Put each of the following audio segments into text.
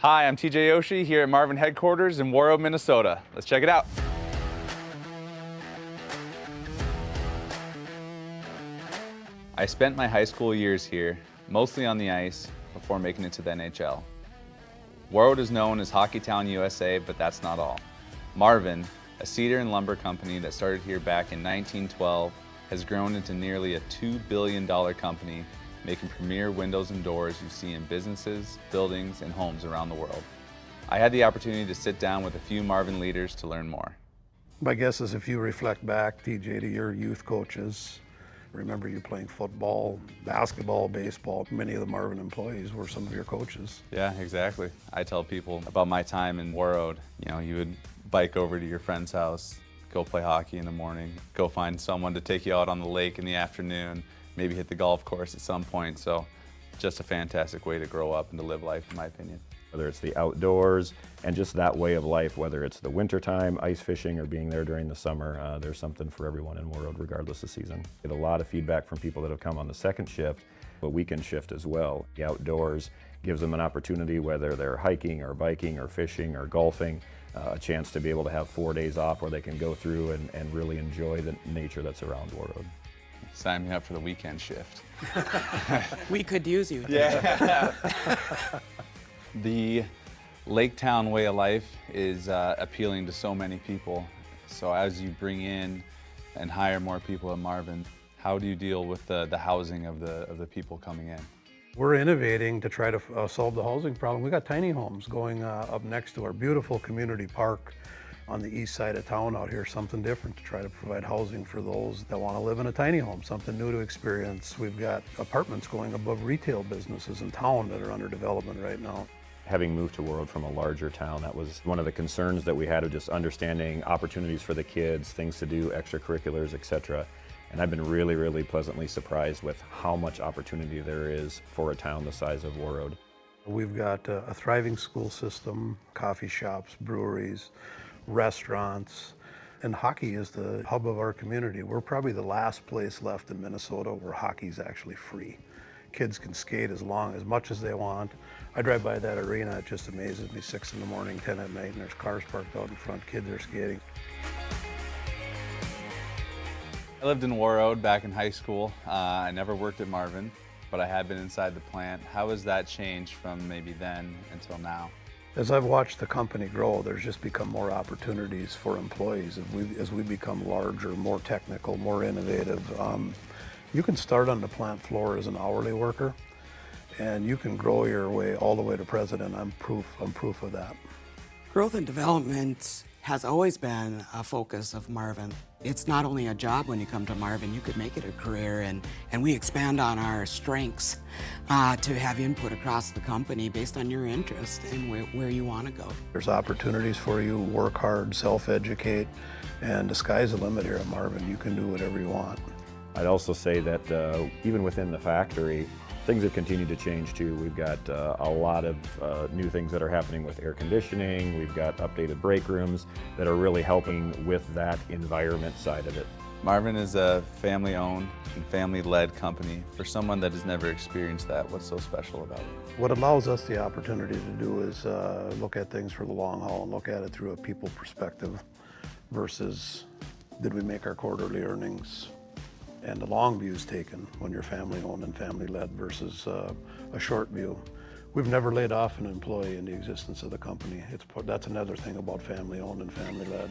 Hi, I'm TJ Oshie here at Marvin headquarters in Warroad, Minnesota. Let's check it out. I spent my high school years here, mostly on the ice, before making it to the NHL. Warroad is known as Hockey Town USA, but that's not all. Marvin, a cedar and lumber company that started here back in 1912, has grown into nearly a $2 billion company, making premier windows and doors you see in businesses, buildings, and homes around the world. I had the opportunity to sit down with a few Marvin leaders to learn more. My guess is if you reflect back, TJ, to your youth coaches, remember you playing football, basketball, baseball. Many of the Marvin employees were some of your coaches. Yeah, exactly. I tell people about my time in Warroad. You know, you would bike over to your friend's house, go play hockey in the morning, go find someone to take you out on the lake in the afternoon, maybe hit the golf course at some point. So just a fantastic way to grow up and to live life, in my opinion. Whether it's the outdoors and just that way of life, whether it's the wintertime, ice fishing, or being there during the summer, there's something for everyone in Warroad regardless of season. Get a lot of feedback from people that have come on the second shift, but weekend shift as well. The outdoors gives them an opportunity, whether they're hiking or biking or fishing or golfing, a chance to be able to have 4 days off where they can go through and really enjoy the nature that's around Warroad. Sign me up for the weekend shift. We could use you. Yeah. The Lake Town way of life is appealing to so many people. So as you bring in and hire more people at Marvin, how do you deal with the housing of the people coming in? We're innovating to try to solve the housing problem. We got tiny homes going up next to our beautiful community park on the east side of town out here, something different to try to provide housing for those that want to live in a tiny home, something new to experience. We've got apartments going above retail businesses in town that are under development right now. Having moved to Warroad from a larger town, that was one of the concerns that we had, of just understanding opportunities for the kids, things to do, extracurriculars, etc. And I've been really, really pleasantly surprised with how much opportunity there is for a town the size of Warroad. We've got a thriving school system, coffee shops, breweries, restaurants, and hockey is the hub of our community. We're probably the last place left in Minnesota where hockey is actually free. Kids can skate as much as they want. I drive by that arena, it just amazes me. 6 in the morning, 10 at night, and there's cars parked out in front, kids are skating. I lived in Warroad back in high school. I never worked at Marvin, but I had been inside the plant. How has that changed from maybe then until now? As I've watched the company grow, there's just become more opportunities for employees as we become larger, more technical, more innovative. You can start on the plant floor as an hourly worker, and you can grow your way all the way to president. I'm proof of that. Growth and development has always been a focus of Marvin. It's not only a job when you come to Marvin, you could make it a career, and we expand on our strengths to have input across the company based on your interest and where you want to go. There's opportunities for you, work hard, self-educate, and the sky's the limit here at Marvin. You can do whatever you want. I'd also say that even within the factory, things have continued to change too. We've got a lot of new things that are happening with air conditioning. We've got updated break rooms that are really helping with that environment side of it. Marvin is a family-owned and family-led company. For someone that has never experienced that, what's so special about it? What allows us the opportunity to do is look at things for the long haul and look at it through a people perspective versus did we make our quarterly earnings? And the long view is taken when you're family-owned and family-led versus a short view. We've never laid off an employee in the existence of the company. That's another thing about family-owned and family-led,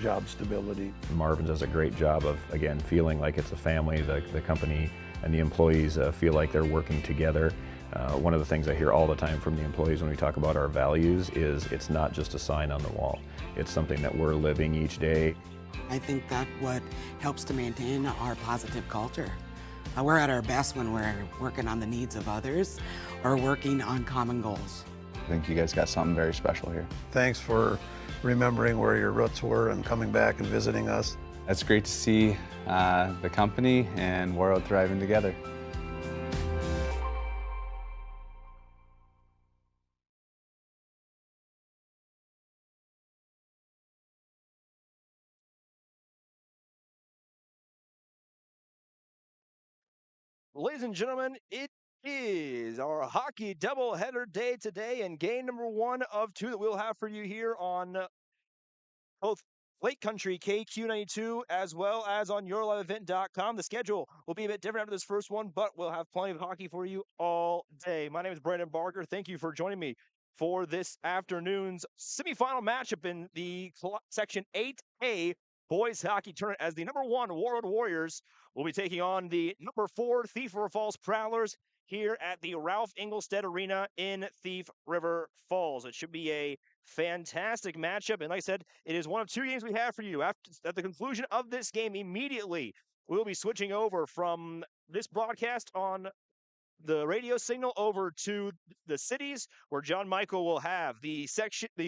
job stability. Marvin does a great job of, again, feeling like it's a family. The company and the employees feel like they're working together. One of the things I hear all the time from the employees when we talk about our values is it's not just a sign on the wall. It's something that we're living each day. I think that's what helps to maintain our positive culture. We're at our best when we're working on the needs of others or working on common goals. I think you guys got something very special here. Thanks for remembering where your roots were and coming back and visiting us. It's great to see the company and Warroad thriving together. Ladies and gentlemen, it is our hockey doubleheader day today, and game number 1 of 2 that we'll have for you here on both Lake Country KQ92 as well as on yourliveevent.com. The schedule will be a bit different after this first one, but we'll have plenty of hockey for you all day. My name is Brandon Barker. Thank you for joining me for this afternoon's semifinal matchup in the Section 8A boys hockey tournament, as the number 1 Warroad Warriors will be taking on the number 4 Thief River Falls Prowlers here at the Ralph Engelstead Arena in Thief River Falls. It should be a fantastic matchup, and like I said, it is one of 2 games we have for you. At the conclusion of this game, immediately we'll be switching over from this broadcast on the radio signal over to the cities, where John Michael will have the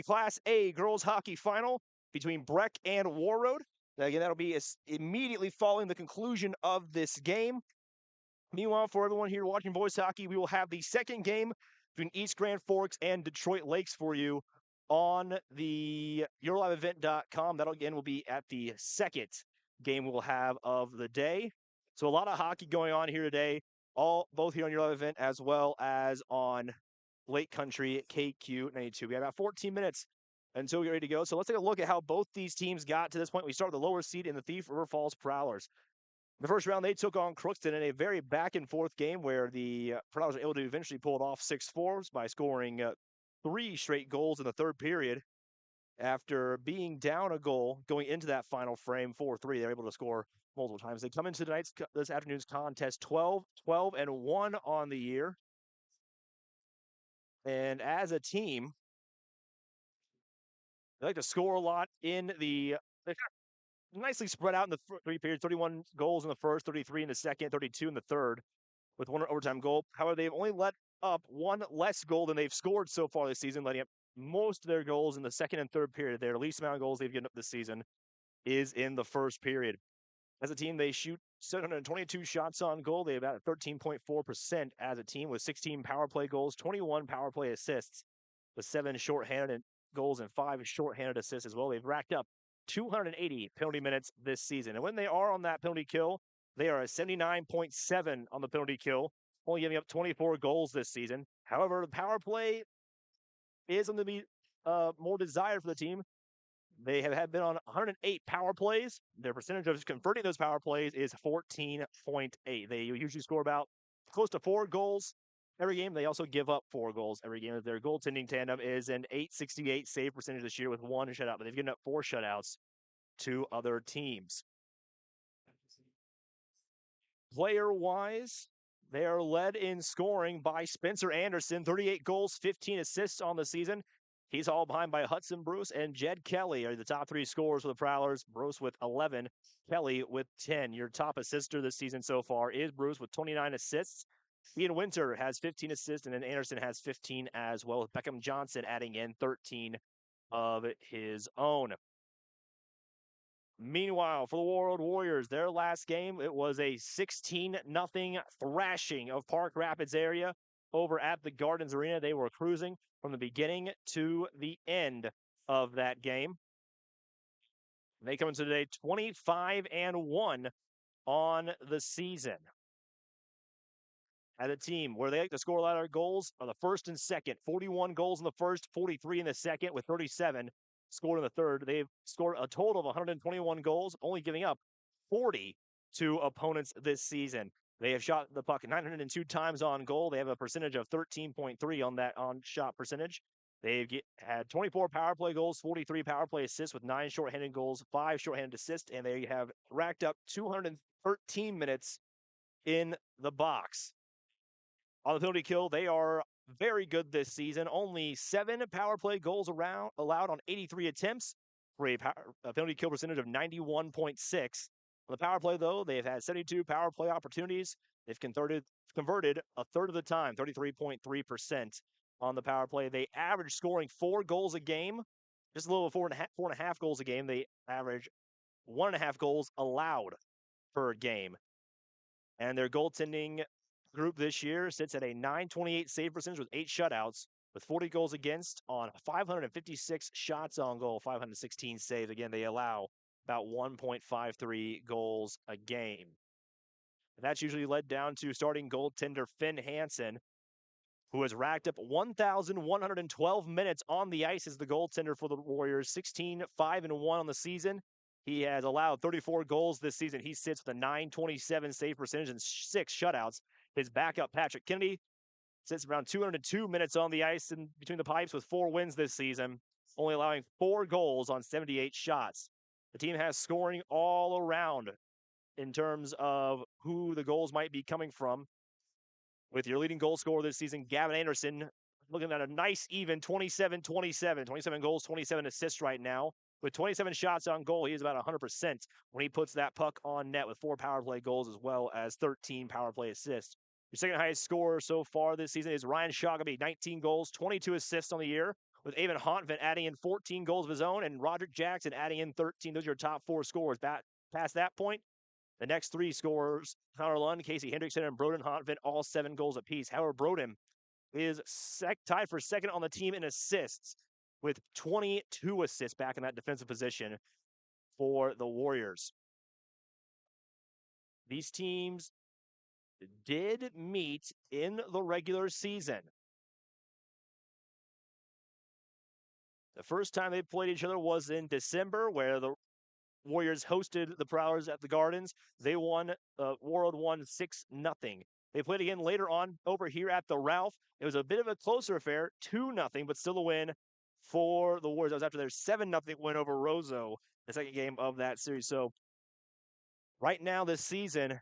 Class A girls hockey final between Breck and Warroad. Again, that'll be immediately following the conclusion of this game. Meanwhile, for everyone here watching boys hockey, we will have the second game between East Grand Forks and Detroit Lakes for you on the yourliveevent.com. That again will be at the second game we'll have of the day. So a lot of hockey going on here today, both here on Your Live Event as well as on Lake Country KQ92. We have about 14 minutes until we're ready to go. So let's take a look at how both these teams got to this point. We start with the lower seed in the Thief River Falls Prowlers. The first round, they took on Crookston in a very back-and-forth game where the Prowlers were able to eventually pull it off 6-4 by scoring 3 straight goals in the third period. After being down a goal going into that final frame, 4-3, they're able to score multiple times. They come into this afternoon's contest 12-1 on the year. And as a team, they like to score a lot in the... nicely spread out in the 3 periods, 31 goals in the first, 33 in the second, 32 in the third, with 1 overtime goal. However, they've only let up 1 less goal than they've scored so far this season, letting up most of their goals in the second and third period. Their least amount of goals they've given up this season is in the first period. As a team, they shoot 722 shots on goal. They have about 13.4% as a team, with 16 power play goals, 21 power play assists, with 7 shorthanded goals and 5 shorthanded assists as well. They've racked up 280 penalty minutes this season. And when they are on that penalty kill, they are a 79.7 on the penalty kill, only giving up 24 goals this season. However, the power play is something to be more desired for the team. They have been on 108 power plays. Their percentage of converting those power plays is 14.8. They usually score about close to 4 goals every game. They also give up 4 goals every game. Their goaltending tandem is an .868 save percentage this year with 1 shutout, but they've given up 4 shutouts to other teams. Player-wise, they are led in scoring by Spencer Anderson, 38 goals, 15 assists on the season. He's all behind by Hudson Bruce and Jed Kelly are the top 3 scorers for the Prowlers. Bruce with 11, Kelly with 10. Your top assister this season so far is Bruce with 29 assists. Ian Winter has 15 assists, and then Anderson has 15 as well, with Beckham Johnson adding in 13 of his own. Meanwhile, for the Warroad Warriors, their last game, it was a 16-0 thrashing of Park Rapids area over at the Gardens Arena. They were cruising from the beginning to the end of that game. They come into today 25-1 on the season. As a team where they like to score a lot of goals are the first and second. 41 goals in the first, 43 in the second, with 37 scored in the third. They've scored a total of 121 goals, only giving up 40 to opponents this season. They have shot the puck 902 times on goal. They have a percentage of 13.3 on that on-shot percentage. They've had 24 power play goals, 43 power play assists with 9 shorthanded goals, 5 shorthanded assists, and they have racked up 213 minutes in the box. On the penalty kill, they are very good this season. Only 7 power play goals allowed on 83 attempts for a penalty kill percentage of 91.6. On the power play, though, they've had 72 power play opportunities. They've converted a third of the time, 33.3% on the power play. They average scoring 4 goals a game, just a little over 4.5 goals a game. They average 1.5 goals allowed per game. And their goaltending group this year sits at a .928 save percentage with 8 shutouts, with 40 goals against on 556 shots on goal, 516 saves. Again, they allow about 1.53 goals a game. That's usually led down to starting goaltender Finn Hansen, who has racked up 1,112 minutes on the ice as the goaltender for the Warriors, 16-5-1 on the season. He has allowed 34 goals this season. He sits with a .927 save percentage and 6 shutouts. His backup, Patrick Kennedy, sits around 202 minutes on the ice and between the pipes with 4 wins this season, only allowing 4 goals on 78 shots. The team has scoring all around in terms of who the goals might be coming from. With your leading goal scorer this season, Gavin Anderson, looking at a nice even 27-27, 27 goals, 27 assists right now. With 27 shots on goal, he is about 100% when he puts that puck on net with 4 power play goals as well as 13 power play assists. Your second highest scorer so far this season is Ryan Shogamy, 19 goals, 22 assists on the year, with Evan Hontvent adding in 14 goals of his own and Roderick Jackson adding in 13. Those are your top 4 scorers. Past that point, the next 3 scorers, Connor Lund, Casey Hendrickson, and Broden Hontvent, all 7 goals apiece. However, Broden is tied for second on the team in assists with 22 assists back in that defensive position for the Warriors. These teams did meet in the regular season. The first time they played each other was in December, where the Warriors hosted the Prowlers at the Gardens. They won, Warroad won 6-0. They played again later on over here at the Ralph. It was a bit of a closer affair, 2-0, but still a win for the Warriors. That was after their 7-0 win over Roseau, the second game of that series. So right now this season,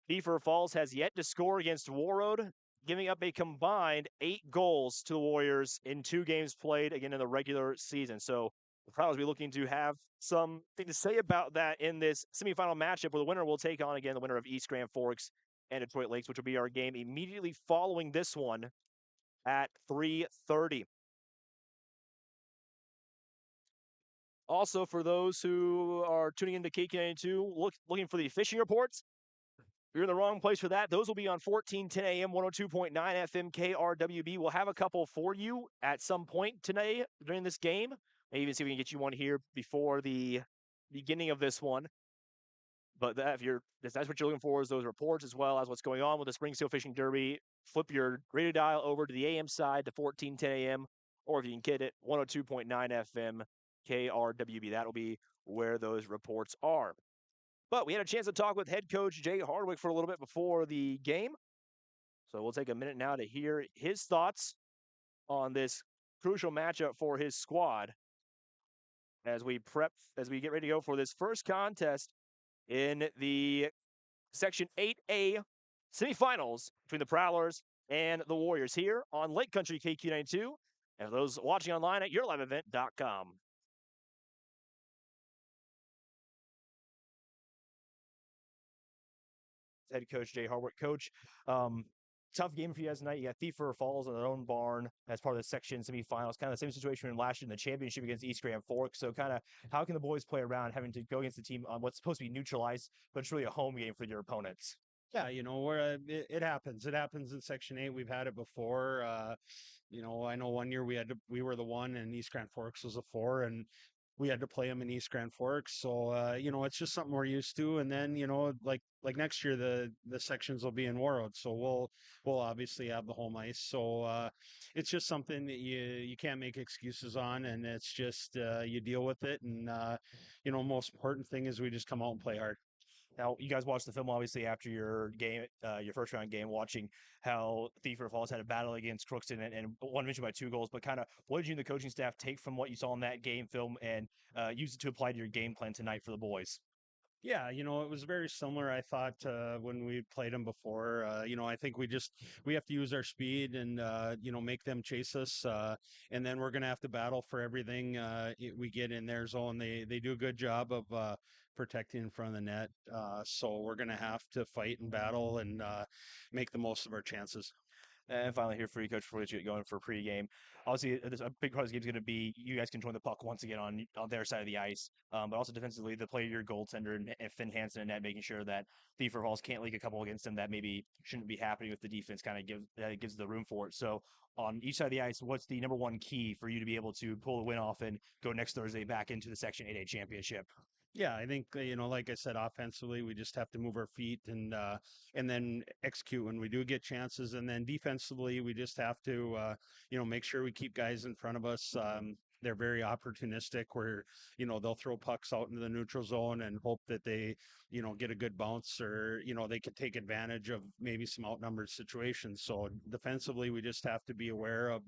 Beaver Falls has yet to score against Warroad, giving up a combined 8 goals to the Warriors in 2 games played, again, in the regular season. So the Prowlers will be looking to have something to say about that in this semifinal matchup where the winner will take on, again, the winner of East Grand Forks and Detroit Lakes, which will be our game immediately following this one at 3:30. Also, for those who are tuning into KQ92, looking for the fishing reports, you're in the wrong place for that. Those will be on 1410 AM, 102.9 FM KRWB. We'll have a couple for you at some point today during this game. Maybe even see if we can get you one here before the beginning of this one. But if that's what you're looking for, is those reports as well as what's going on with the Spring Steel Fishing Derby. Flip your radio dial over to the AM side to 1410 AM, or if you can get it, 102.9 FM KRWB. That'll be where those reports are. But we had a chance to talk with head coach Jay Hardwick for a little bit before the game. So we'll take a minute now to hear his thoughts on this crucial matchup for his squad as we get ready to go for this first contest in the Section 8A semifinals between the Prowlers and the Warriors here on Lake Country KQ92, and for those watching online at yourliveevent.com. Head coach Jay Hardwick. Coach, tough game for you guys tonight. You got Thief River Falls in their own barn as part of the section semifinals. Kind of the same situation in last year in the championship against East Grand Forks. So kind of how can the boys play around having to go against a team on what's supposed to be neutralized, but it's really a home game for your opponents? Yeah, it happens. It happens in Section 8. We've had it before. I know one year we were the 1 and East Grand Forks was a 4, and we had to play them in East Grand Forks. So it's just something we're used to. And then like next year the sections will be in Warroad, so we'll obviously have the home ice. So it's just something that you can't make excuses on, and it's just you deal with it. And most important thing is we just come out and play hard. Now, you guys watched the film, obviously, after your game, your first round game, watching how Thief River Falls had a battle against Crookston and won eventually by 2 goals. But kind of what did you and the coaching staff take from what you saw in that game film and use it to apply to your game plan tonight for the boys? Yeah, it was very similar. I thought when we played them before, I think we have to use our speed and make them chase us, and then we're gonna have to battle for everything we get in their zone. They do a good job of protecting in front of the net, so we're gonna have to fight and battle and make the most of our chances. And finally, here for you, Coach, before we get going for pregame. Obviously, a big part of the game is going to be you guys controlling the puck once again on their side of the ice, but also defensively, the play of your goaltender and Finn Hansen and net, making sure that Thief River Falls can't leak a couple against them that maybe shouldn't be happening with the defense. Kind of gives the room for it. So on each side of the ice, what's the number one key for you to be able to pull the win off and go next Thursday back into the Section 8A championship? Yeah, I think like I said, offensively, we just have to move our feet and then execute when we do get chances, and then defensively, we just have to make sure we keep guys in front of us. They're very opportunistic, where they'll throw pucks out into the neutral zone and hope that they get a good bounce, or they can take advantage of maybe some outnumbered situations. So defensively, we just have to be aware of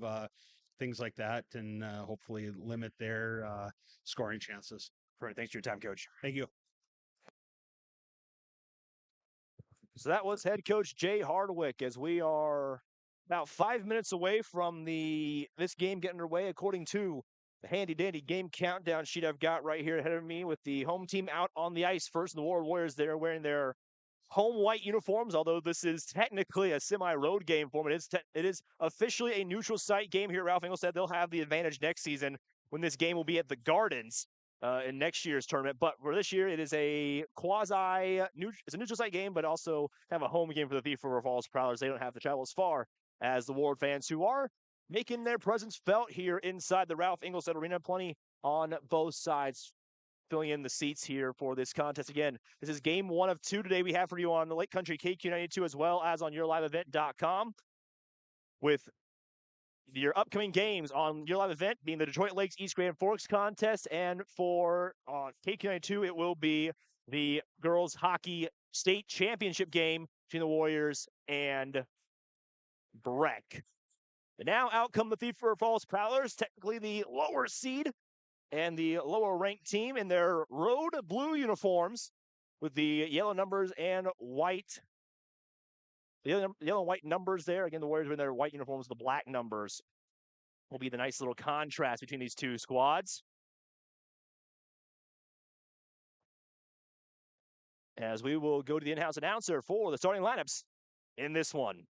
things like that, and hopefully limit their scoring chances. Great. Thanks for your time, Coach. Thank you. So that was head coach Jay Hardwick, as we are about 5 minutes away from this game getting underway, according to the handy dandy game countdown sheet I've got right here ahead of me, with the home team out on the ice first. The Warroad Warriors there wearing their home white uniforms, although this is technically a semi-road game for them. It is officially a neutral site game here at Ralph Ingolstadt. They'll have the advantage next season, when this game will be at the Gardens in next year's tournament. But for this year, it is a it's a neutral site game, but also have a home game for the Thief River Falls Prowlers. They don't have to travel as far as the Warroad fans, who are making their presence felt here inside the Ralph Ingolstadt Arena. Plenty on both sides, filling in the seats here for this contest. Again, this is game 1 of 2 today we have for you on the Lake Country KQ92, as well as on yourliveevent.com, with your upcoming games on your live event being the Detroit Lakes East Grand Forks contest, and for KQ92 it will be the girls hockey state championship game between the Warriors and Breck. And now out come the Thief River Falls Prowlers, technically the lower seed and the lower ranked team, in their road blue uniforms with the yellow numbers and white. The yellow and white numbers there. Again, the Warriors in their white uniforms, the black numbers will be the nice little contrast between these two squads. As we will go to the in-house announcer for the starting lineups in this one.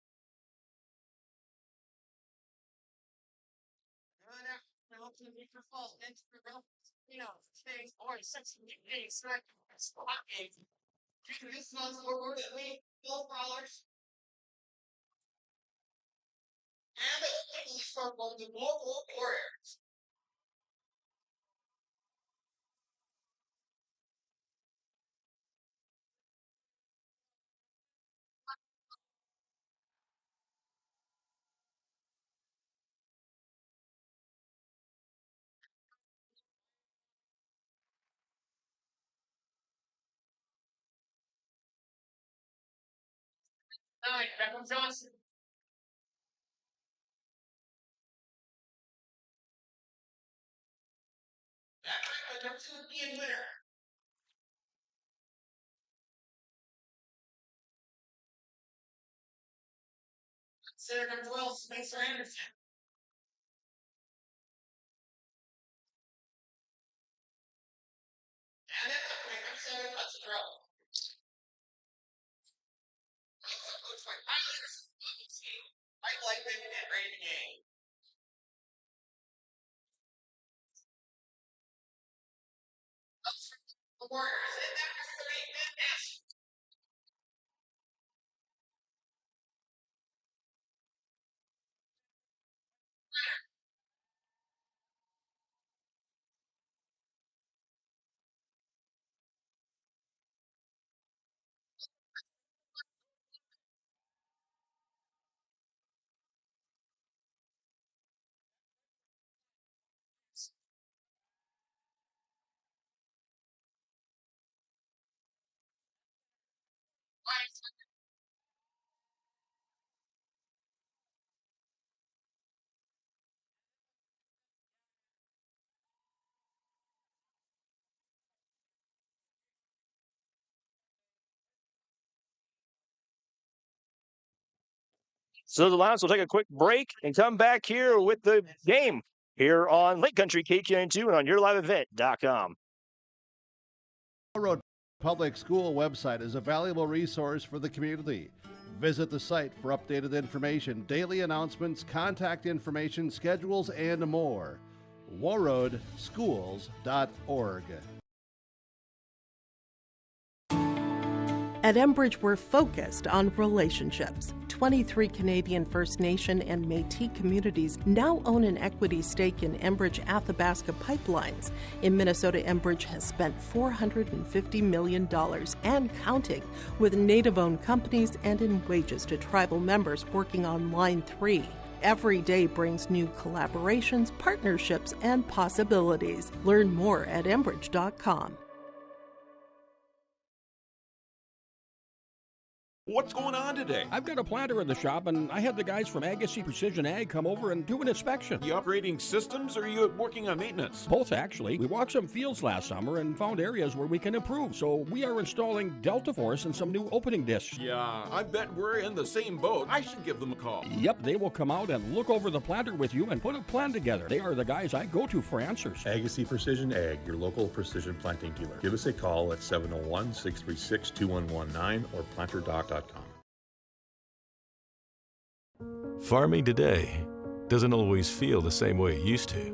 This month's Warroad Elite $12. And the East from the local Warriors. All right, Beckham Johnson. That number 2 being winner. Center number 12, Spencer Anderson. And then number 7, Hudson Rowe. Coach by Tyler, I like making that ready to game. The Warriors in that 38-man match. So the Lions will take a quick break and come back here with the game here on Lake Country KQ92 and on yourliveevent.com. Warroad Public School website is a valuable resource for the community. Visit the site for updated information, daily announcements, contact information, schedules, and more. warroadschools.org. At Enbridge, we're focused on relationships. 23 Canadian First Nation and Métis communities now own an equity stake in Enbridge Athabasca Pipelines. In Minnesota, Enbridge has spent $450 million and counting with Native-owned companies and in wages to tribal members working on Line 3. Every day brings new collaborations, partnerships, and possibilities. Learn more at Enbridge.com. What's going on today? I've got a planter in the shop, and I had the guys from Agassi Precision Ag come over and do an inspection. You upgrading systems, or are you working on maintenance? Both, actually. We walked some fields last summer and found areas where we can improve. So we are installing Delta Force and some new opening discs. Yeah, I bet we're in the same boat. I should give them a call. Yep, they will come out and look over the planter with you and put a plan together. They are the guys I go to for answers. Agassi Precision Ag, your local precision planting dealer. Give us a call at 701-636-2119 or planterdoc.com. Farming today doesn't always feel the same way it used to.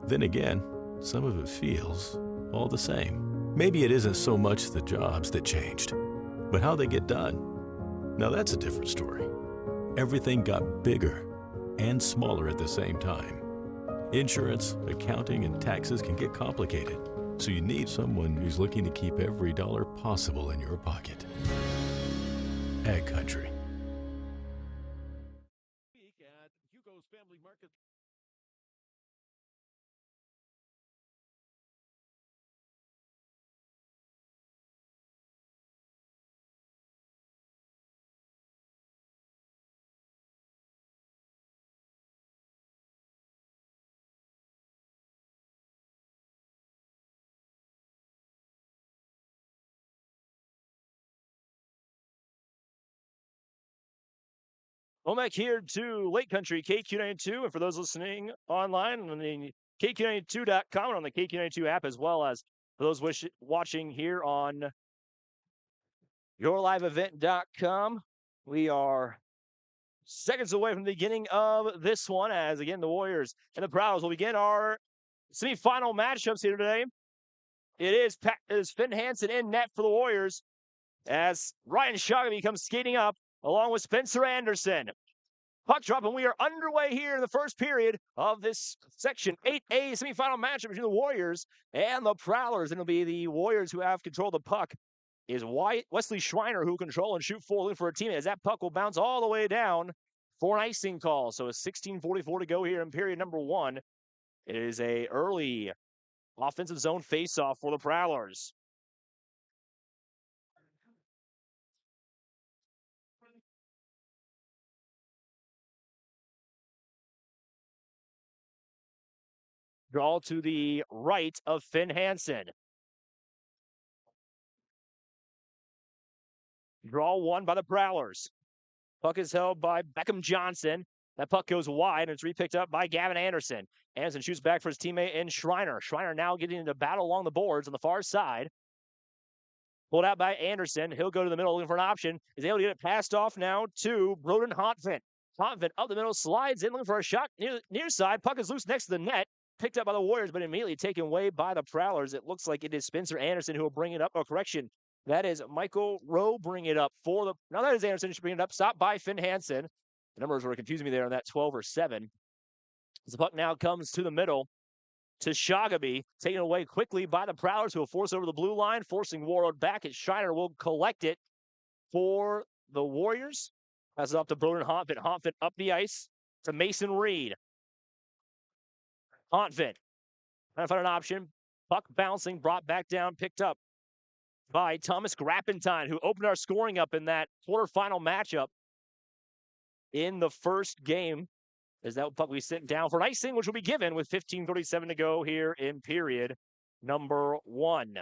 Then again, some of it feels all the same. Maybe it isn't so much the jobs that changed, but how they get done. Now that's a different story. Everything got bigger and smaller at the same time. Insurance, accounting, and taxes can get complicated, so you need someone who's looking to keep every dollar possible in your pocket. Ag Country. Family Market. Well, back here to Lake Country, KQ92. And for those listening online on the KQ92.com and on the KQ92 app, as well as for those watching here on yourliveevent.com, we are seconds away from the beginning of this one, as again, the Warriors and the Prowls will begin our semifinal matchups here today. It is Finn Hansen in net for the Warriors as Ryan Shogamy comes skating up along with Spencer Anderson. Puck drop, and we are underway here in the first period of this Section 8A semifinal matchup between the Warriors and the Prowlers. And it'll be the Warriors who have control of the puck. Is Wesley Schreiner who control and shoot forward for a teammate, as that puck will bounce all the way down for an icing call. So it's 16:44 to go here in period number one. It is a early offensive zone faceoff for the Prowlers. Draw to the right of Finn Hansen. Draw one by the Prowlers. Puck is held by Beckham Johnson. That puck goes wide, and it's repicked up by Gavin Anderson. Anderson shoots back for his teammate in Schreiner. Schreiner now getting into battle along the boards on the far side. Pulled out by Anderson. He'll go to the middle looking for an option. Is able to get it passed off now to Broden Hontvin. Hontvin up the middle, slides in looking for a shot near side. Puck is loose next to the net. Picked up by the Warriors, but immediately taken away by the Prowlers. It looks like it is Spencer Anderson who will bring it up. Oh, correction. That is Michael Rowe bringing it up for the... Now that is Anderson who should bring it up. Stopped by Finn Hansen. The numbers were confusing me there on that 12 or 7. As the puck now comes to the middle to Shogamy. Taken away quickly by the Prowlers who will force over the blue line, forcing Warroad back. And Schreiner will collect it for the Warriors. Passes off to Broden Hontvin. Hontvin up the ice to Mason Reed. Hontvin trying to find an option. Puck bouncing, brought back down, picked up by Thomas Grappentine, who opened our scoring up in that quarterfinal matchup in the first game. As that puck we sent down for an icing, which will be given with 15:37 to go here in period number one.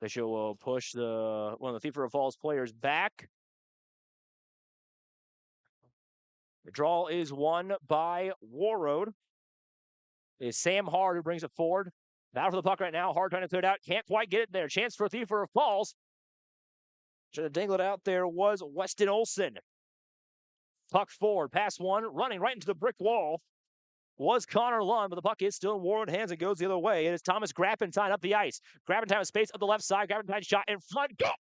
Bishop will push one of the Thief River Falls players back. The draw is won by Warroad. It is Sam Hard who brings it forward. Battle for the puck right now. Hard trying to clear it out. Can't quite get it there. Chance for Thief River Falls. Trying to dangle it out there was Weston Olson. Puck forward, pass one, running right into the brick wall was Connor Lund, but the puck is still in Warroad hands and goes the other way. It is Thomas Grappentine up the ice. Grappentine with space up the left side. Grappentine shot in front. Go!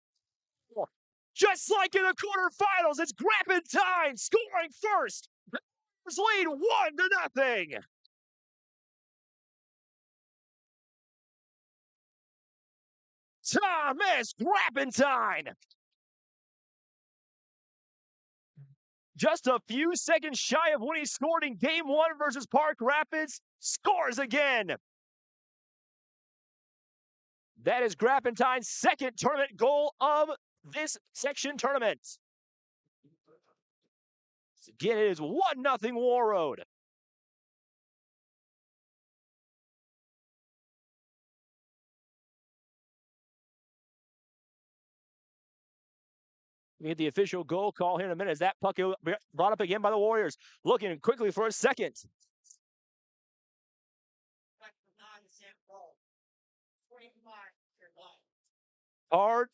Just like in the quarterfinals, it's Grappentine scoring first. Lead 1-0. Thomas Grappentine. Just a few seconds shy of when he scored in Game 1 versus Park Rapids, scores again. That is Grappentine's second tournament goal of this section tournament. Again, it is 1-0 Warroad. We get the official goal call here in a minute as that puck brought up again by the Warriors. Looking quickly for a second. Hard.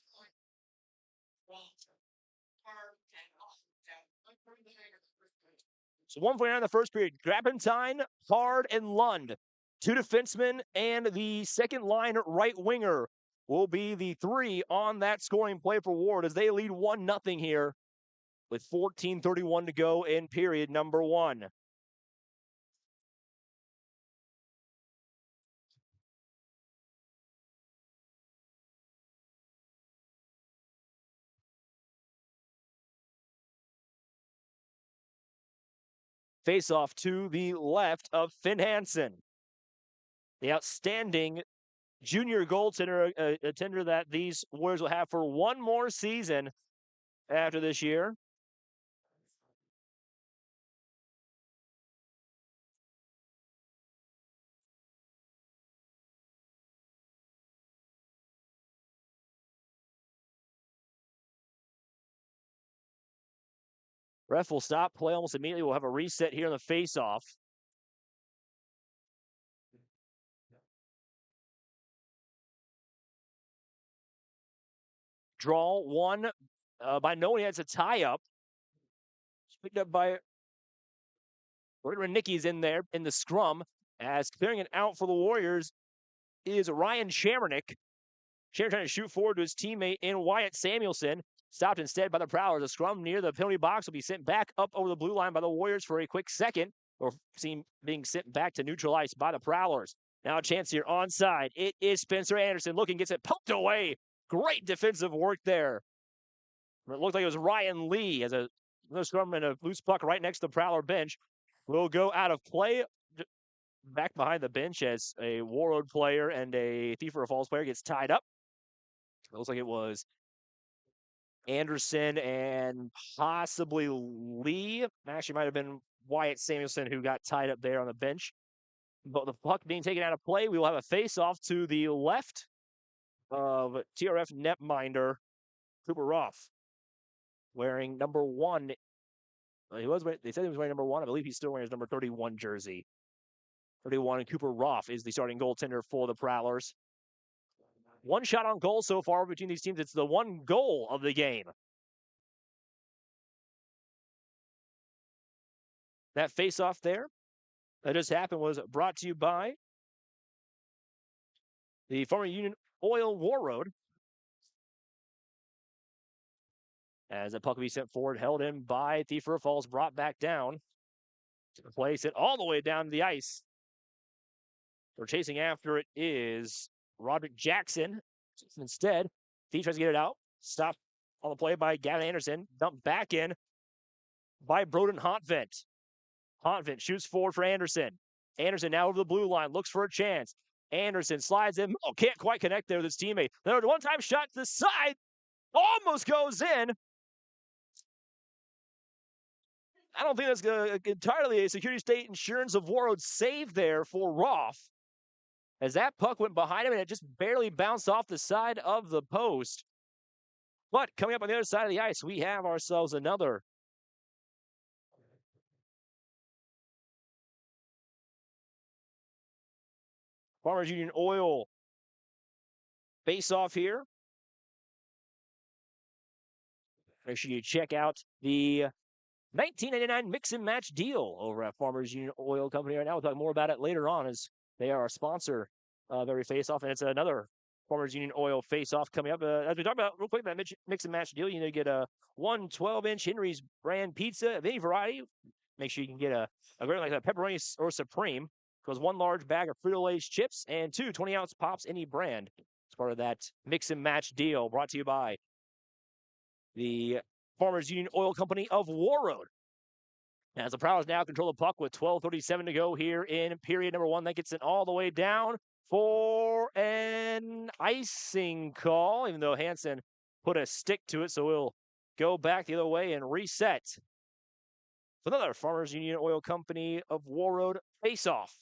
So 1:49 in the first period. Grappentine, Hard, and Lund. Two defensemen and the second line right winger will be the three on that scoring play for Warroad as they lead 1-0 here with 14:31 to go in period number 1. Face-off to the left of Finn Hansen. The outstanding junior goaltender, a tender that these Warriors will have for one more season after this year. Ref will stop play almost immediately. We'll have a reset here in the face-off. Draw one by no one. It's a tie-up. Picked up by Nicky's in there in the scrum. As clearing it out for the Warriors is Ryan Chamernick. Chamernick trying to shoot forward to his teammate in Wyatt Samuelson. Stopped instead by the Prowlers. A scrum near the penalty box will be sent back up over the blue line by the Warriors for a quick second, or being sent back to neutral ice by the Prowlers. Now a chance here onside. It is Spencer Anderson looking, gets it poked away. Great defensive work there. It looked like it was Ryan Lee as a scrum and a loose puck right next to the Prowler bench. Will go out of play back behind the bench as a Warroad player and a Thief or a Falls player gets tied up. It looks like it was Anderson and possibly Lee. Actually, might have been Wyatt Samuelson who got tied up there on the bench. But the puck being taken out of play, we will have a face-off to the left of TRF netminder Cooper Roth, wearing number 1. They said he was wearing number 1. I believe he's still wearing his number 31 jersey. 31, and Cooper Roth is the starting goaltender for the Prowlers. One shot on goal so far between these teams. It's the one goal of the game. That face-off there that just happened was brought to you by the former Union Oil Warroad. As the puck will be sent forward, held in by Thief River Falls, brought back down to place it all the way down to the ice. They're chasing after it is Roderick Jackson. Instead, Thief tries to get it out. Stopped on the play by Gavin Anderson. Dumped back in by Broden Hontvent. Hontvent shoots forward for Anderson. Anderson now over the blue line, looks for a chance. Anderson slides in. Oh, can't quite connect there with his teammate. Another one-time shot to the side. Almost goes in. I don't think that's entirely a Security State Insurance of Warroad save there for Roth. As that puck went behind him and it just barely bounced off the side of the post. But coming up on the other side of the ice, we have ourselves another Farmers Union Oil face-off here. Make sure you check out the $19.99 mix and match deal over at Farmers Union Oil Company right now. We'll talk more about it later on as they are our sponsor of every face-off, and it's another Farmers Union Oil face-off coming up. As we talk about real quick, that mix and match deal, you know, you get a 1 12-inch Henry's brand pizza of any variety. Make sure you can get a great like a pepperoni or supreme. Goes 1 large bag of Frito-Lay's chips and 2 20-ounce pops, any brand. It's part of that mix and match deal brought to you by the Farmers Union Oil Company of Warroad. As the Prowlers now control the puck with 12:37 to go here in period number 1. That gets it all the way down for an icing call, even though Hansen put a stick to it, so we'll go back the other way and reset. Another Farmers Union Oil Company of Warroad face-off.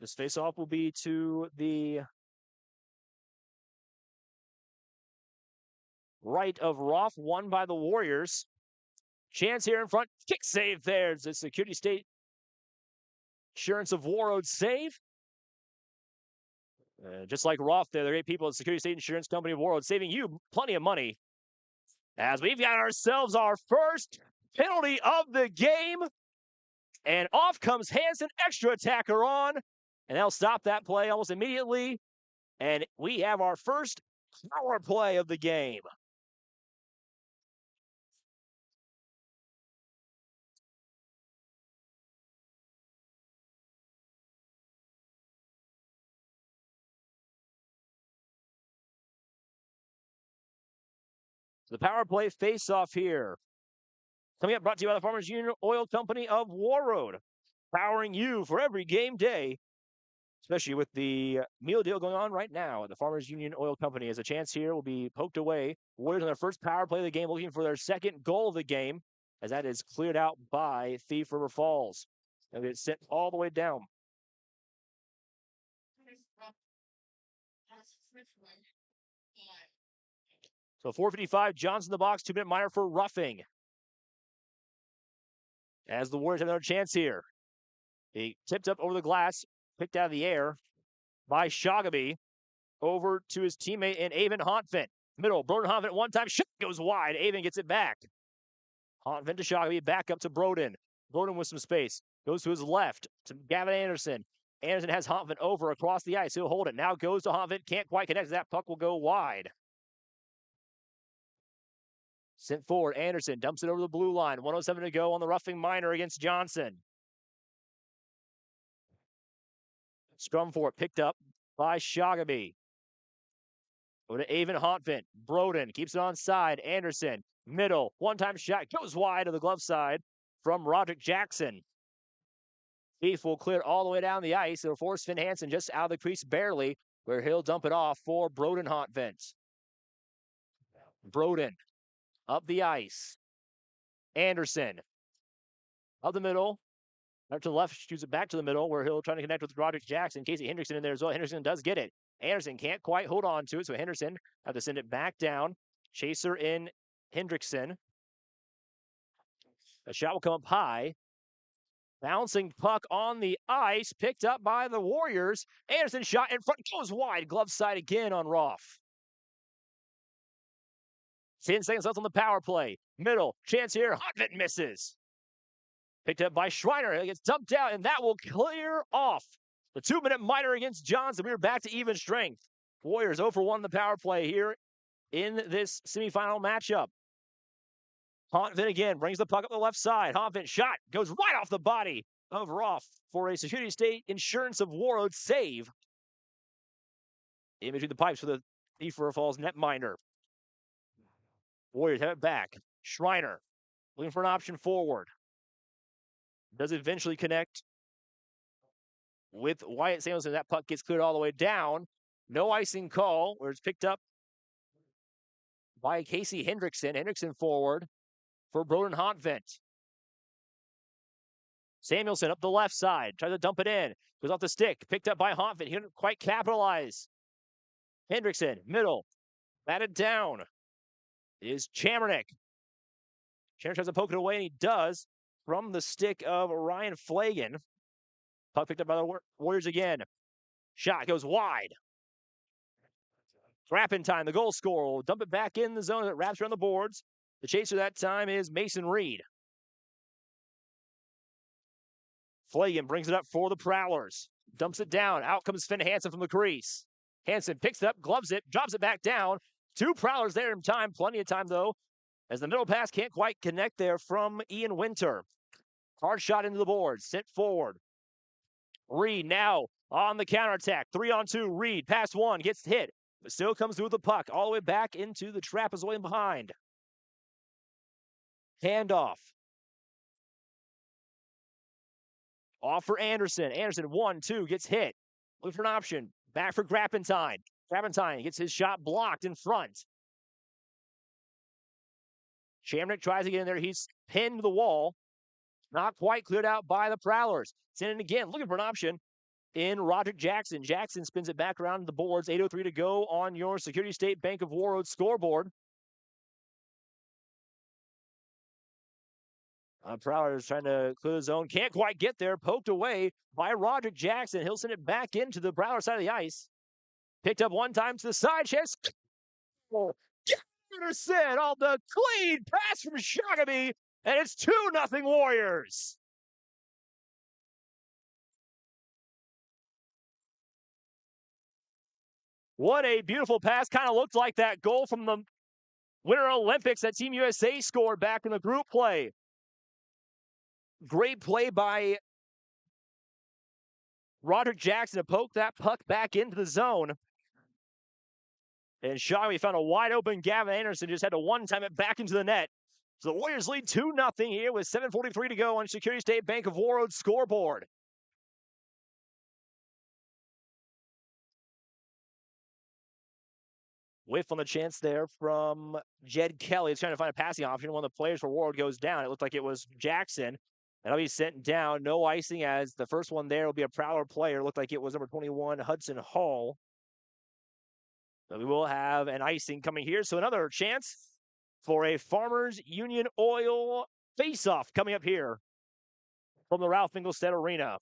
This face-off will be to the right of Roth, won by the Warriors. Chance here in front. Kick save there. It's the Security State Insurance of Warroad save. Just like Roth, they're the great people at Security State Insurance Company of Warroad, saving you plenty of money. As we've got ourselves our first penalty of the game. And off comes Hansen, extra attacker on. And they'll stop that play almost immediately. And we have our first power play of the game. The power play face-off here. Coming up, brought to you by the Farmers Union Oil Company of Warroad. Powering you for every game day, especially with the meal deal going on right now at the Farmers Union Oil Company. As a chance here will be poked away. Warriors on their first power play of the game, looking for their second goal of the game, as that is cleared out by Thief River Falls. And it's sent all the way down. So 4:55, Johnson in the box, 2-minute minor for roughing. As the Warriors have another chance here. He tipped up over the glass, picked out of the air by Shagaby over to his teammate in Avon Hontvent. Middle, Broden Hontvent, one-time shot goes wide. Avon gets it back. Hontvent to Shagaby, back up to Broden. Broden with some space. Goes to his left to Gavin Anderson. Anderson has Hontvent over across the ice. He'll hold it. Now goes to Hontvent. Can't quite connect. That puck will go wide. Sent forward. Anderson dumps it over the blue line. 1:07 to go on the roughing minor against Johnson. Scrum for it, picked up by Shagaby. Over to Avon Hontvent. Broden keeps it on side. Anderson, middle, one-time shot, goes wide to the glove side from Roderick Jackson. Thief will clear all the way down the ice. It'll force Finn Hansen just out of the crease barely, where he'll dump it off for Broden Hontvent. Broden up the ice. Anderson up the middle. Up to the left, shoots it back to the middle, where he'll try to connect with Roderick Jackson. Casey Hendrickson in there as well. Henderson does get it. Anderson can't quite hold on to it, so Henderson have to send it back down. Chaser in Hendrickson. A shot will come up high. Bouncing puck on the ice, picked up by the Warriors. Anderson shot in front, goes wide. Glove side again on Roth. 10 seconds left on the power play. Middle, chance here. Hontvent misses. Picked up by Schreiner. It gets dumped out, and that will clear off the 2-minute minor against Johnson. We are back to even strength. Warriors 0 for 1 in the power play here in this semifinal matchup. Hontvent again brings the puck up the left side. Hontvent shot goes right off the body of Roth for a Security State Insurance of Warroad save. In between the pipes for the Thief River Falls netminder. Warriors have it back. Schreiner looking for an option forward. Does eventually connect with Wyatt Samuelson. That puck gets cleared all the way down. No icing call, where it's picked up by Casey Hendrickson. Hendrickson forward for Broden Hontvent. Samuelson up the left side. Tries to dump it in. Goes off the stick. Picked up by Hontvent. He didn't quite capitalize. Hendrickson, middle. Batted down. It is Chamernick. Chamernick tries to poke it away, and he does. from the stick of Ryan Flagan. Puck picked up by the Warriors again. Shot goes wide. Rappentine, the goal scorer, will dump it back in the zone as it wraps around the boards. The chaser that time is Mason Reed. Flagan brings it up for the Prowlers. Dumps it down. Out comes Finn Hansen from the crease. Hansen picks it up, gloves it, drops it back down. 2 Prowlers there in time. Plenty of time, though, as the middle pass can't quite connect there from Ian Winter. Hard shot into the boards. Sent forward. Reed now on the counterattack. 3-on-2. Reed, pass one, gets hit, but still comes through with the puck all the way back into the trapezoid behind. Handoff. Off for Anderson. Anderson, 1-2, gets hit. Looking for an option. Back for Grappentine. Grappentine gets his shot blocked in front. Shamrock tries to get in there. He's pinned to the wall. Not quite cleared out by the Prowlers. Sending again, looking for an option in Roderick Jackson. Jackson spins it back around the boards. 8:03 to go on your Security State Bank of Warroad scoreboard. Prowlers trying to clear the zone. Can't quite get there. Poked away by Roderick Jackson. He'll send it back into the Prowler side of the ice. Picked up one time to the side chest. Anderson on the clean pass from Shogamy, and it's 2-0 Warriors. What a beautiful pass. Kind of looked like that goal from the Winter Olympics that Team USA scored back in the group play. Great play by Roderick Jackson to poke that puck back into the zone. And Shogamy found a wide open Gavin Anderson, just had to one-time it back into the net. So the Warriors lead 2-0 here with 7:43 to go on Security State Bank of Warroad scoreboard. Whiff on the chance there from Jed Kelly. He's trying to find a passing option. One of the players for Warroad goes down. It looked like it was Jackson. That'll be sent down. No icing, as the first one there will be a Prowler player. It looked like it was number 21, Hudson Hall. So we will have an icing coming here. So another chance for a Farmers Union Oil face-off coming up here from the Ralph Engelstad Arena.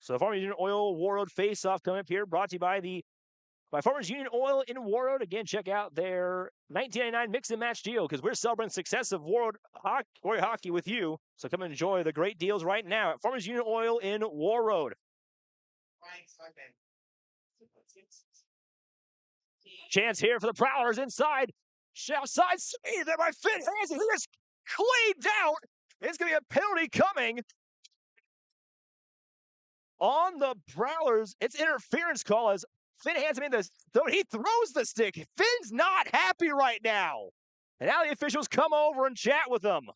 So Farmers Union Oil Warroad face-off coming up here, brought to you by Farmers Union Oil in Warroad. Again, check out their 1999 mix and match deal, because we're celebrating success of Warroad Warrior hockey with you. So come enjoy the great deals right now at Farmers Union Oil in Warroad. Chance here for the Prowlers inside. Outside speed there by Finn Hansen. He just cleaned out. It's going to be a penalty coming on the Prowlers. It's interference call as Finn Hansen made this. So he throws the stick. Finn's not happy right now. And now the officials come over and chat with him.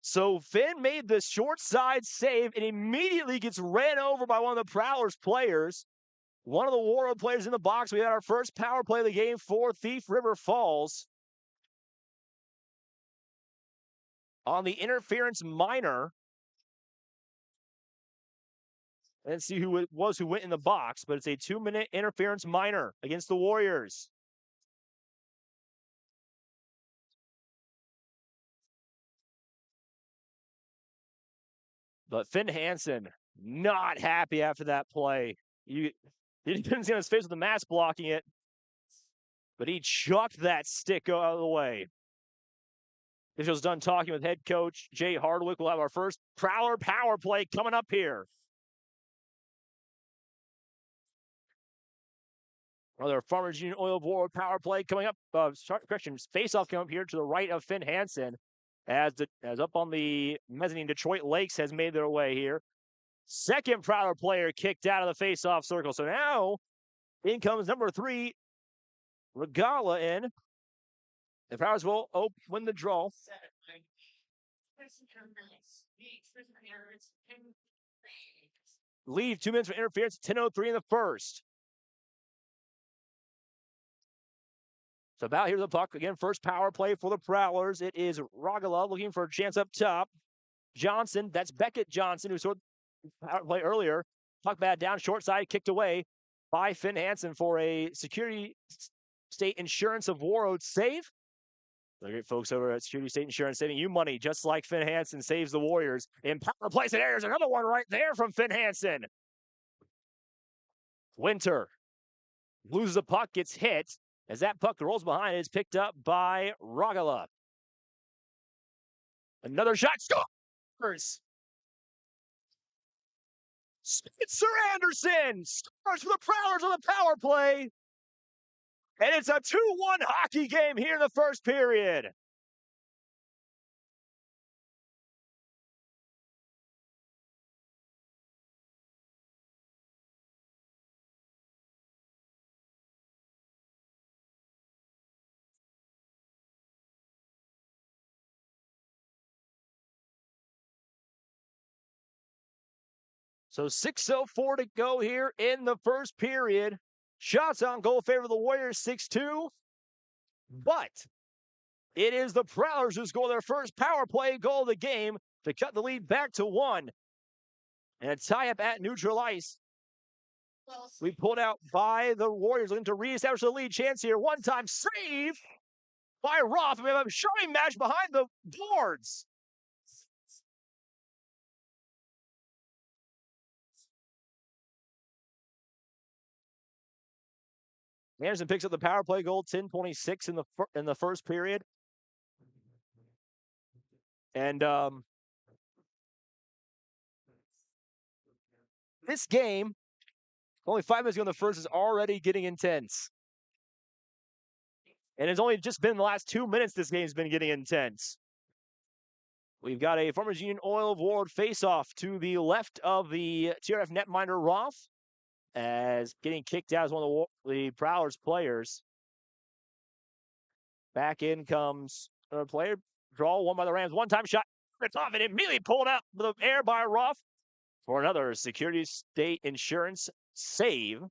So Finn made the short side save and immediately gets ran over by one of the Prowlers players. One of the Warroad players in the box. We had our first power play of the game for Thief River Falls. On the interference minor. Let's see who it was who went in the box, but it's a 2-minute interference minor against the Warriors. But Finn Hansen, not happy after that play. You didn't see on his face with the mask blocking it, but he chucked that stick out of the way. Officials done talking with head coach Jay Hardwick. We'll have our first Prowler power play coming up here. Another Farmers Union Oil Warroad power play coming up. Face-off coming up here to the right of Finn Hansen. As up on the mezzanine, Detroit Lakes has made their way here. Second Prowler player kicked out of the face-off circle. So now in comes number 3, Regala in. The Prowlers will win the draw. Leave 2 minutes for interference, 10:03 in the first. So about here the puck. Again, first power play for the Prowlers. It is Rogala looking for a chance up top. Johnson, that's Beckett Johnson, who scored power play earlier. Puck bad down, short side, kicked away by Finn Hansen for a Security State Insurance of Warroad save. The great folks over at Security State Insurance saving you money, just like Finn Hansen saves the Warriors. In power plays, and there's another one right there from Finn Hansen. Winter loses the puck, gets hit. As that puck rolls behind, it is picked up by Rogala. Another shot, scores! Spencer Anderson scores for the Prowlers on the power play. And it's a 2-1 hockey game here in the first period. So 6:04 to go here in the first period. Shots on goal favor the Warriors 6-2. But it is the Prowlers who score their first power play goal of the game to cut the lead back to 1. And a tie-up at neutral ice. We pulled out by the Warriors, looking to reestablish the lead chance here. One-time save by Roth. We have a shoving match behind the boards. Anderson picks up the power play goal, 10:26 in the first period. And this game, only 5 minutes ago in the first, is already getting intense. And it's only just been the last 2 minutes this game's been getting intense. We've got a Farmers Union Oil of Warroad face-off to the left of the TRF netminder Roth, as getting kicked out as one of the Prowlers players. Back in comes a player. Draw one by the Rams. One-time shot. It's off and immediately pulled out the air by Roth for another Security State Insurance save.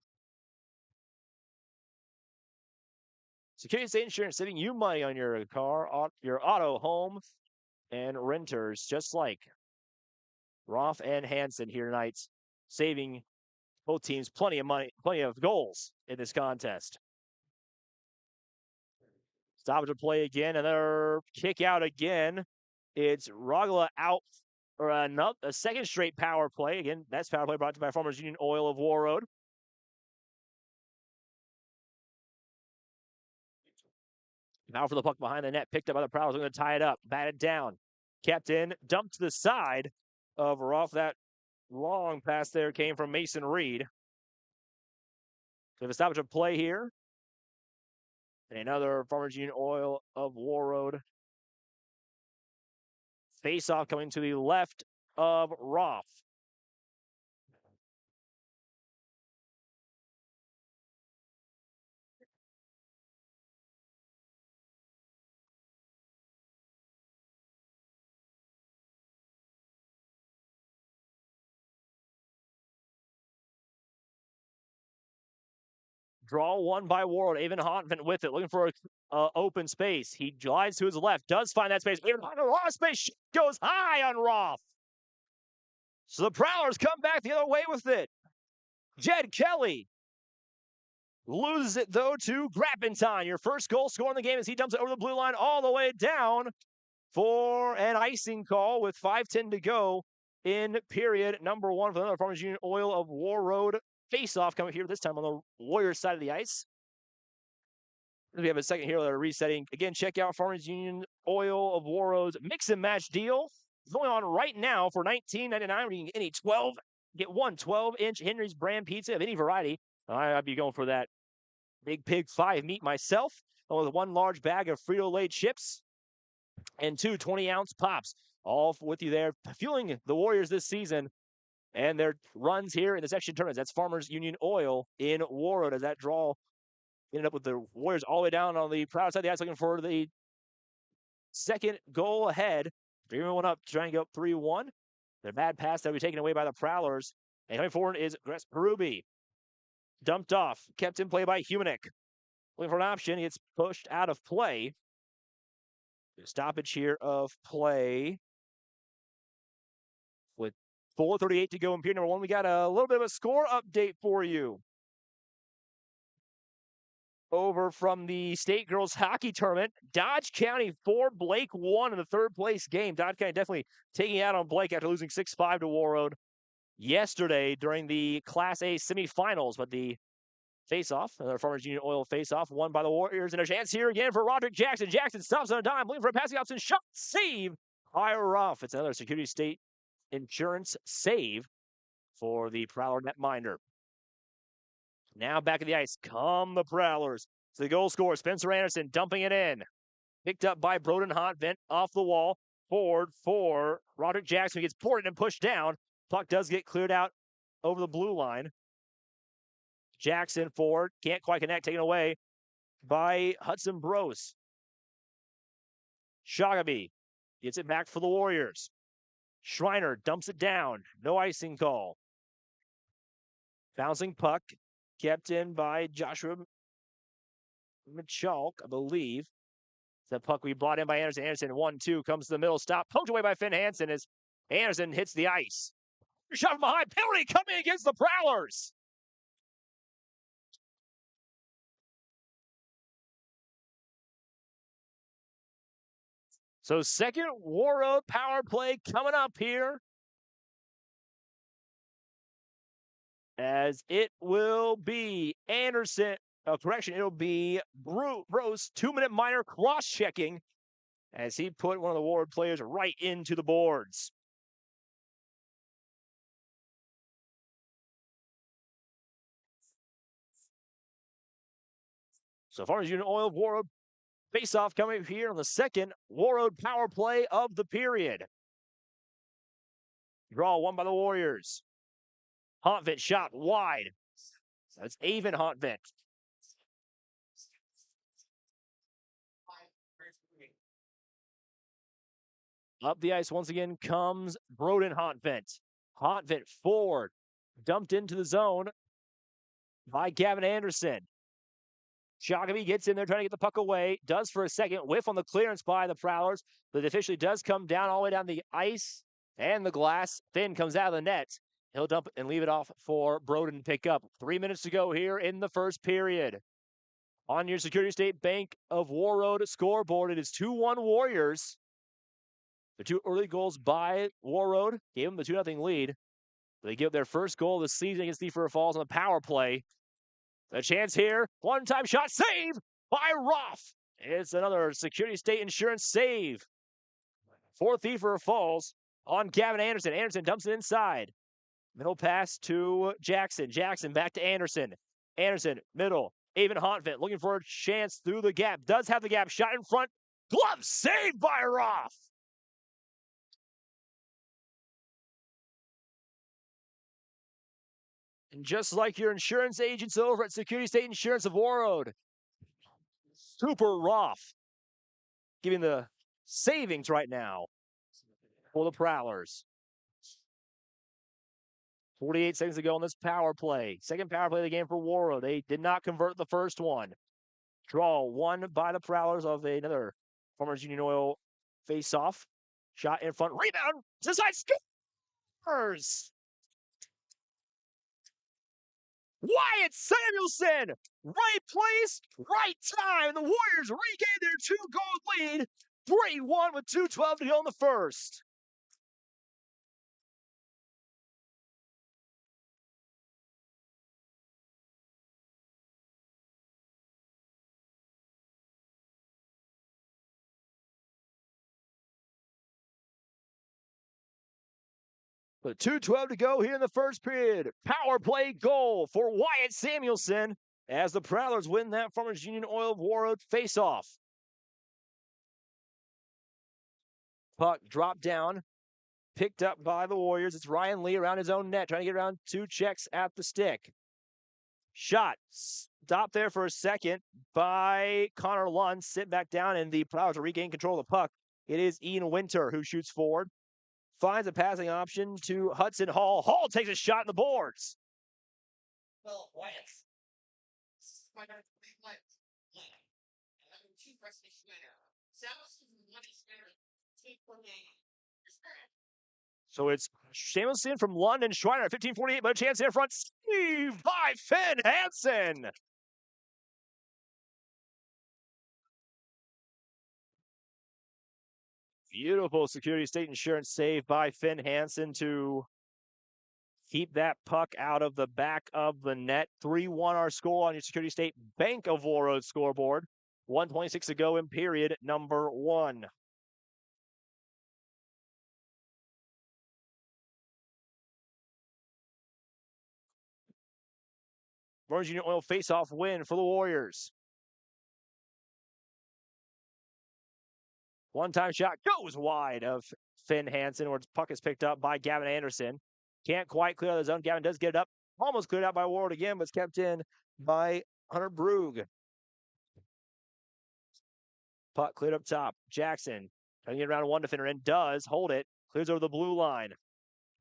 Security State Insurance saving you money on your car, your auto, home, and renters, just like Roth and Hansen here tonight, saving both teams plenty of money, plenty of goals in this contest. Stoppage of play again, another kick out again. It's Rogala out for a second straight power play. Again, that's power play brought to you by Farmers Union Oil of Warroad. Now for the puck behind the net, picked up by the Prowlers. Going to tie it up, batted down, kept in, dumped to the side of Roth. That long pass there came from Mason Reed. So we have a stoppage of play here. And another Farmers Union Oil of Warroad face-off coming to the left of Roth. Draw one by Warroad. Avon Hontvent with it, looking for an open space. He glides to his left, does find that space. Avon Hontvent, a lot of space, goes high on Roth. So the Prowlers come back the other way with it. Jed Kelly loses it, though, to Grappentine. Your first goal scored in the game as he dumps it over the blue line all the way down for an icing call with 5:10 to go in period number 1 for another Farmers Union Oil of Warroad face-off coming here this time on the Warriors side of the ice. We have a second here that are resetting. Again, check out Farmers Union Oil of Warroad's mix and match deal. It's going on right now for $19.99. Where you can get any 12, get one 12-inch Henry's brand pizza of any variety. I'd be going for that Big Pig 5 meat myself, along with one large bag of Frito-Lay chips and 2 20-ounce pops, all with you there, fueling the Warriors this season and their runs here in the section tournaments. That's Farmers Union Oil in Warroad, as that draw ended up with the Warriors all the way down on the proud side of the ice, looking for the second goal ahead. 3-1 up, trying to go up 3-1. The bad pass that will be taken away by the Prowlers. And coming forward is Gres Perubi. Dumped off, kept in play by Humanik. Looking for an option, he gets pushed out of play. Stoppage here of play. With 4:38 to go in period number 1, we got a little bit of a score update for you. Over from the State Girls Hockey Tournament, Dodge County 4, Blake 1 in the third place game. Dodge County definitely taking it out on Blake after losing 6-5 to Warroad yesterday during the Class A semifinals. But the face-off, another Farmers Union Oil face-off, won by the Warriors. And a chance here again for Roderick Jackson. Jackson stops on a dime, looking for a passing option. Shot, save, higher off. It's another Security State Insurance save for the Prowler netminder. Now back at the ice come the Prowlers. So the goal scorer, Spencer Anderson, dumping it in. Picked up by Broden Hontvent off the wall. Forward for Roderick Jackson. He gets ported and pushed down. Puck does get cleared out over the blue line. Jackson forward, can't quite connect, taken away by Hudson Brose. Shagaby gets it back for the Warriors. Schreiner dumps it down. No icing call. Bouncing puck, kept in by Joshua Michalk, I believe. That puck we brought in by Anderson. Anderson, 1-2, comes to the middle, stop, poked away by Finn Hansen as Anderson hits the ice. Shot from behind, penalty coming against the Prowlers. So second Warroad power play coming up here. As it will be Anderson, it'll be Brose, 2-minute minor cross-checking as he put one of the Warroad players right into the boards. So Farmers Union Oil Warroad face-off coming here on the second Warroad power play of the period. Draw won by the Warriors. Hontvent shot wide. That's Avon Hontvent. Up the ice once again comes Broden Hontvent. Hontvent forward. Dumped into the zone by Gavin Anderson. Shagaby gets in there trying to get the puck away. Does for a second. Whiff on the clearance by the Prowlers. But it officially does come down all the way down the ice and the glass. Finn comes out of the net. He'll dump and leave it off for Broden to pick up. 3 minutes to go here in the first period. On your Security State Bank of Warroad scoreboard, it is 2-1 Warriors. The 2 early goals by Warroad gave them the 2-0 lead. They give their first goal of the season against Thief River Falls on the power play. A chance here. One-time shot. Save by Roth. It's another Security State Insurance save for Thief River Falls on Gavin Anderson. Anderson dumps it inside. Middle pass to Jackson. Jackson back to Anderson. Anderson, middle. Avon Hontvent looking for a chance through the gap. Does have the gap. Shot in front. Glove saved by Roth. And just like your insurance agents over at Security State Insurance of Warroad, Super Roth giving the savings right now for the Prowlers. 48 seconds to go on this power play. Second power play of the game for Warroad. They did not convert the first one. Draw won by the Prowlers of another Farmers Union Oil face-off. Shot in front. Rebound. Decide scores. Wyatt Samuelson. Right place, right time. The Warriors regain their 2-goal lead. 3-1 with 2:12 to go in the first. But 2:12 to go here in the first period. Power play goal for Wyatt Samuelson as the Prowlers win that Farmers Union Oil Warroad face-off. Puck dropped down, picked up by the Warriors. It's Ryan Lee around his own net, trying to get around 2 checks at the stick. Shot, stopped there for a second by Connor Lund. Sit back down, and the Prowlers will regain control of the puck. It is Ian Winter who shoots forward. Finds a passing option to Hudson Hall. Hall takes a shot in the boards. Well, Lance. My God, Lance. Number 2, Presley Schmitter. Samuelson from Money Schmitter. Take from So it's Samuelson from London, Schreiner at 15:48, but a chance in front. Saved by Finn Hansen. Beautiful Security State Insurance save by Finn Hansen to keep that puck out of the back of the net. 3-1 our score on your Security State Bank of Warroad scoreboard. 1:26 to go in period number 1. Burns Union Oil face-off win for the Warriors. One-time shot goes wide of Finn Hansen, where its puck is picked up by Gavin Anderson. Can't quite clear out the zone. Gavin does get it up. Almost cleared out by Warroad again, but it's kept in by Hunter Brugge. Puck cleared up top. Jackson trying to get around one defender and does hold it. Clears over the blue line.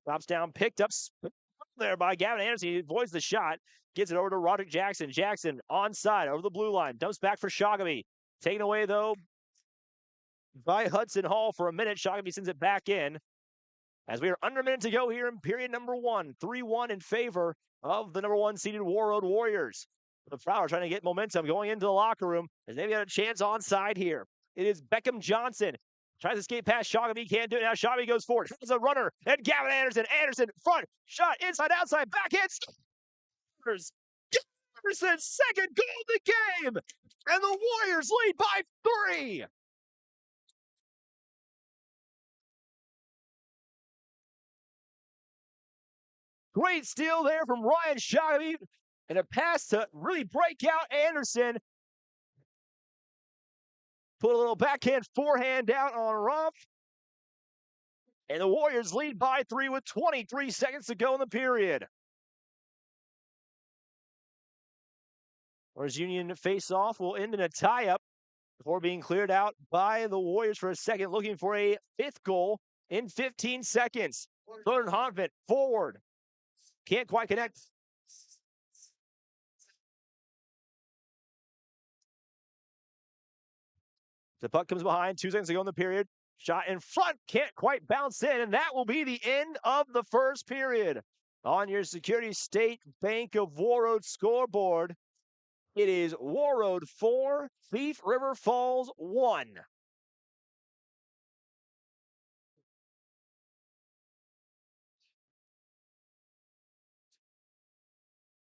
Drops down, picked up there by Gavin Anderson. He avoids the shot. Gets it over to Roderick Jackson. Jackson onside over the blue line. Dumps back for Shogamy. Taken away, though, by Hudson Hall for a minute. Shogamy sends it back in. As we are under a minute to go here in period number 1. 3-1 in favor of the number 1 seeded Warroad Warriors. The Prowler trying to get momentum going into the locker room as they've got a chance onside here. It is Beckham Johnson. Tries to skate past Shogamy. Can't do it now. Shogamy goes forward. Has a runner. And Gavin Anderson. Anderson front. Shot inside, outside. Backhand. Anderson's second goal of the game. And the Warriors lead by 3. Great steal there from Ryan Shogamy. And a pass to really break out Anderson. Put a little backhand forehand out on Rumpf. And the Warriors lead by 3 with 23 seconds to go in the period. Warriors Union face-off will end in a tie-up before being cleared out by the Warriors for a second, looking for a 5th goal in 15 seconds. Third Honvent forward. Can't quite connect. The puck comes behind, 2 seconds to go in the period. Shot in front, can't quite bounce in, and that will be the end of the first period. On your Security State Bank of Warroad scoreboard, it is Warroad 4, Thief River Falls 1.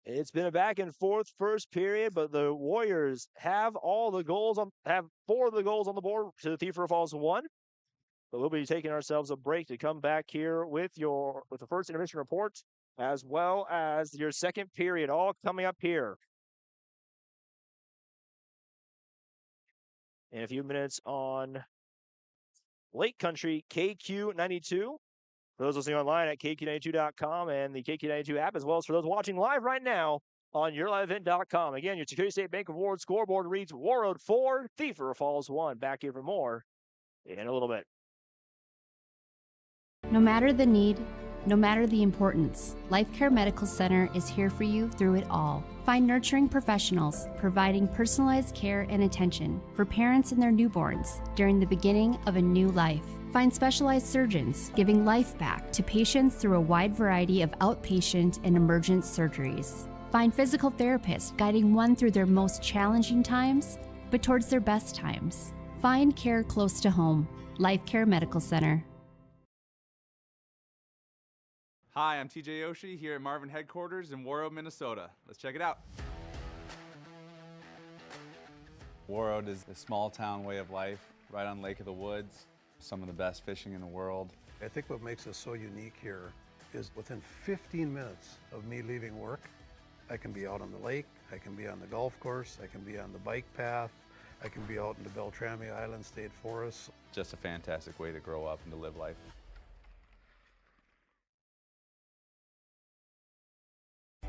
It's been a back and forth first period, but the Warriors have all the goals have 4 of the goals on the board to the Thief River Falls 1. But we'll be taking ourselves a break to come back here with the first intermission report, as well as your second period, all coming up here in a few minutes on Lake Country KQ92. For those listening online at KQ92.com and the KQ92 app, as well as for those watching live right now on YourLiveEvent.com. Again, your Security State Bank of Warroad scoreboard reads Warroad 4, Thief River Falls 1. Back here for more in a little bit. No matter the need, no matter the importance, Life Care Medical Center is here for you through it all. Find nurturing professionals providing personalized care and attention for parents and their newborns during the beginning of a new life. Find specialized surgeons giving life back to patients through a wide variety of outpatient and emergent surgeries. Find physical therapists guiding one through their most challenging times, but towards their best times. Find care close to home. Life Care Medical Center. Hi, I'm TJ Yoshi here at Marvin headquarters in Warroad, Minnesota. Let's check it out. Warroad is a small town way of life right on Lake of the Woods. Some of the best fishing in the world. I think what makes us so unique here is within 15 minutes of me leaving work, I can be out on the lake, I can be on the golf course, I can be on the bike path, I can be out in the Beltrami Island State Forest. Just a fantastic way to grow up and to live life.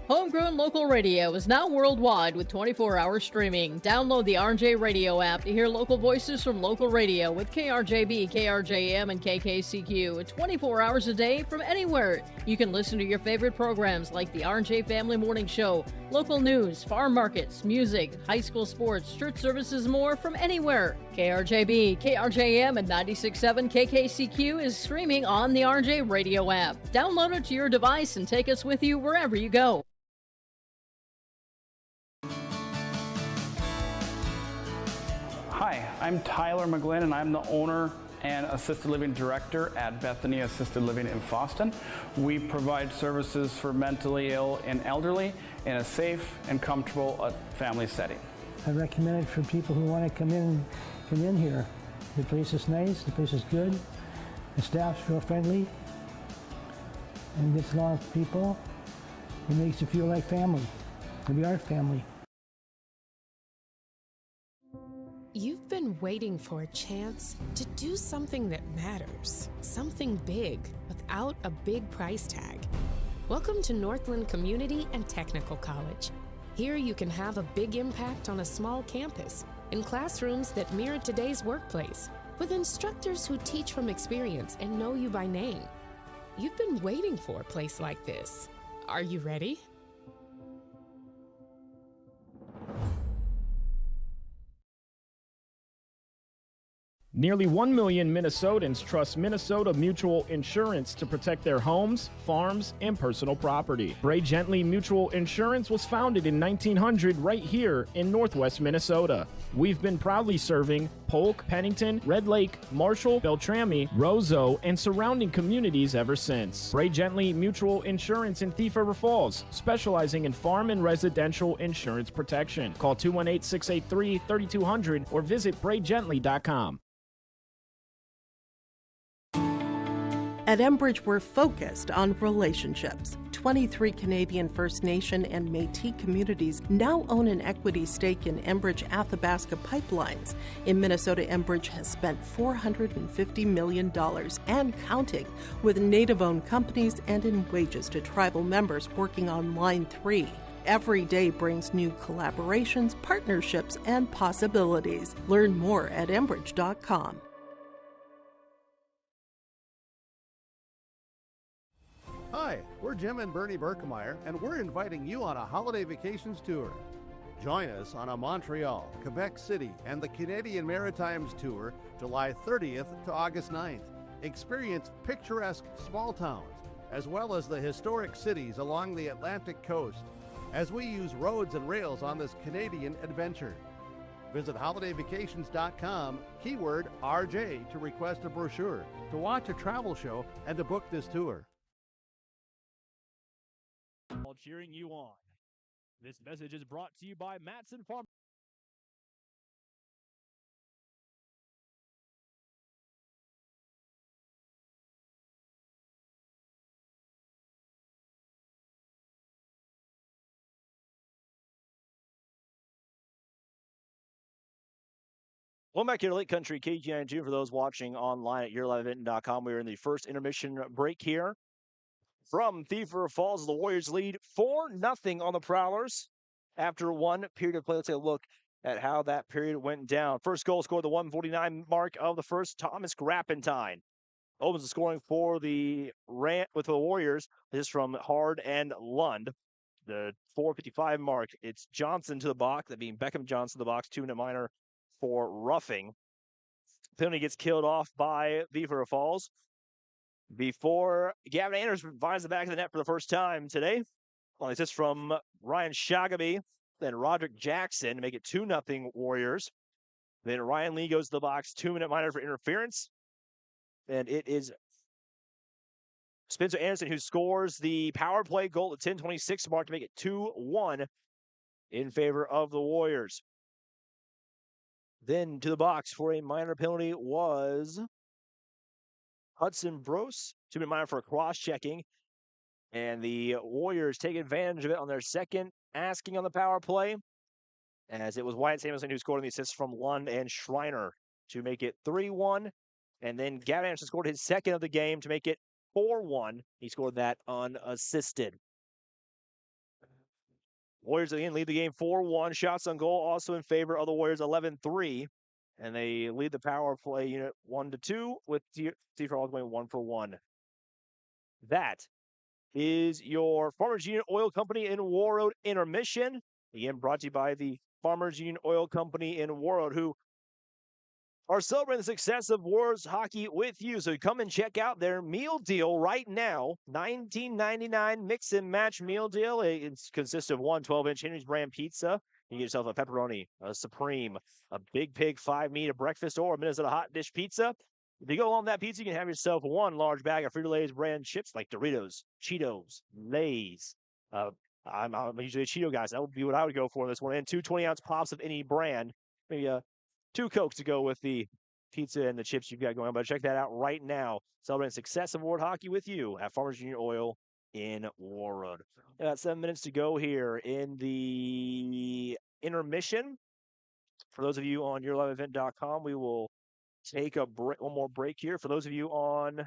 Homegrown local radio is now worldwide with 24-hour streaming. Download the RJ Radio app to hear local voices from local radio with KRJB, KRJM, and KKCQ 24 hours a day from anywhere. You can listen to your favorite programs like the RJ Family Morning Show, local news, farm markets, music, high school sports, church services, more from anywhere. KRJB, KRJM, and 96.7 KKCQ is streaming on the RJ Radio app. Download it to your device and take us with you wherever you go. Hi, I'm Tyler McGlynn, and I'm the owner and Assisted Living Director at Bethany Assisted Living in Foston. We provide services for mentally ill and elderly in a safe and comfortable family setting. I recommend it for people who want to come in here. The place is nice, the place is good, the staff's real friendly, and gets along with people. It makes you feel like family. We are family. You've been waiting for a chance to do something that matters, something big, without a big price tag. Welcome to Northland Community and Technical College. Here you can have a big impact on a small campus, in classrooms that mirror today's workplace, with instructors who teach from experience and know you by name. You've been waiting for a place like this. Are you ready? Nearly 1 million Minnesotans trust Minnesota Mutual Insurance to protect their homes, farms, and personal property. Bray Gently Mutual Insurance was founded in 1900 right here in Northwest Minnesota. We've been proudly serving Polk, Pennington, Red Lake, Marshall, Beltrami, Roseau, and surrounding communities ever since. Bray Gently Mutual Insurance in Thief River Falls, specializing in farm and residential insurance protection. Call 218-683-3200 or visit braygently.com. At Enbridge, we're focused on relationships. 23 Canadian First Nation and Métis communities now own an equity stake in Enbridge Athabasca Pipelines. In Minnesota, Enbridge has spent $450 million and counting, with Native-owned companies and in wages to tribal members working on Line 3. Every day brings new collaborations, partnerships, and possibilities. Learn more at Enbridge.com. Hi, we're Jim and Bernie Berkemeyer, and we're inviting you on a holiday vacations tour. Join us on a Montreal, Quebec City, and the Canadian Maritimes tour, July 30th to August 9th. Experience picturesque small towns, as well as the historic cities along the Atlantic coast, as we use roads and rails on this Canadian adventure. Visit holidayvacations.com, keyword RJ, to request a brochure, to watch a travel show, and to book this tour. Cheering you on. This message is brought to you by Matson Farm. Welcome back here to Lake Country KG92 for those watching online at yourliveevent.com. We're in the first intermission break here. From Thief River Falls, the Warriors lead 4-0 on the Prowlers after one period of play. Let's take a look at how that period went down. First goal scored the 149 mark of the first, Thomas Grappentine. Opens the scoring for the Warriors. This is from Hard and Lund. The 4:55 mark, it's Johnson to the box, that being Beckham Johnson to the box, 2-minute minor for roughing. Penalty gets killed off by Thief River Falls. Before Gavin Anderson finds the back of the net for the first time today. On assist from Ryan Shagaby, then Roderick Jackson to make it 2-0 Warriors. Then Ryan Lee goes to the box, 2-minute minor for interference. And it is Spencer Anderson who scores the power play goal at the 10:26 mark to make it 2-1 in favor of the Warriors. Then to the box for a minor penalty was Hudson Brose, 2-minute minor for cross-checking. And the Warriors take advantage of it on their second asking on the power play, as it was Wyatt Samuelson who scored on the assists from Lund and Schreiner to make it 3-1. And then Gavin Anderson scored his second of the game to make it 4-1. He scored that unassisted. Warriors again lead the game 4-1. Shots on goal also in favor of the Warriors, 11-3. And they lead the power play unit 1-2 with T-for going 1-for-1. That is your Farmers Union Oil Company in Warroad intermission. Again, brought to you by the Farmers Union Oil Company in Warroad, who are celebrating the success of Warroad's hockey with you. So come and check out their meal deal right now. $19.99 mix and match meal deal. It consists of one 12-inch Henry's brand pizza. You get yourself a pepperoni, a supreme, a Big Pig 5-meat, a breakfast, or a Minnesota hot dish pizza. If you go along with that pizza, you can have yourself one large bag of Frito-Lay's brand chips like Doritos, Cheetos, Lay's. I'm usually a Cheeto guy, so that would be what I would go for this one. And two 20-ounce pops of any brand. Maybe 2 Cokes to go with the pizza and the chips you've got going on. But check that out right now. Celebrating success of Warroad hockey with you at Farmers Union Oil in Warroad. Got 7 minutes to go here in the intermission. For those of you on YourLiveEvent.com, we will take one more break here. For those of you on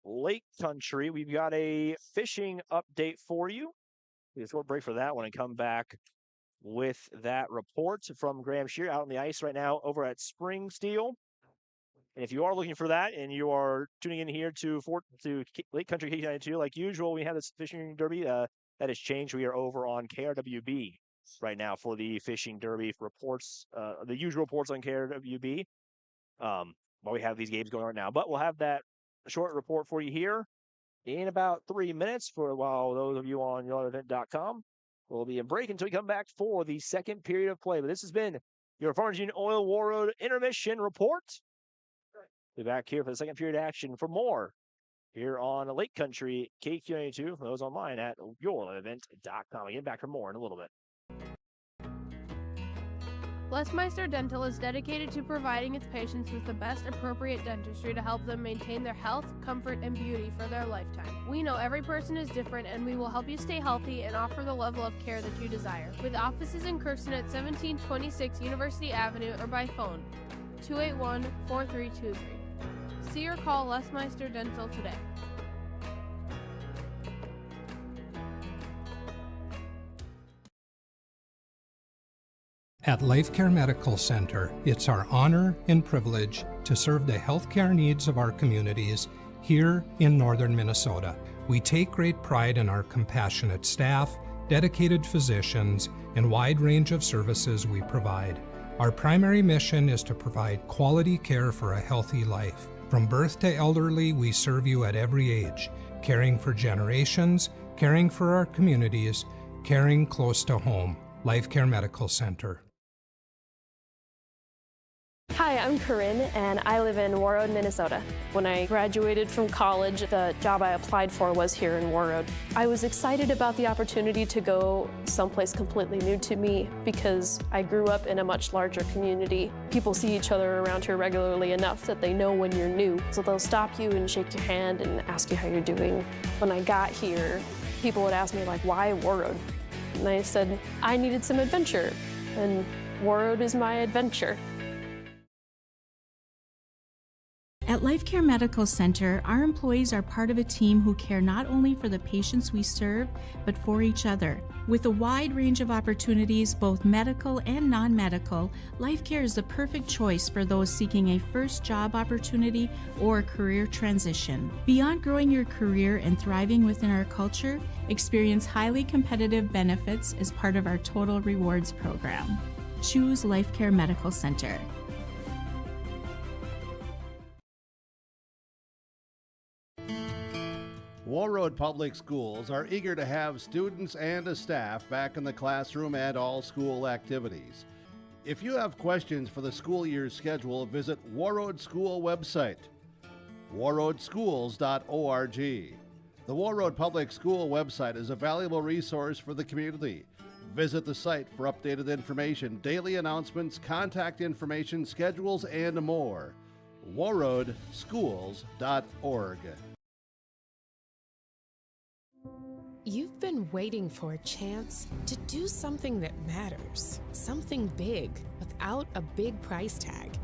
Lake Country, we've got a fishing update for you. We'll short break for that one and come back with that report from Graham Shear out on the ice right now over at Spring Steel. And if you are looking for that and you are tuning in here to Lake Country K92, like usual, we have this fishing derby that has changed. We are over on KRWB right now for the fishing derby reports, the usual reports on KRWB. While we have these games going on right now, but we'll have that short report for you here in about 3 minutes. While those of you on YourLiveEvent.com will be in break until we come back for the second period of play. But this has been your Farmers Union Oil Warroad intermission report. Be back here for the second period action for more here on Lake Country KQ92. For those online at YourLiveEvent.com. Again, back for more in a little bit. Lesmeister Dental is dedicated to providing its patients with the best appropriate dentistry to help them maintain their health, comfort, and beauty for their lifetime. We know every person is different, and we will help you stay healthy and offer the level of care that you desire. With offices in Kirkston at 1726 University Avenue or by phone, 281-4323. See or call Lesmeister Dental today. At LifeCare Medical Center, it's our honor and privilege to serve the healthcare needs of our communities here in northern Minnesota. We take great pride in our compassionate staff, dedicated physicians, and wide range of services we provide. Our primary mission is to provide quality care for a healthy life. From birth to elderly, we serve you at every age, caring for generations, caring for our communities, caring close to home. LifeCare Medical Center. Hi, I'm Corinne, and I live in Warroad, Minnesota. When I graduated from college, the job I applied for was here in Warroad. I was excited about the opportunity to go someplace completely new to me because I grew up in a much larger community. People see each other around here regularly enough that they know when you're new, so they'll stop you and shake your hand and ask you how you're doing. When I got here, people would ask me, like, why Warroad? And I said, I needed some adventure, and Warroad is my adventure. At LifeCare Medical Center, our employees are part of a team who care not only for the patients we serve, but for each other. With a wide range of opportunities, both medical and non-medical, LifeCare is the perfect choice for those seeking a first job opportunity or career transition. Beyond growing your career and thriving within our culture, experience highly competitive benefits as part of our Total Rewards program. Choose LifeCare Medical Center. Warroad Public Schools are eager to have students and a staff back in the classroom and all school activities. If you have questions for the school year's schedule, visit Warroad School website, warroadschools.org. The Warroad Public School website is a valuable resource for the community. Visit the site for updated information, daily announcements, contact information, schedules, and more. warroadschools.org. You've been waiting for a chance to do something that matters, something big without a big price tag.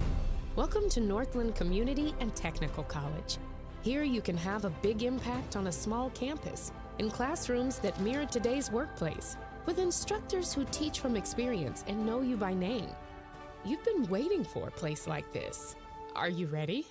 Welcome to Northland Community and Technical College. Here you can have a big impact on a small campus in classrooms that mirror today's workplace, with instructors who teach from experience and know you by name. You've been waiting for a place like this. Are you ready?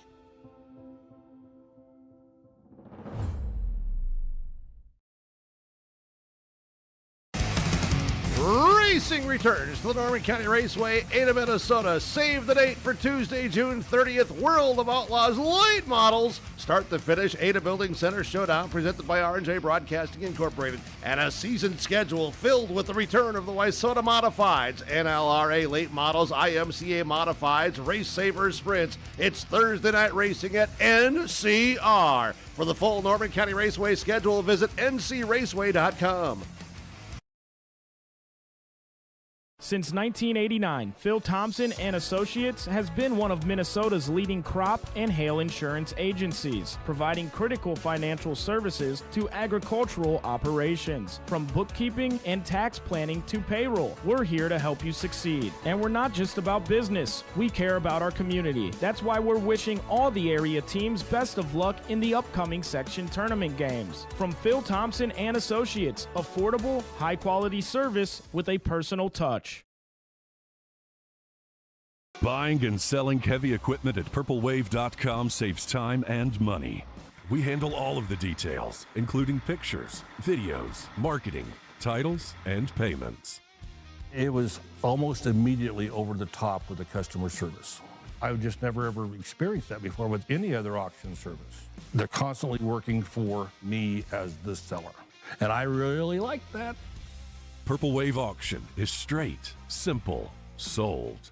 Racing returns to the Norman County Raceway, Ada, Minnesota. Save the date for Tuesday, June 30th. World of Outlaws late models. Start the finish. Ada Building Center Showdown presented by R&J Broadcasting Incorporated. And a season schedule filled with the return of the Wayzata Modifieds, NLRA late models, IMCA Modifieds, Race Savers Sprints. It's Thursday night racing at NCR. For the full Norman County Raceway schedule, visit ncraceway.com. Since 1989, Phil Thompson and Associates has been one of Minnesota's leading crop and hail insurance agencies, providing critical financial services to agricultural operations. From bookkeeping and tax planning to payroll, we're here to help you succeed. And we're not just about business, we care about our community. That's why we're wishing all the area teams best of luck in the upcoming section tournament games. From Phil Thompson and Associates, affordable, high-quality service with a personal touch. Buying and selling heavy equipment at purplewave.com saves time and money. We handle all of the details, including pictures, videos, marketing, titles, and payments. It was almost immediately over the top with the customer service. I've just never ever experienced that before with any other auction service. They're constantly working for me as the seller, and I really like that. Purple Wave Auction is straight, simple, sold.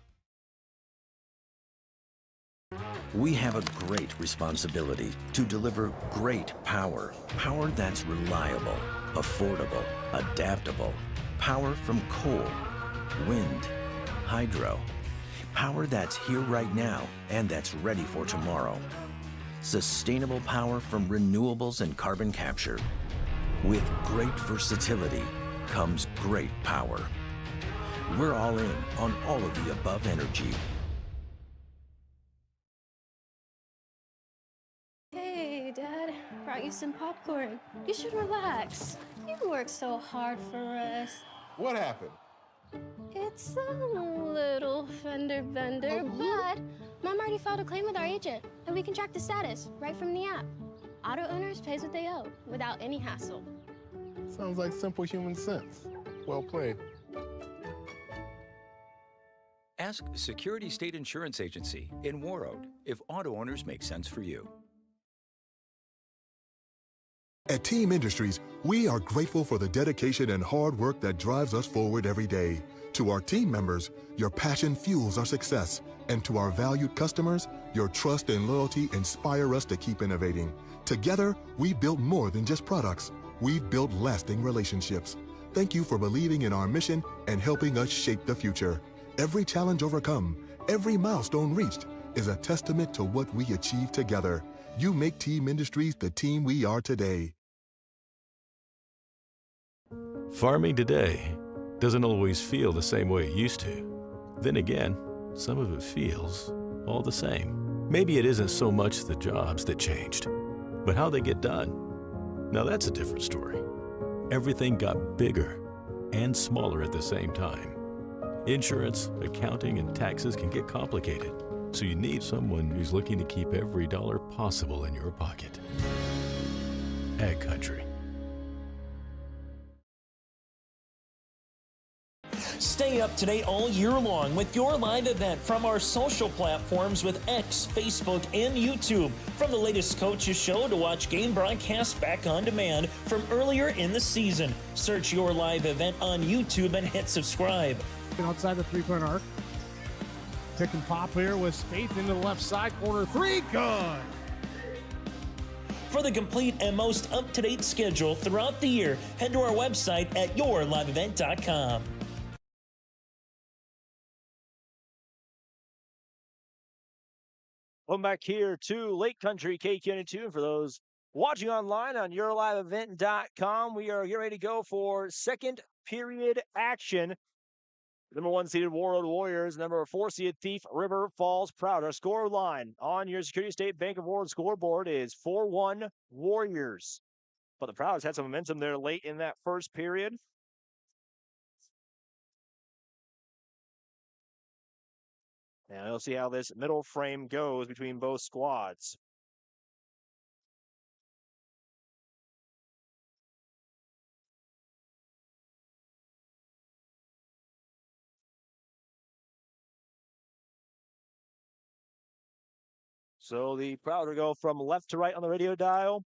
We have a great responsibility to deliver great power. Power that's reliable, affordable, adaptable. Power from coal, wind, hydro. Power that's here right now and that's ready for tomorrow. Sustainable power from renewables and carbon capture. With great versatility comes great power. We're all in on all of the above energy. Hey, Dad, brought you some popcorn. You should relax. You worked so hard for us. What happened? It's a little fender bender, but Mom already filed a claim with our agent, and we can track the status right from the app. Auto owners pays what they owe without any hassle. Sounds like simple human sense. Well played. Ask Security State Insurance Agency in Warroad if auto owners make sense for you. At Team Industries, we are grateful for the dedication and hard work that drives us forward every day. To our team members, your passion fuels our success. And to our valued customers, your trust and loyalty inspire us to keep innovating. Together, we built more than just products. We've built lasting relationships. Thank you for believing in our mission and helping us shape the future. Every challenge overcome, every milestone reached is a testament to what we achieve together. You make Team Industries the team we are today. Farming today doesn't always feel the same way it used to. Then again, some of it feels all the same. Maybe it isn't so much the jobs that changed, but how they get done. Now that's a different story. Everything got bigger and smaller at the same time. Insurance, accounting, and taxes can get complicated, so you need someone who's looking to keep every dollar possible in your pocket. Ag Country. Stay up to date all year long with your live event from our social platforms with X, Facebook, and YouTube. From the latest coaches show to watch game broadcasts back on demand from earlier in the season. Search your live event on YouTube and hit subscribe. Outside the three-point arc. Pick and pop here with Spaeth into the left side corner. Three, good. For the complete and most up-to-date schedule throughout the year, head to our website at yourliveevent.com. Welcome back here to Lake Country KQ92. And for those watching online on yourliveevent.com, we are getting ready to go for second period action. Number 1 seeded Warroad Warriors, number 4 seeded Thief River Falls Proud. Our score line on your Security State Bank of Warroad scoreboard is 4-1 Warriors. But the Prowlers had some momentum there late in that first period. And we'll see how this middle frame goes between both squads. So the Prowler go from left to right on the radio dial.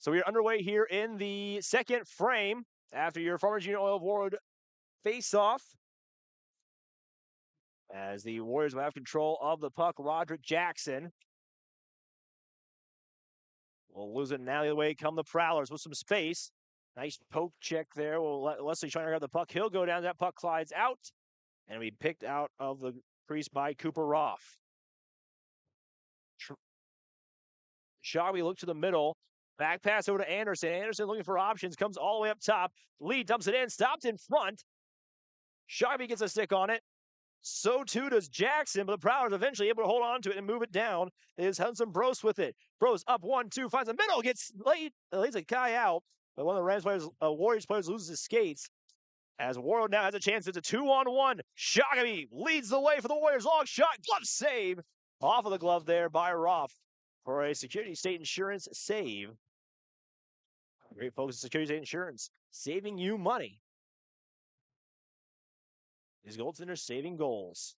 So we are underway here in the second frame after your Farmers Union Oil Warroad face-off. As the Warriors will have control of the puck, Roderick Jackson will lose it now. The other way come the Prowlers with some space. Nice poke check there. Leslie trying to grab the puck. He'll go down. That puck slides out and be picked out of the crease by Cooper Roth. Shaw, look to the middle. Back pass over to Anderson. Anderson looking for options. Comes all the way up top. Lee dumps it in. Stopped in front. Sharby gets a stick on it. So too does Jackson, but the Prowlers eventually able to hold on to it and move it down. Is Hudson Bros with it. Bros up 1-2, finds the middle, gets lays a guy out. But one of the Rams players, Warriors players loses his skates. As Warroad now has a chance. It's a 2-on-1. Shogamy leads the way for the Warriors. Long shot, glove save. Off of the glove there by Roth for a Security State Insurance save. Great focus on Security State Insurance, saving you money. These goaltenders saving goals.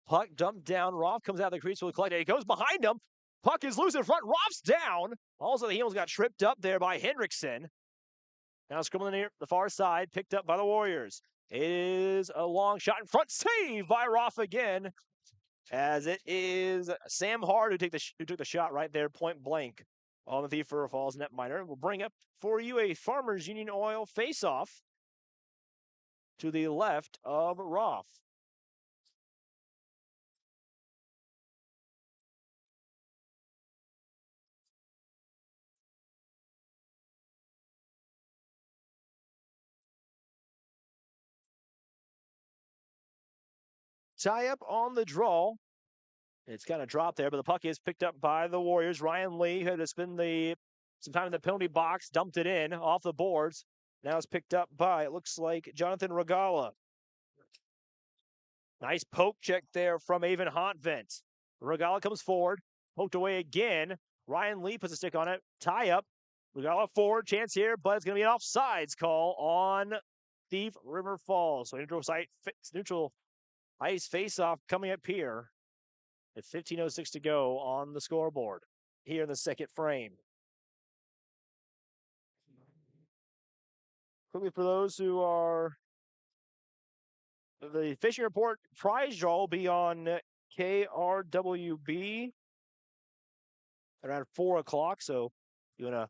Puck dumped down. Roth comes out of the crease with a collect. He goes behind him. Puck is loose in front. Roth's down. Also, the heels got tripped up there by Hendrickson. Now scribbling near the far side, picked up by the Warriors. It is a long shot in front. Save by Roth again. As it is Sam Hard who took the shot right there, point blank on the Thief River Falls netminder. We'll bring up for you a Farmers Union Oil face-off to the left of Roth. Tie up on the draw. It's kind of dropped there, but the puck is picked up by the Warriors. Ryan Lee, who had spent some time in the penalty box, dumped it in off the boards. Now it's picked up by, it looks like, Jonathan Regala. Nice poke check there from Avon Hontvent. Regala comes forward, poked away again. Ryan Lee puts a stick on it. Tie up. Regala forward, chance here, but it's going to be an offsides call on Thief River Falls. So neutral ice face-off coming up here at 15:06 to go on the scoreboard here in the second frame. Quickly for those who are the fishing report prize draw will be on KRWB around 4 o'clock. So you want to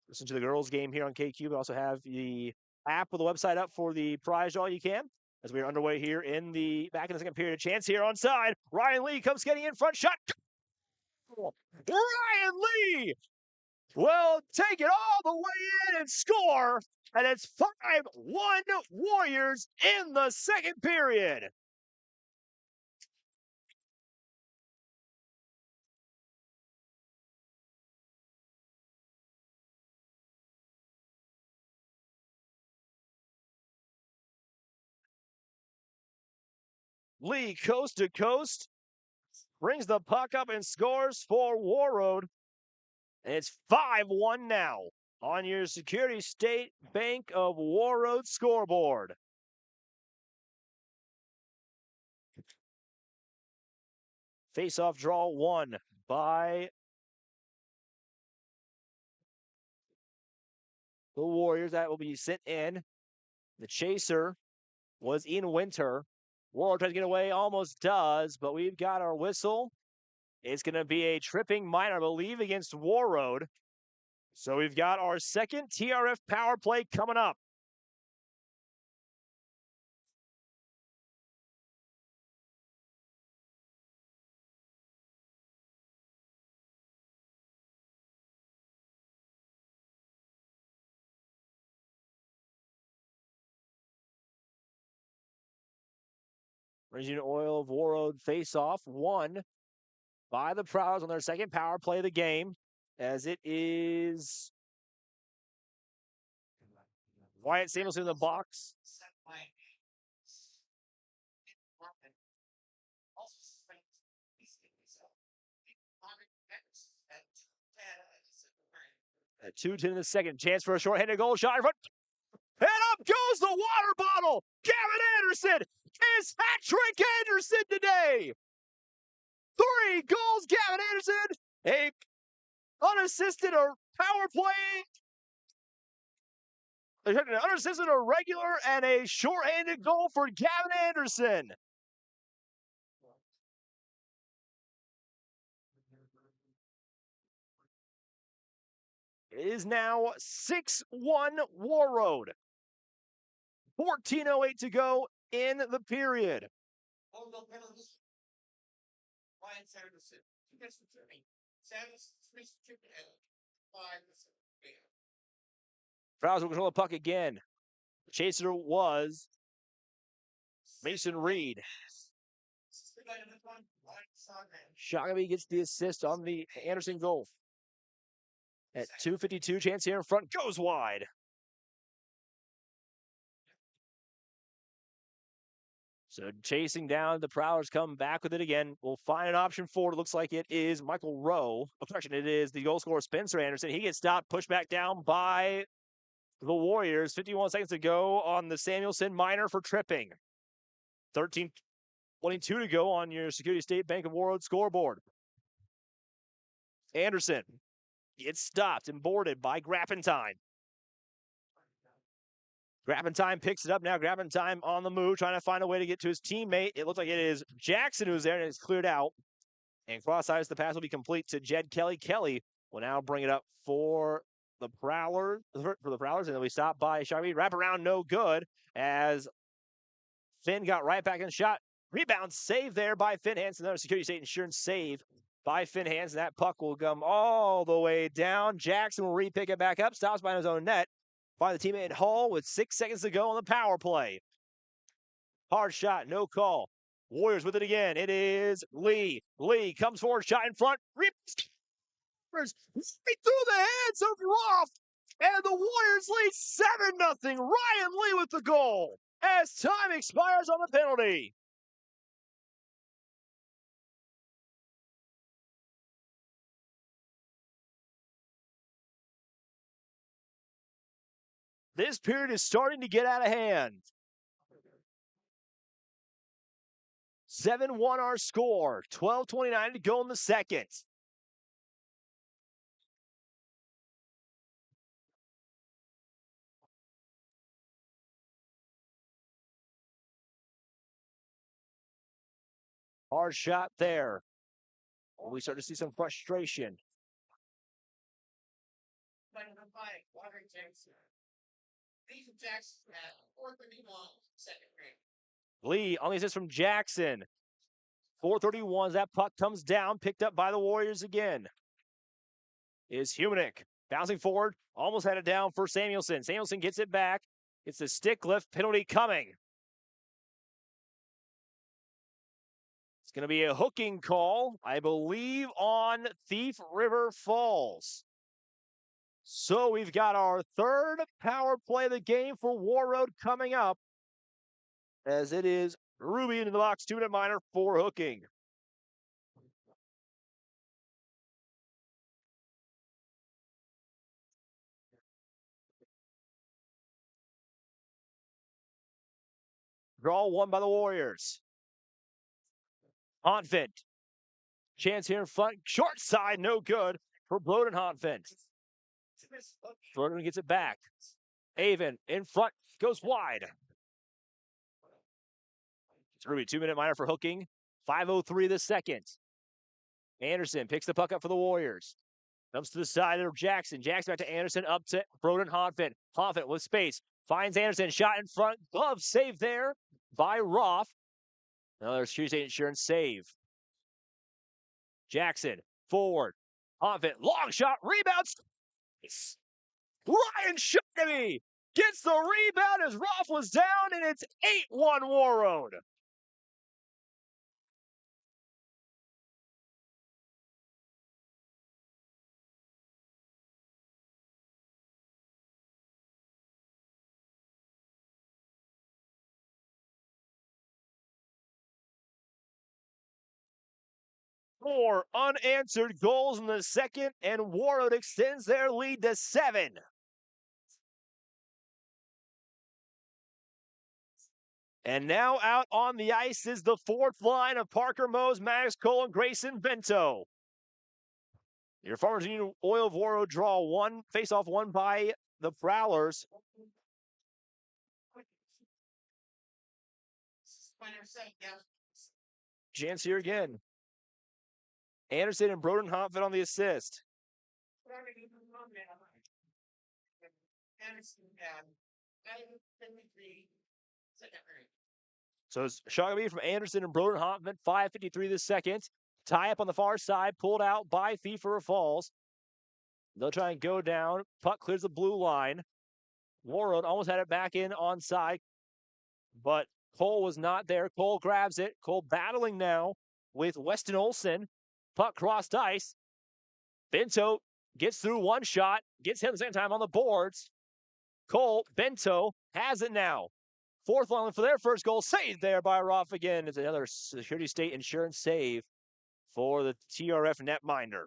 listen to the girls' game here on KQ, but also have the app with the website up for the prize draw. You can. As we are underway here back in the second period. A chance here on side. Ryan Lee comes getting in front. Shot. Ryan Lee will take it all the way in and score. And it's 5-1 Warriors in the second period. Lee coast to coast. Brings the puck up and scores for Warroad. And it's 5-1 now on your Security State Bank of Warroad scoreboard. Face-off draw won by the Warriors. That will be sent in. The chaser was in Winter. Warroad tries to get away, almost does, but we've got our whistle. It's going to be a tripping minor, I believe, against Warroad. So we've got our second TRF power play coming up. Ranging Oil of Warroad face-off, won by the Prowlers on their second power play of the game, as it is Wyatt Samuelson in the box. At 2:10 in the second, chance for a short-handed goal shot in front. And up goes the water bottle! Gavin Anderson is hat-trick Anderson today! 3 goals, Gavin Anderson! A unassisted or power play, an unassisted or regular, and a short-handed goal for Gavin Anderson. It is now 6-1 Warroad. 14:08 to go in the period. Prowlers will control the puck again. Chaser was Mason Reed. Shagaby gets the assist on the Anderson goal. At 2:52, chance here in front, goes wide. So chasing down, the Prowlers come back with it again. We'll find an option for it. Looks like it is Michael Rowe. Oh, correction, it is the goal scorer, Spencer Anderson. He gets stopped, pushed back down by the Warriors. 51 seconds to go on the Samuelson minor for tripping. 13:22 to go on your Security State Bank of Warroad scoreboard. Anderson gets stopped and boarded by Grappentine. Grappentine picks it up now. Grappentine on the move, trying to find a way to get to his teammate. It looks like it is Jackson who's there, and it's cleared out. And cross-ice, the pass will be complete to Jed Kelly. Kelly will now bring it up for the Prowlers, and then we stop by Sharby. Wrap around, no good, as Finn got right back in the shot. Rebound save there by Finn Hansen. Another Security State Insurance save by Finn Hansen. That puck will come all the way down. Jackson will re-pick it back up. Stops by his own net. By the teammate Hall with 6 seconds to go on the power play. Hard shot, no call. Warriors with it again. It is Lee. Lee comes forward, shot in front. Right through the hands of Roth. And the Warriors lead 7-0. Ryan Lee with the goal as time expires on the penalty. This period is starting to get out of hand. 7-1 our score. 12:29 to go in the second. Hard shot there. We start to see some frustration. Lee on the assist from Jackson. 4:31 as that puck comes down, picked up by the Warriors again. Is Humanick bouncing forward, almost had it down for Samuelson. Samuelson gets it back. It's a stick lift penalty coming. It's going to be a hooking call, I believe, on Thief River Falls. So we've got our third power play of the game for Warroad coming up, as it is Ruby into the box, 2-minute minor for hooking. Draw won by the Warriors. Honfent. Chance here in front. Short side, no good for Broden Honfent. Broden gets it back. Avon in front, goes wide. It's Ruby, 2-minute minor for hooking. 5:03 the second. Anderson picks the puck up for the Warriors. Comes to the side of Jackson. Jackson back to Anderson, up to Broden Honfent. Honfent with space. Finds Anderson, shot in front. Glove save there by Roth. Another Security State Insurance save. Jackson, forward. Honfent, long shot, rebounds. Ryan Shagaby gets the rebound as Roth was down, and it's 8-1 Warroad. 4 unanswered goals in the second, and Warroad extends their lead to 7. And now out on the ice is the fourth line of Parker Mose, Maddox Cole, and Grayson Bento. Your Farmers Union Oil of Warroad draw one, face-off won by the Prowlers. Chance here again. Anderson and Broden Hoffman on the assist. So it's Shogamy from Anderson and Broden Hoffman, 5:53 the second. Tie up on the far side, pulled out by Thief River Falls. They'll try and go down. Puck clears the blue line. Warroad almost had it back in onside, but Cole was not there. Cole grabs it. Cole battling now with Weston Olson. Puck crossed ice. Bento gets through one shot, gets hit at the same time on the boards. Cole, Bento has it now. Fourth line for their first goal, saved there by Roth again. It's another Security State Insurance save for the TRF netminder.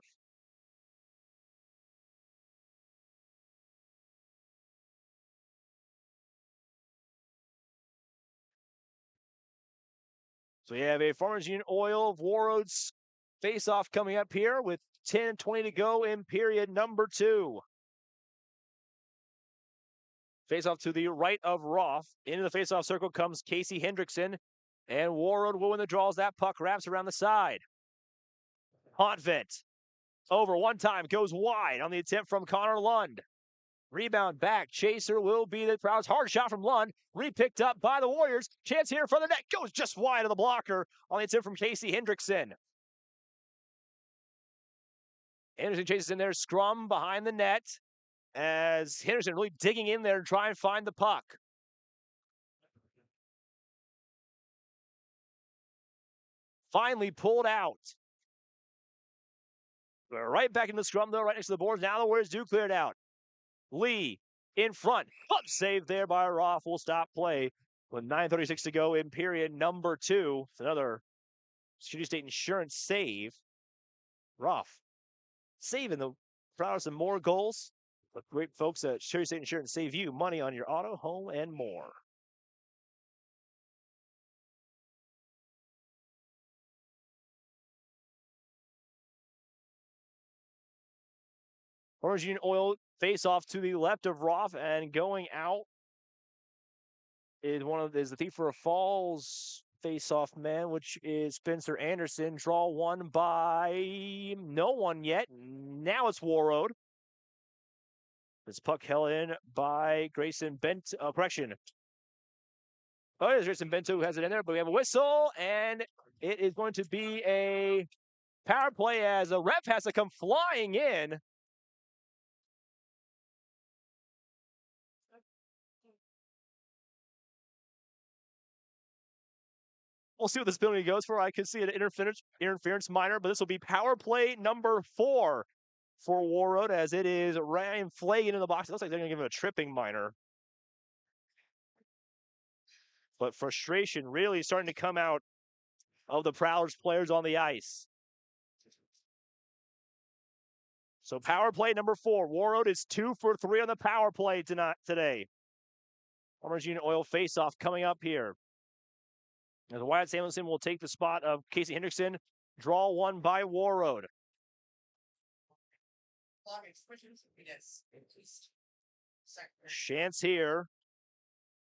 So we have a Farmers Union Oil of Warroad's face-off coming up here with 10:20 to go in period number 2. Face-off to the right of Roth. Into the face-off circle comes Casey Hendrickson, and Warroad will win the draws. That puck wraps around the side. Hontvent over one time, goes wide on the attempt from Connor Lund. Rebound back. Chaser will be the Prowlers. Hard shot from Lund. Re-picked up by the Warriors. Chance here for the net. Goes just wide of the blocker on the attempt from Casey Hendrickson. Anderson chases in there. Scrum behind the net as Henderson really digging in there to try and find the puck. Finally pulled out. We're right back in the scrum, though, right next to the boards. Now the Warriors do clear it out. Lee in front. Club save there by Roth. Will stop play with 9:36 to go in period number 2. It's another Security State Insurance save. Roth saving the Prowlers some more goals. But great folks at Security State Insurance save you money on your auto, home, and more. Orange Union Oil face off to the left of Roth, and going out is the Thief River Falls face-off man, which is Spencer Anderson. Draw one by no one yet. Now it's Warroad. This puck held in by Grayson Bento. Correction. Oh, it is Grayson Bento who has it in there, but we have a whistle, and it is going to be a power play as a ref has to come flying in. We'll see what this penalty goes for. I could see an interference minor, but this will be power play number 4 for Warroad, as it is Ryan Flagan in the box. It looks like they're going to give him a tripping minor. But frustration really starting to come out of the Prowlers players on the ice. So power play number 4. Warroad is 2 for 3 on the power play today. Farmers Union Oil face-off coming up here. As Wyatt Samuelson will take the spot of Casey Hendrickson. Draw one by Warroad. Chance here.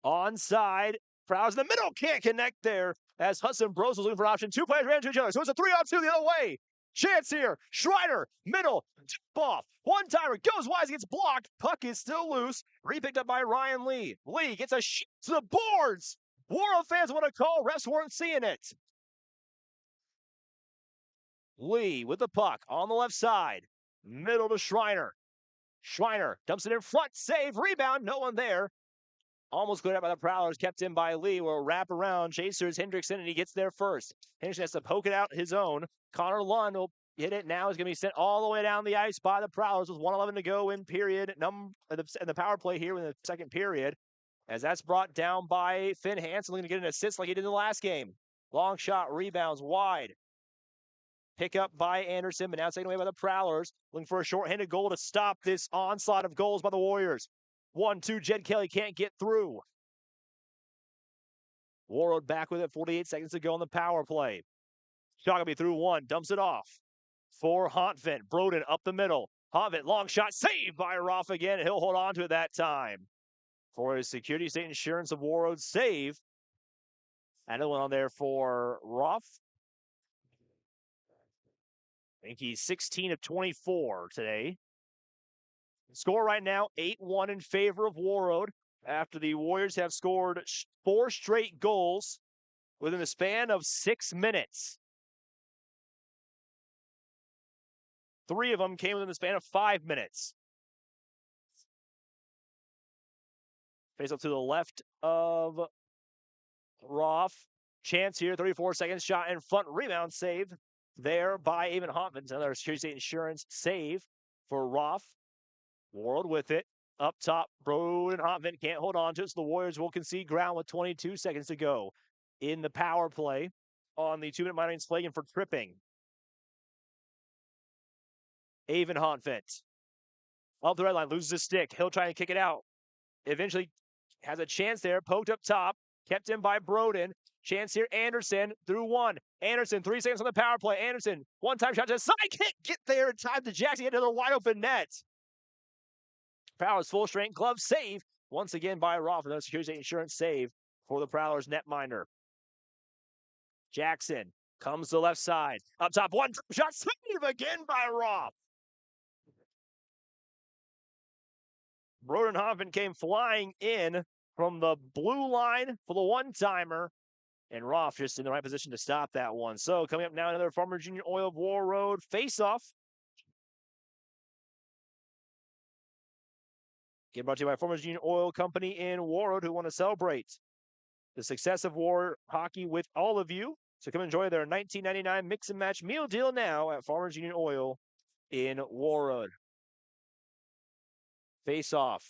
Onside. Prowlers in the middle. Can't connect there as Hudson Bros was looking for option. 2 players ran into each other. So it's a 3-on-2 the other way. Chance here. Schreider. Middle. Tip off. One-timer. Goes wide. Gets blocked. Puck is still loose. Repicked up by Ryan Lee. Lee gets a shot to the boards. Warroad fans want to call. Refs weren't seeing it. Lee with the puck on the left side. Middle to Schreiner. Schreiner dumps it in front. Save. Rebound. No one there. Almost cleared out by the Prowlers. Kept in by Lee. Will wrap around. Chasers Hendrickson, and he gets there first. Hendrickson has to poke it out his own. Connor Lund will hit it. Now he's going to be sent all the way down the ice by the Prowlers with 1:11 to go in period. In the power play here in the second period. As that's brought down by Finn Hansen, looking to get an assist like he did in the last game. Long shot, rebounds wide. Pick up by Anderson, but now taken away by the Prowlers. Looking for a short-handed goal to stop this onslaught of goals by the Warriors. 1-2, Jed Kelly can't get through. Warroad back with it, 48 seconds to go on the power play. Shogamy through one, dumps it off for Hontvent. Broden up the middle. Hontvent, long shot, saved by Roth again. He'll hold on to it that time. For his Security State Insurance of Warroad save. Another one on there for Roth. I think he's 16 of 24 today. Score right now, 8-1 in favor of Warroad after the Warriors have scored 4 straight goals within the span of 6 minutes. 3 of them came within the span of 5 minutes. Face up to the left of Roth. Chance here, 34 seconds, shot in front, rebound save there by Evan Hoffman. Another Security State Insurance save for Roth. Warroad with it. Up top, Broden Hoffman can't hold on to it, so the Warriors will concede ground with 22 seconds to go in the power play on the 2-minute minor innings play for tripping. Avon Honfent up the red line, loses his stick. He'll try and kick it out. Eventually has a chance there, poked up top, kept in by Broden. Chance here, Anderson through one. Anderson, 3 seconds on the power play. Anderson, one-time shot to the side, can't get there in time to Jackson, into the wide-open net. Prowlers full strength glove save once again by Roth. Another Security State Insurance save for the Prowlers netminder. Jackson comes to the left side. Up top, one shot save again by Roth. Broden Hoffman came flying in from the blue line for the one-timer. And Roth just in the right position to stop that one. So coming up now, another Farmers Union Oil of Warroad face-off. Get brought to you by Farmers Union Oil Company in Warroad, who want to celebrate the success of war hockey with all of you. So come enjoy their $19.99 mix and match meal deal now at Farmers Union Oil in Warroad. Face off.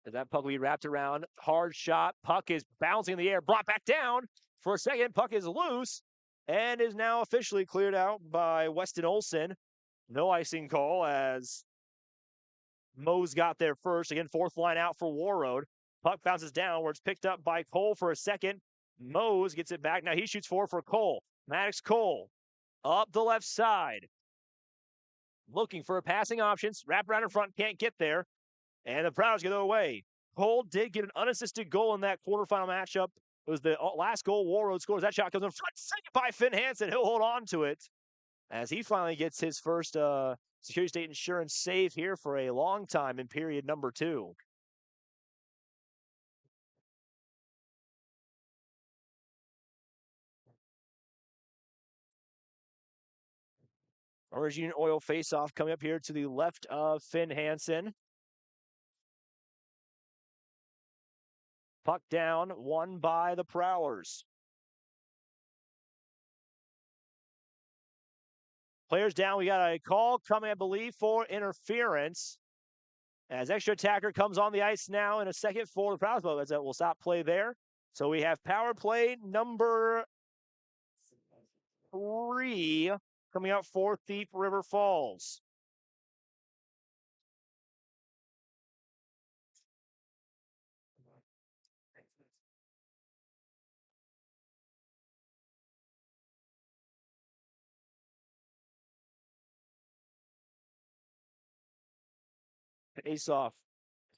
As that puck will be wrapped around, hard shot. Puck is bouncing in the air, brought back down for a second. Puck is loose and is now officially cleared out by Weston Olson. No icing call as Mose got there first. Again, fourth line out for Warroad. Puck bounces down where it's picked up by Cole for a second. Mose gets it back. Now he shoots for Cole. Maddox Cole up the left side. Looking for passing options. Wrap around in front, can't get there. And the Prowlers get it away. Cole did get an unassisted goal in that quarterfinal matchup. It was the last goal Warroad scores. That shot comes in front, saved by Finn Hansen. He'll hold on to it as he finally gets his first Security State Insurance save here for a long time in period number 2. Farmers Union Oil face-off coming up here to the left of Finn Hansen. Puck down, won by the Prowlers. Players down, we got a call coming, I believe, for interference. As extra attacker comes on the ice now in a second for the Prowlers, but that will stop play there. So we have power play number 3 coming out for Thief River Falls. Face off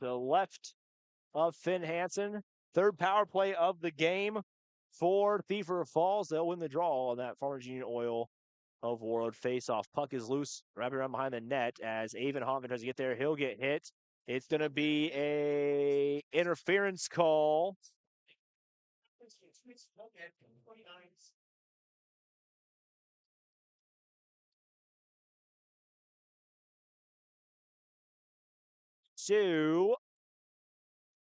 to the left of Finn Hansen. Third power play of the game for Thief River Falls. They'll win the draw on that Farmers Union Oil of Warroad face-off. Puck is loose, wrapping around behind the net as Avon Hoffman tries to get there. He'll get hit. It's going to be a interference call. So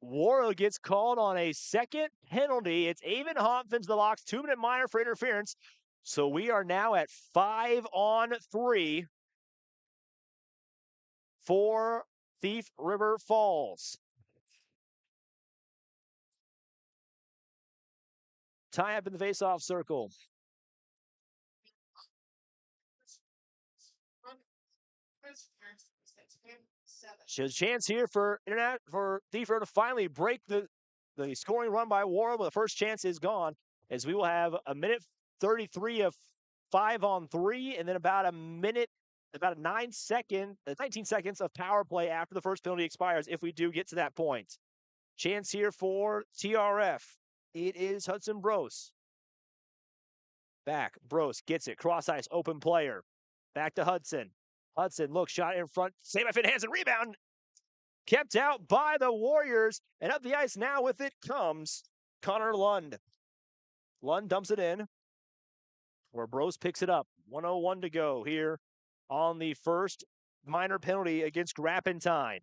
Warroad gets called on a second penalty. It's Avon Hoffman to the box, 2-minute minor for interference. So we are now at 5-on-3 for Thief River Falls. Tie up in the face-off circle. There's a chance here for Thief Road to finally break the scoring run by Warroad, but the first chance is gone, as we will have a minute 33 of 5-on-3, and then about 19 seconds of power play after the first penalty expires, if we do get to that point. Chance here for TRF. It is Hudson Brose. Back, Brose gets it, cross ice, open player. Back to Hudson. Hudson, look, shot in front, saved by Finn Hansen, rebound. Kept out by the Warriors, and up the ice now with it comes Connor Lund. Lund dumps it in, where Brose picks it up. 1:01 to go here on the first minor penalty against Grappentine.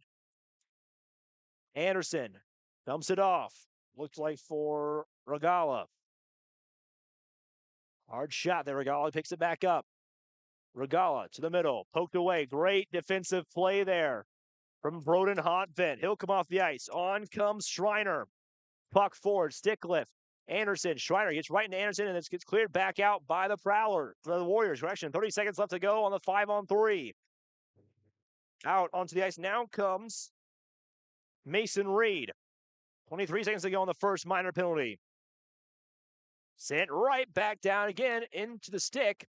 Anderson dumps it off. Looks like for Regala. Hard shot there. Regala picks it back up. Regala to the middle, poked away. Great defensive play there from Broden Hontvent. He'll come off the ice. On comes Schreiner. Puck forward, stick lift. Anderson, Schreiner gets right into Anderson, and this gets cleared back out by the Prowler for the Warriors. Correction, 30 seconds left to go on the 5-on-3. Out onto the ice now comes Mason Reed. 23 seconds to go on the first minor penalty. Sent right back down again into the stick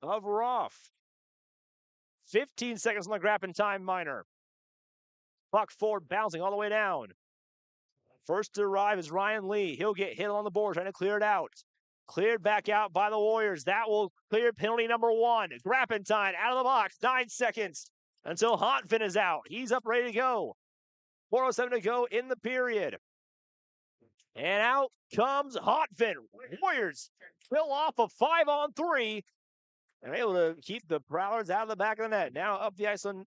of Roth. 15 seconds on the Grappentine minor. Puck forward, bouncing all the way down. First to arrive is Ryan Lee. He'll get hit on the board, trying to clear it out. Cleared back out by the Warriors. That will clear penalty number 1. Grappentine out of the box. 9 seconds until Hontvent is out. He's up, ready to go. 4:07 to go in the period. And out comes Hontvent. Warriors fill off a 5-on-3 and able to keep the Prowlers out of the back of the net. Now up the ice on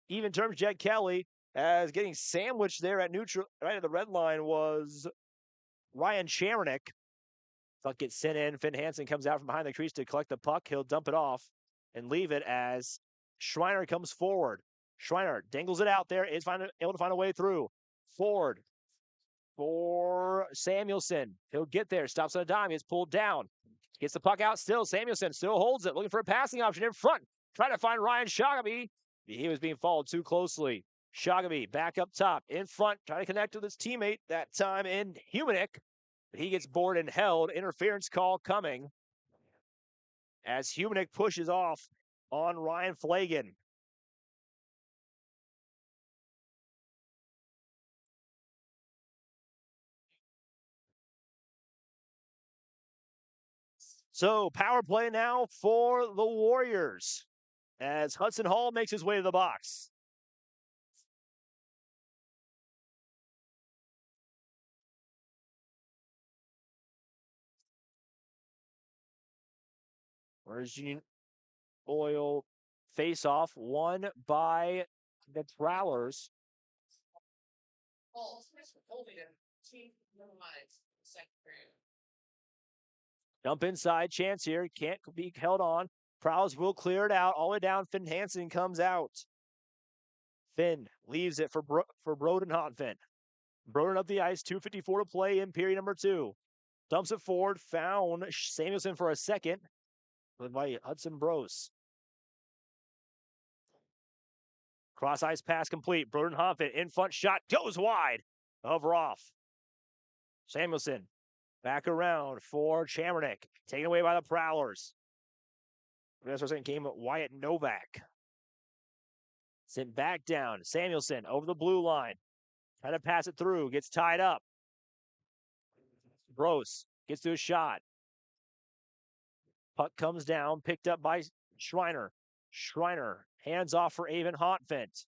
even terms, Jed Kelly, as getting sandwiched there at neutral, right at the red line, was Ryan Charanek. Puck gets sent in. Finn Hansen comes out from behind the crease to collect the puck. He'll dump it off and leave it as Schreiner comes forward. Schreiner dangles it out there. Is able to find a way through. Forward for Samuelson. He'll get there. Stops on a dime. He's pulled down. Gets the puck out still. Samuelson still holds it. Looking for a passing option in front. Trying to find Ryan Shagaby. He was being followed too closely. Shagaby back up top. In front. Trying to connect with his teammate. That time in Humanik. But he gets bored and held. Interference call coming as Humanik pushes off on Ryan Flagan. So power play now for the Warriors as Hudson Hall makes his way to the box. Where's Union Oil face-off won by the Prowlers. Dump inside, chance here, can't be held on. Prowlers will clear it out, all the way down. Finn Hansen comes out. Finn leaves it for Broden Hontvent. Broden up the ice, 2:54 to play in period number 2. Dumps it forward, found Samuelson for a second. Led by Hudson Brose. Cross ice pass complete. Broden Hontvent in front, shot goes wide of Roth. Samuelson back around for Chamernick. Taken away by the Prowlers. That's what came Wyatt Novak. Sent back down. Samuelson over the blue line. Trying to pass it through. Gets tied up. Brose gets to a shot. Puck comes down. Picked up by Schreiner. Schreiner hands off for Avon Hontvent.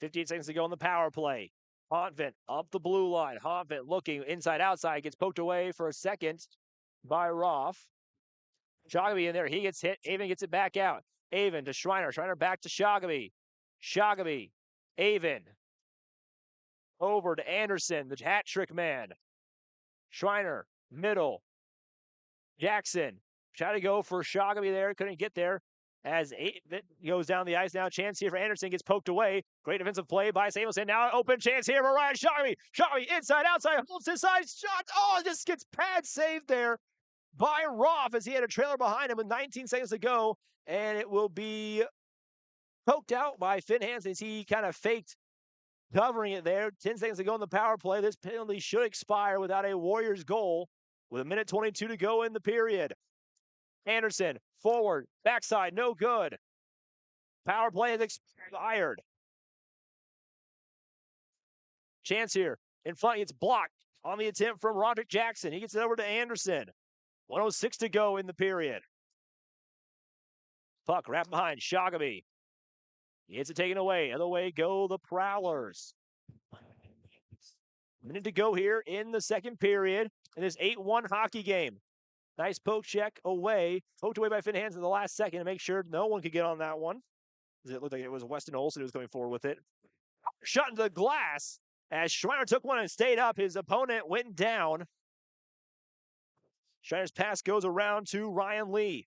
58 seconds to go in the power play. Hontvent up the blue line. Hontvent looking inside outside. Gets poked away for a second by Roth. Shagaby in there. He gets hit. Avon gets it back out. Avon to Schreiner. Schreiner back to Shagaby. Shagaby. Avon. Over to Anderson, the hat trick man. Schreiner. Middle. Jackson. Tried to go for Shagaby there. Couldn't get there. As it goes down the ice now. Chance here for Anderson. Gets poked away. Great defensive play by Samuelson. Now an open chance here for Ryan Shagaby. Shagaby inside, outside. Holds his side. Shot. Oh, just gets pad saved there by Roth as he had a trailer behind him with 19 seconds to go. And it will be Poked out by Finn Hansen. He kind of faked covering it there. 10 seconds to go in the power play. This penalty should expire without a Warriors goal with 1:22 to go in the period. Anderson, forward, backside, no good. Power play has expired. Chance here. In front, it's blocked on the attempt from Roderick Jackson. He gets it over to Anderson. 1:06 to go in the period. Puck wrapped behind Shogamy. He gets it taken away. Other way go the Prowlers. Minute to go here in the second period in this 8-1 hockey game. Nice poke check away. Poked away by Finn Hansen in the last second to make sure no one could get on that one. It looked like it was Weston Olsen who was going forward with it. Shot into the glass as Schreiner took one and stayed up. His opponent went down. Schreiner's pass goes around to Ryan Lee.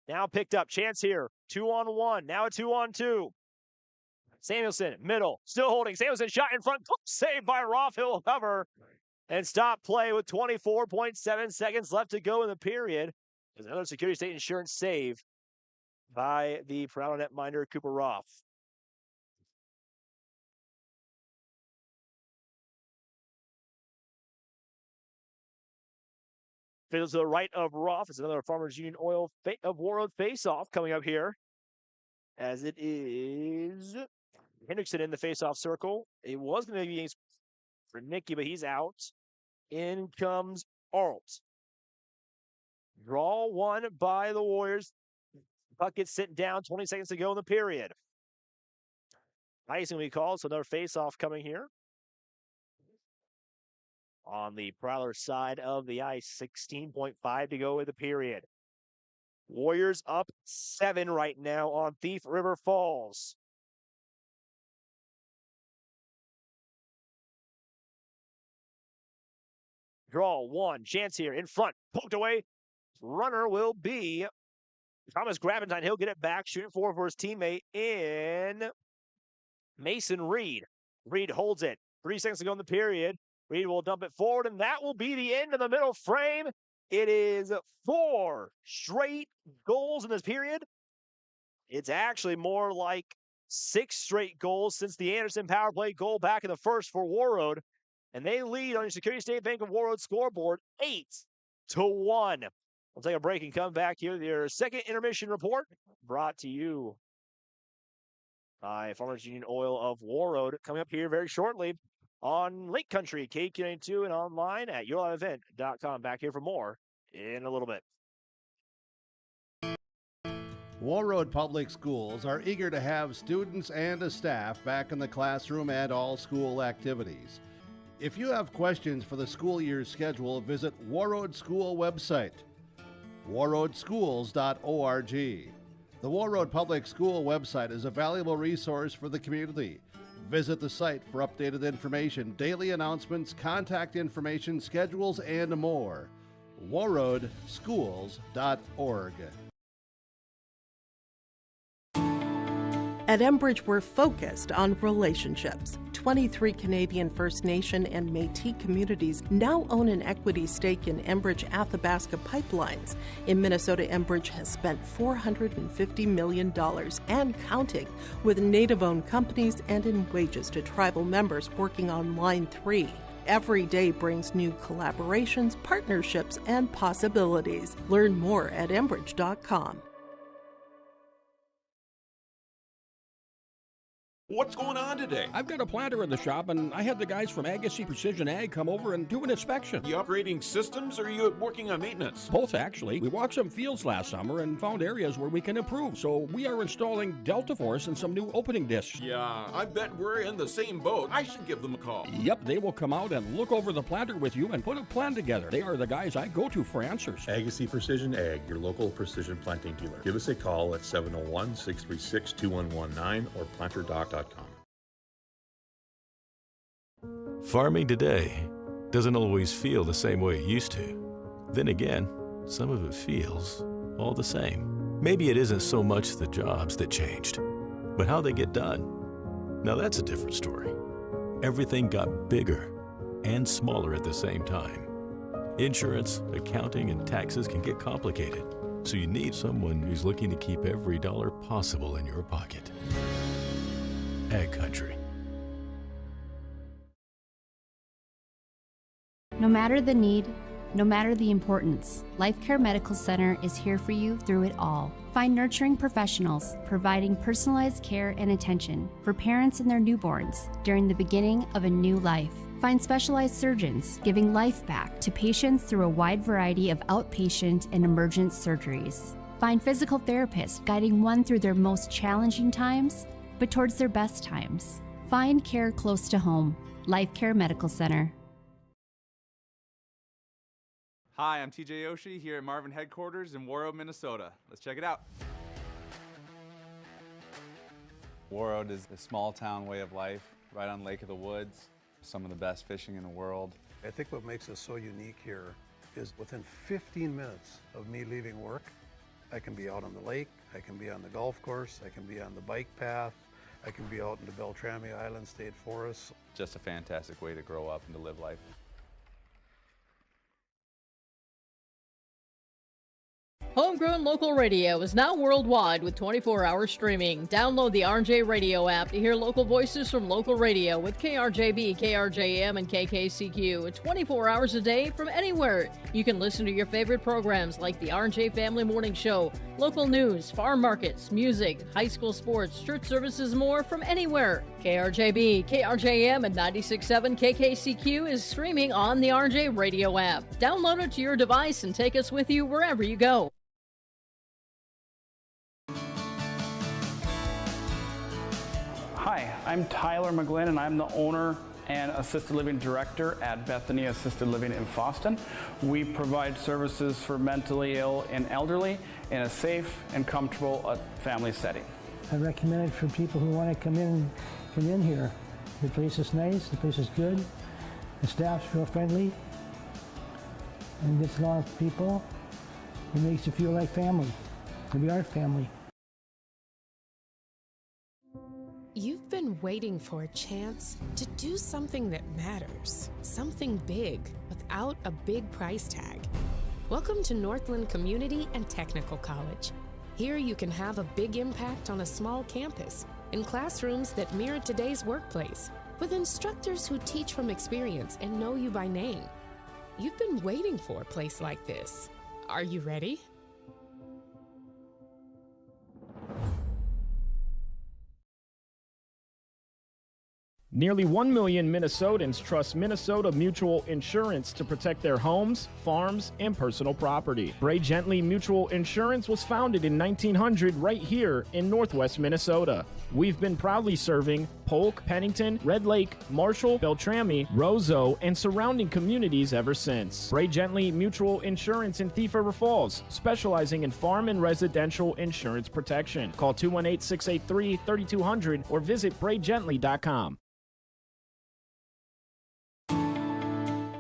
Now picked up. Chance here. 2-on-1. Now a 2-on-2. Samuelson, middle, still holding. Samuelson shot in front. Saved by Roth. He'll cover and stop play with 24.7 seconds left to go in the period. There's another Security State Insurance save by the Prowler netminder, Cooper Roth. Fiddles to the right of Roth. It's another Farmers Union Oil of Warroad face-off coming up here. As it is Hendrickson in the face-off circle. It was going to be for Nicky, but he's out. In comes Arlt. Draw one by the Warriors. Puck gets sent down. 20 seconds to go in the period. Icing we call, so another face-off coming here. On the Prowler side of the ice, 16.5 to go in the period. Warriors up 7 right now on Thief River Falls. Draw one. Chance here in front. Poked away. Runner will be Thomas Grabentine. He'll get it back. Shooting forward for his teammate in Mason Reed. Reed holds it. 3 seconds to go in the period. Reed will dump it forward, and that will be the end of the middle frame. It is 4 straight goals in this period. It's actually more like 6 straight goals since the Anderson power play goal back in the first for Warroad. And they lead on your Security State Bank of Warroad scoreboard 8-1. We'll take a break and come back here with your second intermission report brought to you by Farmers Union Oil of Warroad. Coming up here very shortly on Lake Country, KQ92, and online at yourliveevent.com. Back here for more in a little bit. Warroad Public Schools are eager to have students and the staff back in the classroom and all school activities. If you have questions for the school year's schedule, visit Warroad School website, warroadschools.org. The Warroad Public School website is a valuable resource for the community. Visit the site for updated information, daily announcements, contact information, schedules, and more. warroadschools.org. At Enbridge, we're focused on relationships. 23 Canadian First Nation and Métis communities now own an equity stake in Enbridge Athabasca Pipelines. In Minnesota, Enbridge has spent $450 million and counting with Native-owned companies and in wages to tribal members working on Line 3. Every day brings new collaborations, partnerships, and possibilities. Learn more at Enbridge.com. What's going on today? I've got a planter in the shop, and I had the guys from Agassiz Precision Ag come over and do an inspection. You upgrading systems, or are you working on maintenance? Both, actually. We walked some fields last summer and found areas where we can improve. So we are installing Delta Force and some new opening discs. Yeah, I bet we're in the same boat. I should give them a call. Yep, they will come out and look over the planter with you and put a plan together. They are the guys I go to for answers. Agassiz Precision Ag, your local precision planting dealer. Give us a call at 701-636-2119 or planterdoc.com. Farming today doesn't always feel the same way it used to. Then again, some of it feels all the same. Maybe it isn't so much the jobs that changed, but how they get done. Now that's a different story. Everything got bigger and smaller at the same time. Insurance, accounting, and taxes can get complicated. So you need someone who's looking to keep every dollar possible in your pocket. Ag Country. No matter the need, no matter the importance, Life Care Medical Center is here for you through it all. Find nurturing professionals providing personalized care and attention for parents and their newborns during the beginning of a new life. Find specialized surgeons giving life back to patients through a wide variety of outpatient and emergent surgeries. Find physical therapists guiding one through their most challenging times, but towards their best times. Find care close to home. Life Care Medical Center. Hi, I'm TJ Oshie here at Marvin headquarters in Warroad, Minnesota. Let's check it out. Warroad is a small town way of life right on Lake of the Woods. Some of the best fishing in the world. I think what makes us so unique here is within 15 minutes of me leaving work, I can be out on the lake, I can be on the golf course, I can be on the bike path, I can be out in the Beltrami Island State Forest. Just a fantastic way to grow up and to live life. Homegrown local radio is now worldwide with 24-hour streaming. Download the RJ Radio app to hear local voices from local radio with KRJB, KRJM, and KKCQ 24 hours a day from anywhere. You can listen to your favorite programs like the RJ Family Morning Show, local news, farm markets, music, high school sports, church services, more from anywhere. KRJB, KRJM, and 96.7 KKCQ is streaming on the RJ Radio app. Download it to your device and take us with you wherever you go. Hi, I'm Tyler McGlynn, and I'm the owner and Assisted Living Director at Bethany Assisted Living in Foston. We provide services for mentally ill and elderly in a safe and comfortable family setting. I recommend it for people who want to come in here. The place is nice, the place is good, the staff's real friendly, and gets along with people. It makes you feel like family, and we are family. You've been waiting for a chance to do something that matters, something big without a big price tag. Welcome to Northland Community and Technical College. Here you can have a big impact on a small campus, in classrooms that mirror today's workplace, with instructors who teach from experience and know you by name. You've been waiting for a place like this. Are you ready? Nearly 1 million Minnesotans trust Minnesota Mutual Insurance to protect their homes, farms, and personal property. Bray Gently Mutual Insurance was founded in 1900 right here in Northwest Minnesota. We've been proudly serving Polk, Pennington, Red Lake, Marshall, Beltrami, Roseau, and surrounding communities ever since. Bray Gently Mutual Insurance in Thief River Falls, specializing in farm and residential insurance protection. Call 218-683-3200 or visit braygently.com.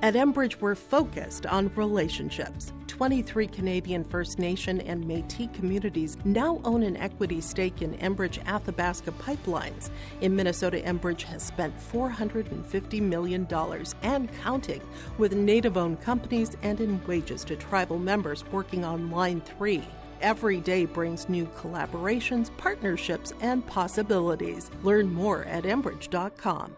At Enbridge, we're focused on relationships. 23 Canadian First Nation and Métis communities now own an equity stake in Enbridge Athabasca Pipelines. In Minnesota, Enbridge has spent $450 million and counting with Native-owned companies and in wages to tribal members working on Line 3. Every day brings new collaborations, partnerships, and possibilities. Learn more at Enbridge.com.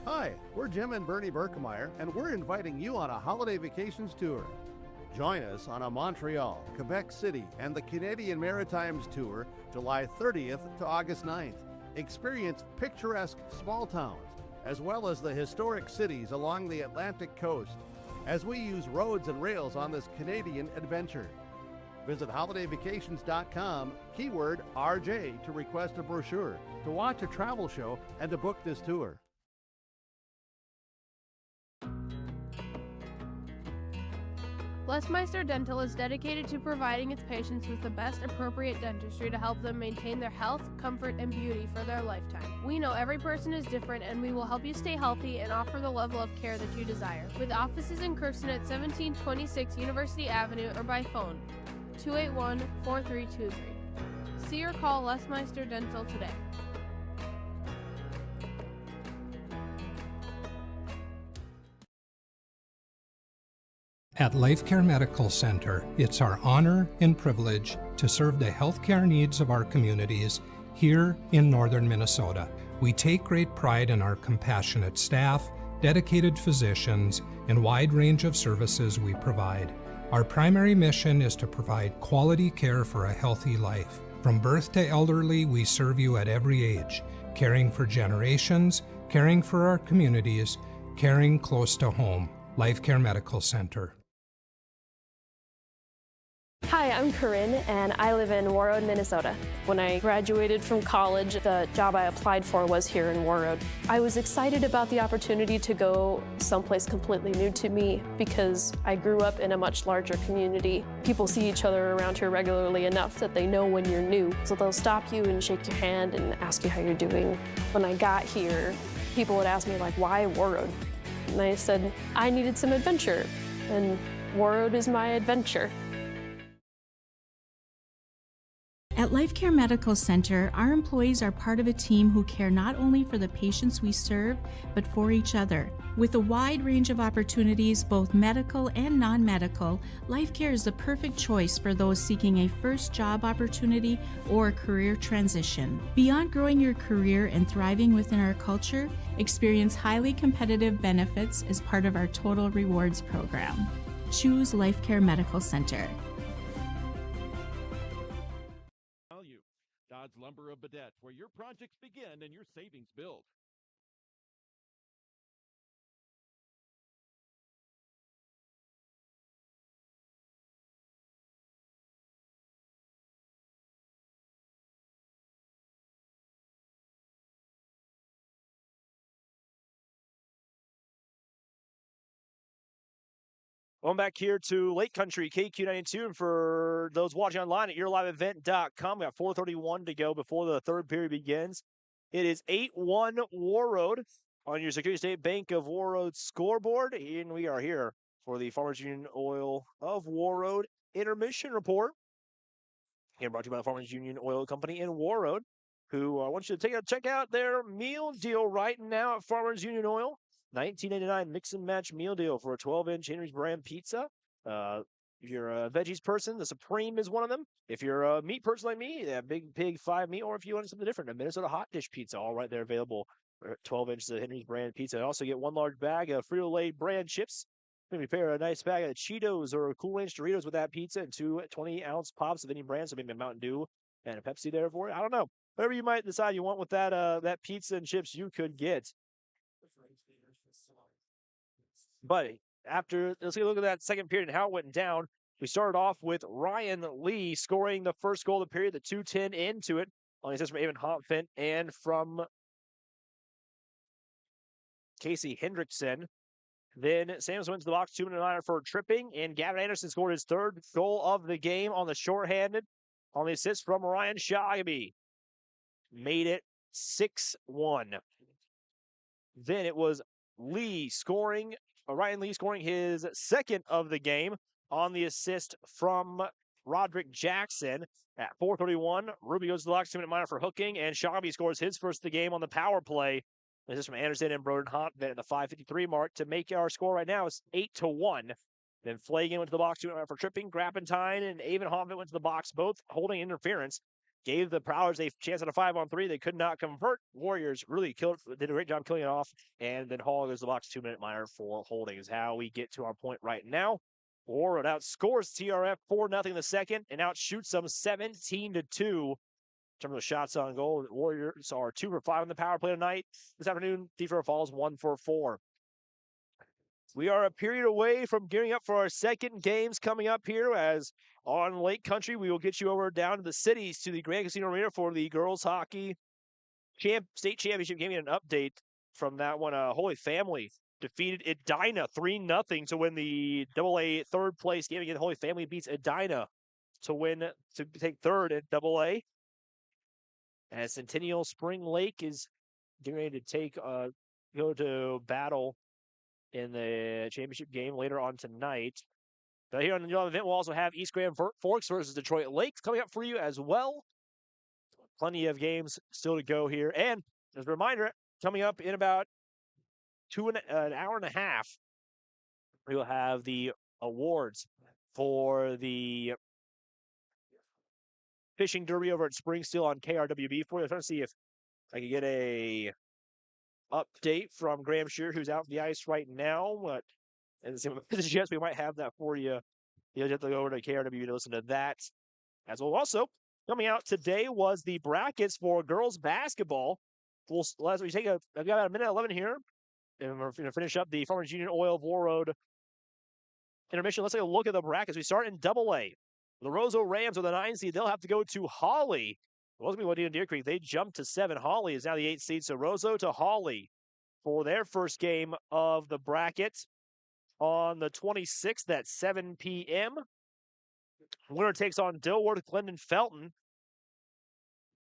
Hi, we're Jim and Bernie Berkemeyer, and we're inviting you on a holiday vacations tour. Join us on a Montreal, Quebec City, and the Canadian Maritimes tour, July 30th to August 9th. Experience picturesque small towns, as well as the historic cities along the Atlantic coast, as we use roads and rails on this Canadian adventure. Visit holidayvacations.com, keyword RJ, to request a brochure, to watch a travel show, and to book this tour. Lesmeister Dental is dedicated to providing its patients with the best appropriate dentistry to help them maintain their health, comfort, and beauty for their lifetime. We know every person is different, and we will help you stay healthy and offer the level of care that you desire. With offices in Kirsten at 1726 University Avenue or by phone, 281-4323. See or call Lesmeister Dental today. At LifeCare Medical Center, it's our honor and privilege to serve the healthcare needs of our communities here in northern Minnesota. We take great pride in our compassionate staff, dedicated physicians, and wide range of services we provide. Our primary mission is to provide quality care for a healthy life. From birth to elderly, we serve you at every age, caring for generations, caring for our communities, caring close to home. LifeCare Medical Center. Hi, I'm Corinne, and I live in Warroad, Minnesota. When I graduated from college, the job I applied for was here in Warroad. I was excited about the opportunity to go someplace completely new to me because I grew up in a much larger community. People see each other around here regularly enough that they know when you're new, so they'll stop you and shake your hand and ask you how you're doing. When I got here, people would ask me, like, why Warroad? And I said, I needed some adventure, and Warroad is my adventure. At LifeCare Medical Center, our employees are part of a team who care not only for the patients we serve, but for each other. With a wide range of opportunities, both medical and non-medical, LifeCare is the perfect choice for those seeking a first job opportunity or a career transition. Beyond growing your career and thriving within our culture, experience highly competitive benefits as part of our Total Rewards program. Choose LifeCare Medical Center. Dodge Lumber of Badette, where your projects begin and your savings build. Going back here to Lake Country, KQ92, and for those watching online at yourliveevent.com, we got 4:31 to go before the third period begins. It is 8-1 Warroad on your Security State Bank of Warroad scoreboard, and we are here for the Farmers Union Oil of Warroad intermission report. Here brought to you by the Farmers Union Oil Company in Warroad, who wants you to check out their meal deal right now at Farmers Union Oil. $19.99 mix and match meal deal for a 12-inch Henry's brand pizza. If you're a veggies person, the Supreme is one of them. If you're a meat person like me, yeah, Big Pig 5 meat, or if you want something different, a Minnesota hot dish pizza, all right there available. 12 inches of Henry's brand pizza. And also get one large bag of Frito-Lay brand chips. Maybe pair a nice bag of Cheetos or Cool Ranch Doritos with that pizza, and two 20-ounce pops of any brand. So maybe a Mountain Dew and a Pepsi there for it. I don't know. Whatever you might decide you want with that pizza and chips, you could get. But let's take a look at that second period and how it went down. We started off with Ryan Lee scoring the first goal of the period, the 2:10 into it, on assist from Evan Hopfint and from Casey Hendrickson. Then Samson went to the box, 2-minute liner for tripping, and Gavin Anderson scored his third goal of the game on the shorthanded on the assist from Ryan Shogby. Made it 6-1. Then it was Ryan Lee scoring his second of the game on the assist from Roderick Jackson at 4:31. Ruby goes to the box, 2-minute minor for hooking, and Shogby scores his first of the game on the power play. This is from Anderson and Broden Hopfint at the 5:53 mark to make our score right now is 8-1. Then Flagan went to the box, 2-minute minor for tripping. Grappentine and Evan Hopfint went to the box, both holding interference. Gave the Prowlers a chance at a 5-on-3. They could not convert. Warriors really did a great job killing it off. And then Hall goes to the box, 2-minute minor for holding is how we get to our point right now. Warroad outscores TRF 4-0 the second and outshoots them 17-2. In terms of shots on goal, the Warriors are 2 for 5 on the power play tonight. This afternoon, Thief River Falls 1 for 4. We are a period away from gearing up for our second games coming up here, as on Lake Country, we will get you over down to the cities to the Grand Casino Arena for the girls hockey state championship game. And an update from that one. Holy Family defeated Edina 3-0 to win the AA third place game. Again, Holy Family beats Edina to take third at AA. As Centennial Spring Lake is getting ready to go to battle in the championship game later on tonight. But here on the event, we'll also have East Grand Forks versus Detroit Lakes coming up for you as well. Plenty of games still to go here. And as a reminder, coming up in about an hour and a half, we will have the awards for the fishing derby over at Spring Steel on KRWB for you. I'm trying to see if I can get a update from Graham Shear, who's out on the ice right now. But and yes, we might have that for you. You'll have to go over to KRWB to listen to that as well. Also, coming out today was the brackets for girls basketball. I've got about a minute 11 here, and we're going to finish up the Farmers Union Oil Warroad intermission. Let's take a look at the brackets. We start in Double-A. The Roseau Rams are the 9 seed. They'll have to go to Hawley. It wasn't going to be Deer Creek. They jumped to 7. Hawley is now the 8th seed. So Roseau to Hawley for their first game of the bracket on the 26th at 7 p.m. Winner takes on Dilworth, Glendon, Felton.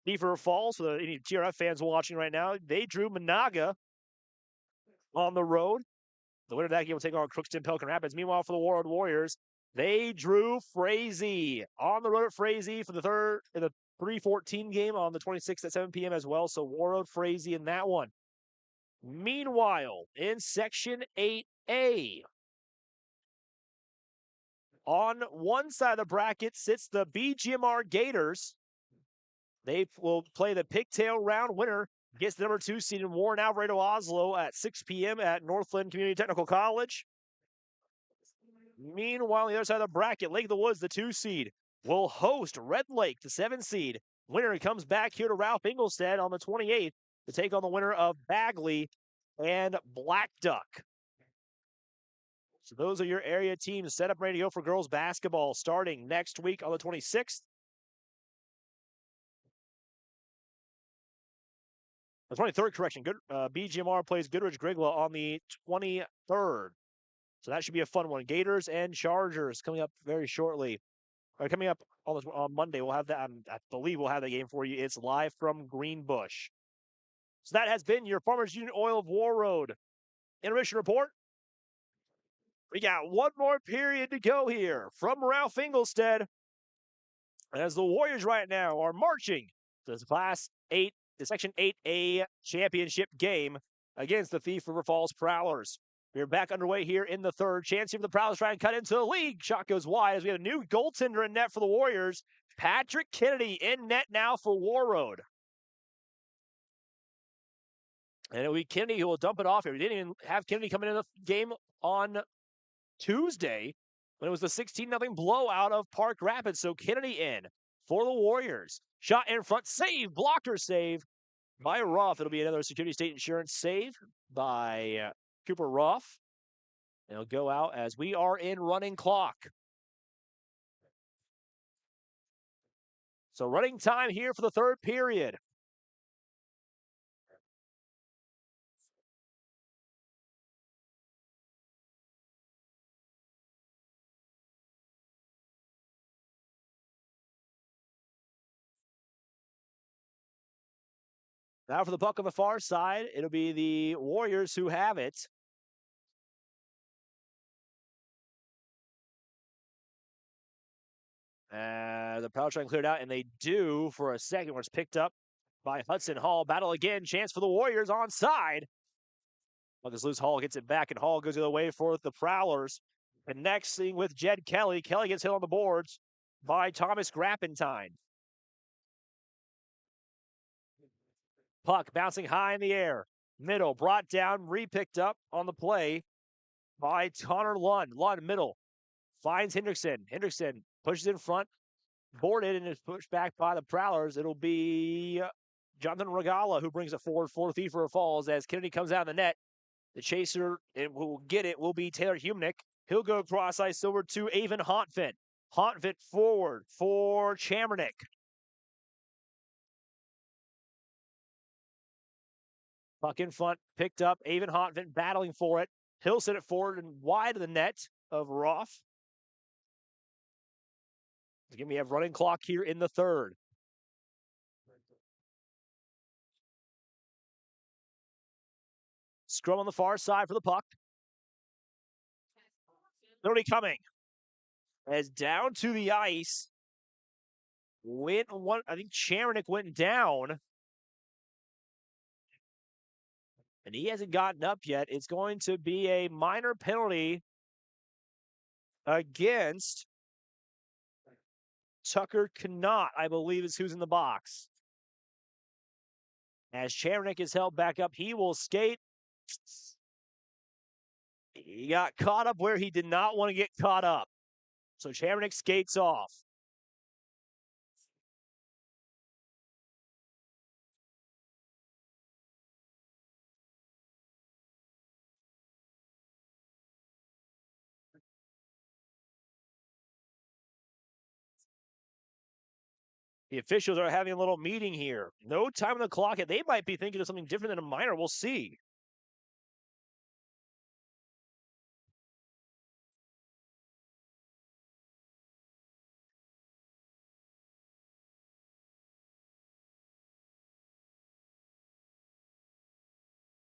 Beaver Falls, for any TRF fans watching right now, they drew Monaga on the road. The winner of that game will take on Crookston Pelican Rapids. Meanwhile, for the Warroad Warriors, they drew Frazee on the road at Frazee for the 3-14 game on the 26th at 7 p.m. as well. So Warroad, Frazee in that one. Meanwhile, in Section 8A, on one side of the bracket sits the BGMR Gators. They will play the pigtail round. Winner gets the number 2 seed in Warren Alvarado Oslo at 6 p.m. at Northland Community Technical College. Meanwhile, on the other side of the bracket, Lake of the Woods, the 2 seed, will host Red Lake, the 7 seed. Winner comes back here to Ralph Ingolstadt on the 28th to take on the winner of Bagley and Black Duck. So those are your area teams set up ready to go for girls basketball starting next week on the 26th. The 23rd, correction. BGMR plays Goodrich Grigla on the 23rd. So that should be a fun one. Gators and Chargers coming up very shortly. Coming up on Monday, we'll have that. I believe we'll have that game for you. It's live from Greenbush. So that has been your Farmers Union Oil of Warroad intermission report. We got one more period to go here from Ralph Ingolstadt, as the Warriors right now are marching to the Section 8A championship game against the Thief River Falls Prowlers. We're back underway here in the third. Chance here for the Prowlers trying to cut into the lead. Shot goes wide as we have a new goaltender in net for the Warriors. Patrick Kennedy in net now for Warroad. And it'll be Kennedy who will dump it off here. We didn't even have Kennedy coming in the game on Tuesday when it was the 16-0 blowout of Park Rapids. So Kennedy in for the Warriors. Shot in front, save, blocker save by Ruff. It'll be another Security State Insurance save by Cooper Ruff. And it'll go out as we are in running clock. So running time here for the third period. Now for the puck on the far side, it'll be the Warriors who have it. The power train cleared out, and they do for a second, where it's picked up by Hudson Hall. Battle again, chance for the Warriors onside. Puck is loose, Hall gets it back, and Hall goes the other way for the Prowlers. And next thing with Jed Kelly. Kelly gets hit on the boards by Thomas Grappentine. Puck bouncing high in the air. Middle, brought down, re-picked up on the play by Connor Lund. Lund, middle, finds Hendrickson. Hendrickson pushes in front, boarded, and is pushed back by the Prowlers. It'll be Jonathan Regala who brings it forward for Thief River Falls as Kennedy comes out of the net. The chaser, and who will get it, will be Taylor Humnick. He'll go cross ice over to Avon Hontvent. Hontvent forward for Chamernick. Puck in front, picked up. Avon Hontvent battling for it. He'll send it forward and wide of the net of Roth. Again, we have running clock here in the third. Scrum on the far side for the puck. Penalty coming. As down to the ice. I think Chamernick went down. And he hasn't gotten up yet. It's going to be a minor penalty against Tucker Knott, I believe is who's in the box. As Chernick is held back up, he will skate. He got caught up where he did not want to get caught up. So Chernick skates off. The officials are having a little meeting here. No time on the clock. They might be thinking of something different than a minor. We'll see.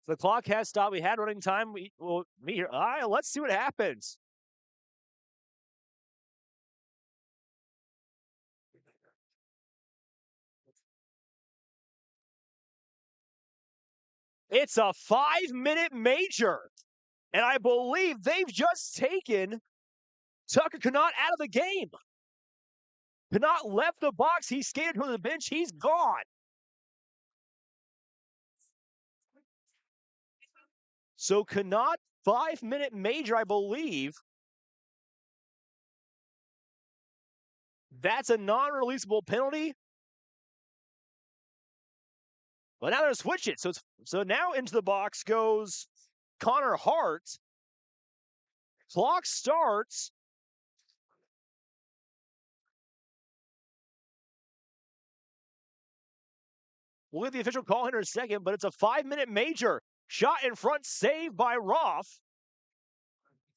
The clock has stopped. We had running time. We'll meet here. All right, let's see what happens. It's a 5-minute major. And I believe they've just taken Tucker Knott out of the game. Knott left the box. He skated to the bench. He's gone. So Knott, 5-minute major, I believe. That's a non-releasable penalty. But now they're going to switch it. So now into the box goes Connor Hart. Clock starts. We'll get the official call here in a second, but it's a 5-minute major. Shot in front, saved by Roth.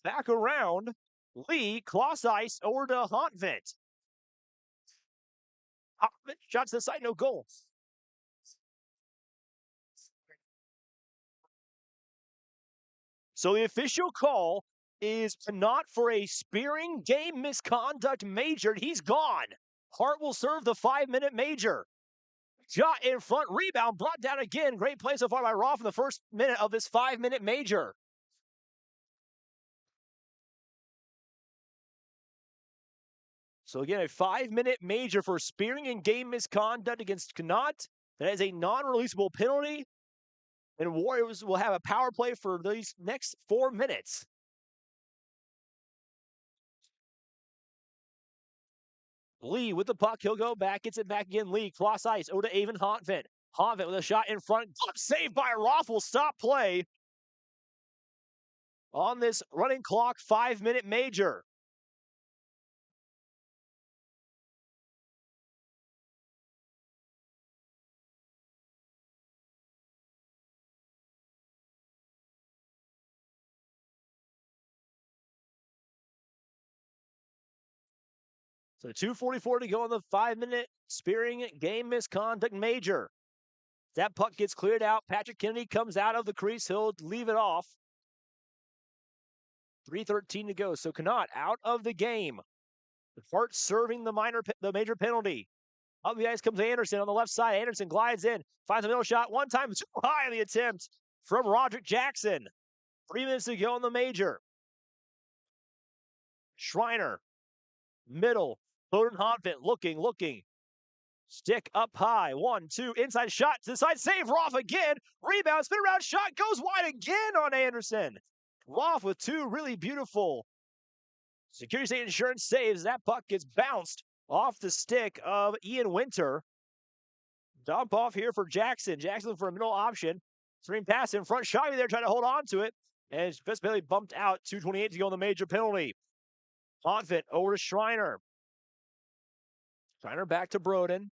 Back around. Lee, cross ice over to Hontvent. Hontvent, shots to the side, no goal. So the official call is not for a spearing game misconduct major. He's gone. Hart will serve the 5-minute major. Shot in front, rebound, brought down again. Great play so far by Roth in the first minute of this 5-minute major. So again, a 5-minute major for spearing and game misconduct against Knott. That is a non-releasable penalty. And Warriors will have a power play for these next 4 minutes. Lee with the puck. He'll go back, gets it back again. Lee, cross ice, over to Avon Hontvent. Hontvent with a shot in front. Saved by Roth will stop play on this running clock 5-minute major. So 2:44 to go in the 5-minute spearing game misconduct major. That puck gets cleared out. Patrick Kennedy comes out of the crease. He'll leave it off. 3:13 to go. So Knott out of the game. Hart serving the major penalty. Up the ice comes Anderson on the left side. Anderson glides in, finds a middle shot. One time, too high on the attempt from Roderick Jackson. 3 minutes to go in the major. Schreiner, middle. Bowden Hontvent looking. Stick up high. 1-2. Inside shot to the side. Save Roth again. Rebound. Spin around shot. Goes wide again on Anderson. Roth with 2 really beautiful Security State Insurance saves. That puck gets bounced off the stick of Ian Winter. Dump off here for Jackson. Jackson for a middle option. Screen pass in front. Shotty there trying to hold on to it. And it's just barely bumped out. 2:28 to go in the major penalty. Hontvent over to Schreiner. Schreiner back to Broden.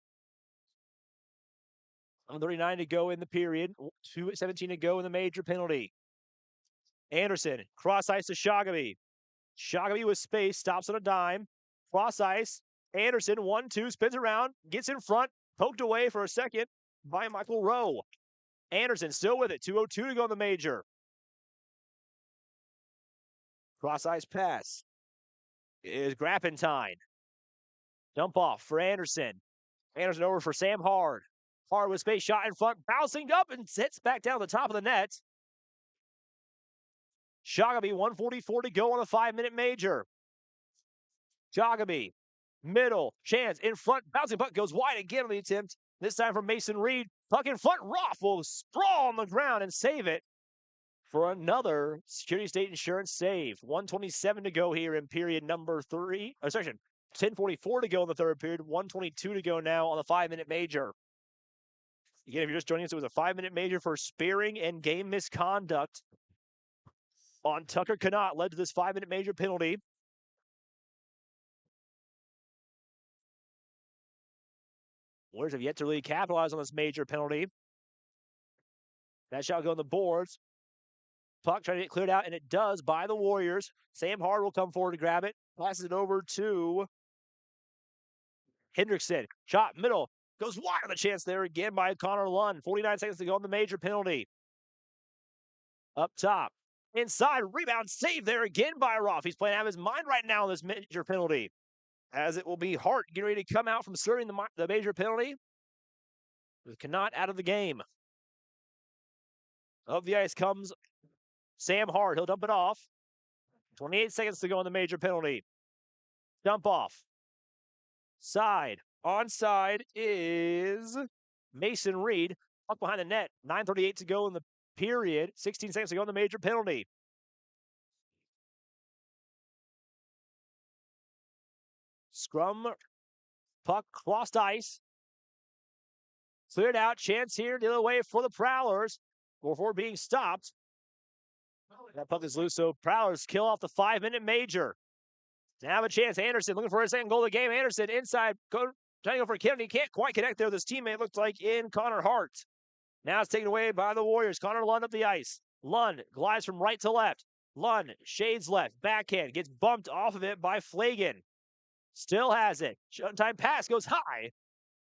1:39 to go in the period. 2:17 to go in the major penalty. Anderson, cross ice to Shagaby. Shagaby with space, stops on a dime. Cross ice. Anderson, 1-2, spins around, gets in front, poked away for a second by Michael Rowe. Anderson still with it. 2:02 to go in the major. Cross ice pass is Grappentine. Dump off for Anderson. Anderson over for Sam Hard. Hard with space, shot in front, bouncing up and sits back down the top of the net. Shagaby, 1:44 to go on the 5-minute major. Jagaby, middle, chance, in front, bouncing puck goes wide again on the attempt. This time from Mason Reed. Puck in front, Roth will sprawl on the ground and save it for another Security State Insurance save. 1:27 to go here in period number 3. Or section 10:44 to go in the third period. 1:22 to go now on the 5-minute major. Again, if you're just joining us, it was a 5-minute major for spearing and game misconduct on Tucker Connaught, led to this 5-minute major penalty. Warriors have yet to really capitalize on this major penalty. That shot will go on the boards. Puck trying to get cleared out, and it does by the Warriors. Sam Hard will come forward to grab it. Passes it over to Hendrickson. Shot middle. Goes wide on the chance there again by Connor Lund. 49 seconds to go on the major penalty. Up top. Inside. Rebound save there again by Roth. He's playing out of his mind right now on this major penalty. As it will be Hart getting ready to come out from serving the major penalty. With Connaught out of the game. Up the ice comes Sam Hart. He'll dump it off. 28 seconds to go on the major penalty. Dump off. Side. Onside is Mason Reed. Puck behind the net. 9:38 to go in the period. 16 seconds to go on the major penalty. Scrum. Puck crossed ice. Cleared out. Chance here the other way for the Prowlers. Before being stopped. That puck is loose, so Prowlers kill off the 5-minute major. To have a chance, Anderson looking for his second goal of the game. Anderson inside, trying to go for Kennedy. Can't quite connect there with his teammate, looked like in Connor Hart. Now it's taken away by the Warriors. Connor Lund up the ice. Lund glides from right to left. Lund shades left, backhand, gets bumped off of it by Flagan. Still has it. Showtime pass goes high.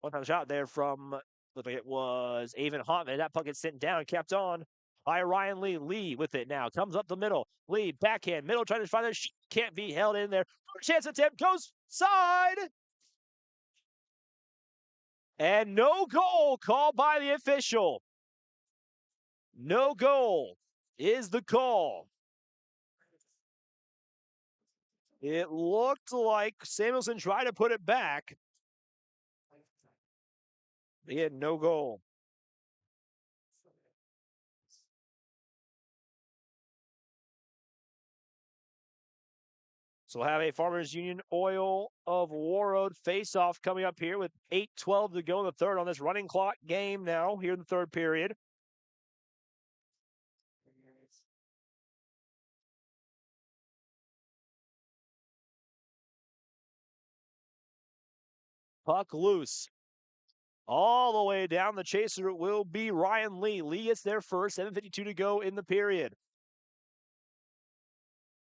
One-time shot there from, looked like it was Avon Hoffman. That puck gets sent down, kept on by Ryan Lee. Lee with it now. Comes up the middle. Lee, backhand, middle, trying to find it. Can't be held in there. Chance attempt goes side. And no goal called by the official. No goal is the call. It looked like Samuelson tried to put it back. He had no goal. So we'll have a Farmers Union Oil of Warroad face-off coming up here with 8:12 to go in the third on this running clock game now here in the third period. Puck loose. All the way down. The chaser will be Ryan Lee. Lee gets there first. 7:52 to go in the period.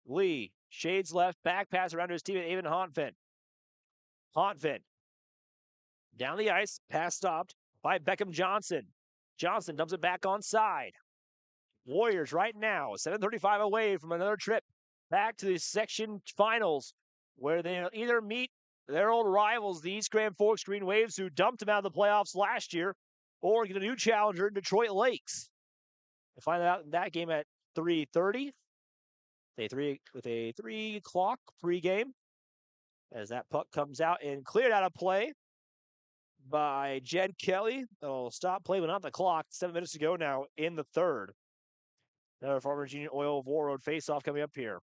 Lee, shades left, back pass around to his teammate, Avon Hontvin. Hontvin. Down the ice, pass stopped by Beckham Johnson. Johnson dumps it back on side. Warriors right now, 7:35 away from another trip back to the section finals, where they'll either meet their old rivals, the East Grand Forks Green Waves, who dumped them out of the playoffs last year, or get a new challenger, Detroit Lakes. We'll find out in that game at 3:30. With a 3 o'clock pregame, as that puck comes out and cleared out of play by Jed Kelly. That'll stop play, but not the clock. 7 minutes to go now in the third. Another Farmers Union Oil of Warroad face-off coming up here.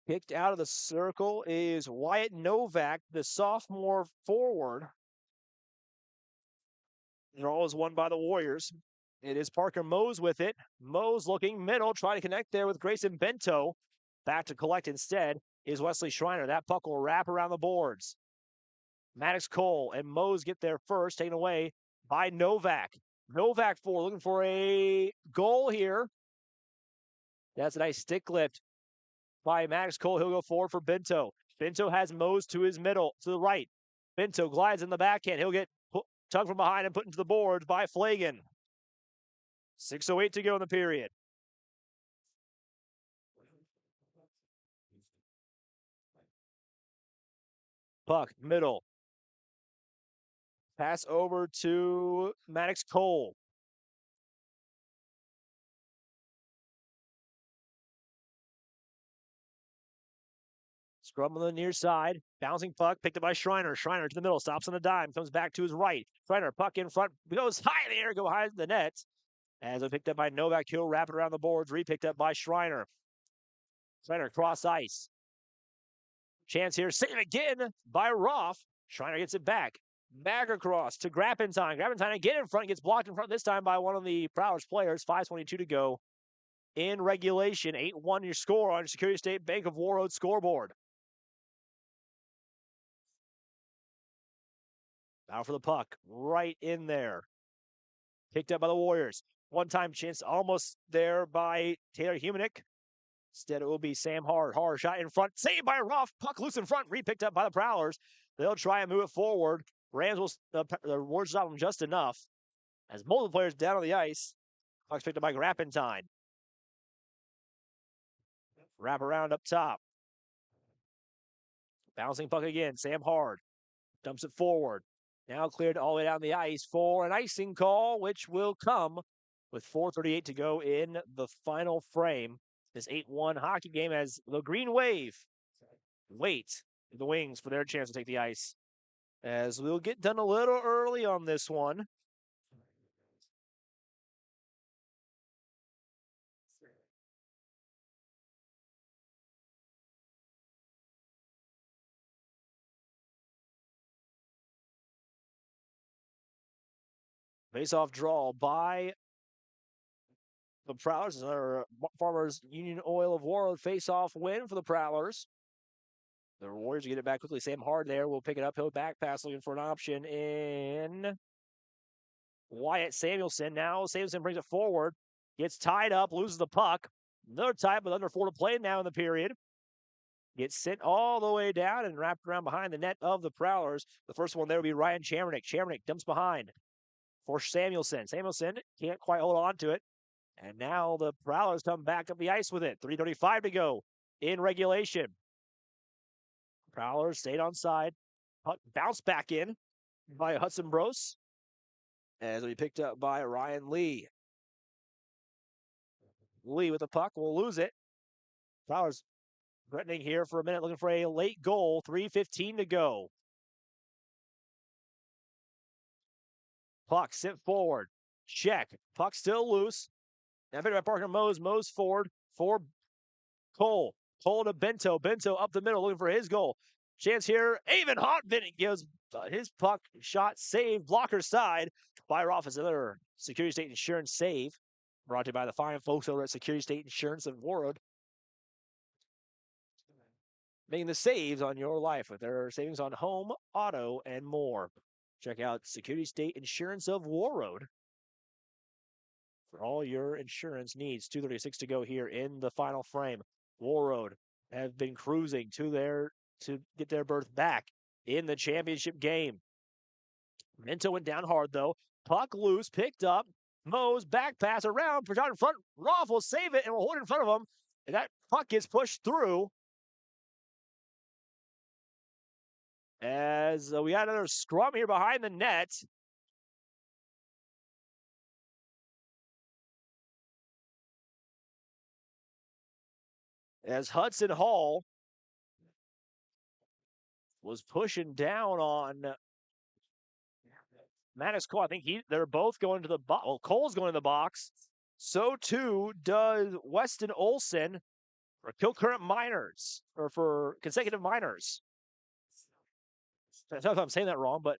Kicked out of the circle is Wyatt Novak, the sophomore forward. Draw is won by the Warriors. It is Parker Mose with it. Mose looking middle, trying to connect there with Grayson Bento. Back to collect instead is Wesley Schreiner. That puck will wrap around the boards. Maddox Cole and Mose get there first, taken away by Novak. Novak looking for a goal here. That's a nice stick lift by Maddox Cole. He'll go forward for Bento. Bento has Mose to his middle, to the right. Bento glides in the backhand. He'll get tugged from behind and put into the boards by Flagan. 6:08 to go in the period. Puck, middle. Pass over to Maddox Cole. Scrum on the near side. Bouncing puck, picked up by Schreiner. Schreiner to the middle, stops on a dime, comes back to his right. Schreiner, puck in front, goes high in the air, go high to the net. As it picked up by Novak, he'll wrap it around the boards, repicked up by Schreiner. Schreiner cross ice. Chance here, save again by Roth. Schreiner gets it back. Back across to Grappentine. Grappentine again in front, gets blocked in front this time by one of the Prowlers players. 5:22 to go in regulation. 8-1 your score on your Security State Bank of Warroad scoreboard. Now for the puck, right in there. Picked up by the Warriors. One-time chance almost there by Taylor Humanick. Instead, it will be Sam Hard. Hard shot in front. Saved by Ruff. Puck loose in front. Repicked up by the Prowlers. They'll try and move it forward. Rams will, the Warriors stop them just enough. As multiple players down on the ice. Puck's picked up by Grappentine. Wrap around up top. Bouncing puck again. Sam Hard. Dumps it forward. Now cleared all the way down the ice for an icing call, which will come with 4:38 to go in the final frame. This 8-1 hockey game as the Green Wave wait the Wings for their chance to take the ice. As we'll get done a little early on this one. Face-off draw by the Prowlers. Another Farmers Union Oil of Warroad face-off win for the Prowlers. The Warriors get it back quickly. Sam Hard there will pick it up. He'll back pass looking for an option in Wyatt Samuelson. Now Samuelson brings it forward. Gets tied up, loses the puck. Another tie with under 4 to play now in the period. Gets sent all the way down and wrapped around behind the net of the Prowlers. The first one there will be Ryan Chamernick. Chamernick dumps behind for Samuelson. Samuelson can't quite hold on to it. And now the Prowlers come back up the ice with it. 3:35 to go in regulation. Prowlers stayed on side. Puck bounced back in by Hudson Brose. As we picked up by Ryan Lee. Lee with the puck will lose it. Prowlers threatening here for a minute, looking for a late goal. 3:15 to go. Puck sent forward. Check. Puck still loose. Now picked by Parker Mose. Mose forward for Cole. Cole to Bento. Bento up the middle looking for his goal. Chance here. Avon Hotvinnik gives his puck shot saved. Blocker side by Roth. Another Security State Insurance save. Brought to you by the fine folks over at Security State Insurance of Warroad. Making the saves on your life with their savings on home, auto, and more. Check out Security State Insurance of Warroad for all your insurance needs. 2:36 to go here in the final frame. Warroad have been cruising to get their berth back in the championship game. Minto went down hard though. Puck loose, picked up. Mose back pass around, shot in front. Roth will save it and will hold it in front of him. And that puck gets pushed through. As we got another scrum here behind the net. As Hudson Hall was pushing down on Mattis Cole. I think they're both going to the box. Well, Cole's going to the box. So too does Weston Olson for concurrent minors, or for consecutive minors. I don't know if I'm saying that wrong, but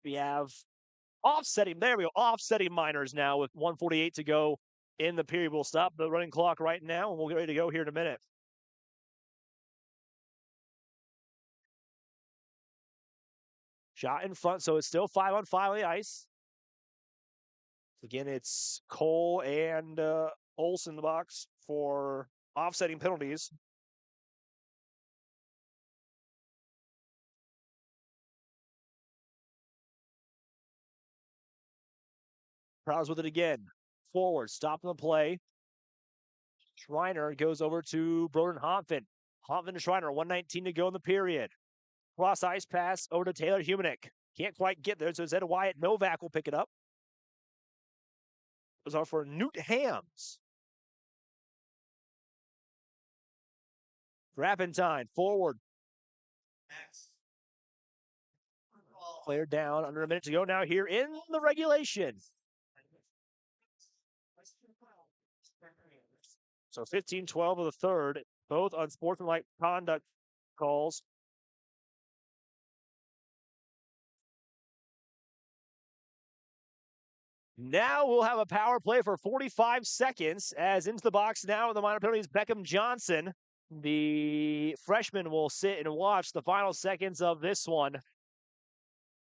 we have offsetting. There we go. Offsetting minors now with 1:48 to go in the period. We'll stop the running clock right now, and we'll get ready to go here in a minute. Shot in front, so it's still 5-on-5 on the ice. Again, it's Cole and Olsen in the box for offsetting penalties. Prowlers with it again. Forward, stopping the play. Schreiner goes over to Broden Honfin. Honfin to Schreiner, 1:19 to go in the period. Cross ice pass over to Taylor Humanick. Can't quite get there, so Zed Wyatt Novak will pick it up. Those are for Newt Hams. Rappentine forward. Player down, under a minute to go now here in the regulation. So 15-12 of the third, both unsportsmanlike conduct calls. Now we'll have a power play for 45 seconds as into the box now in the minor penalties, Beckham Johnson. The freshman will sit and watch the final seconds of this one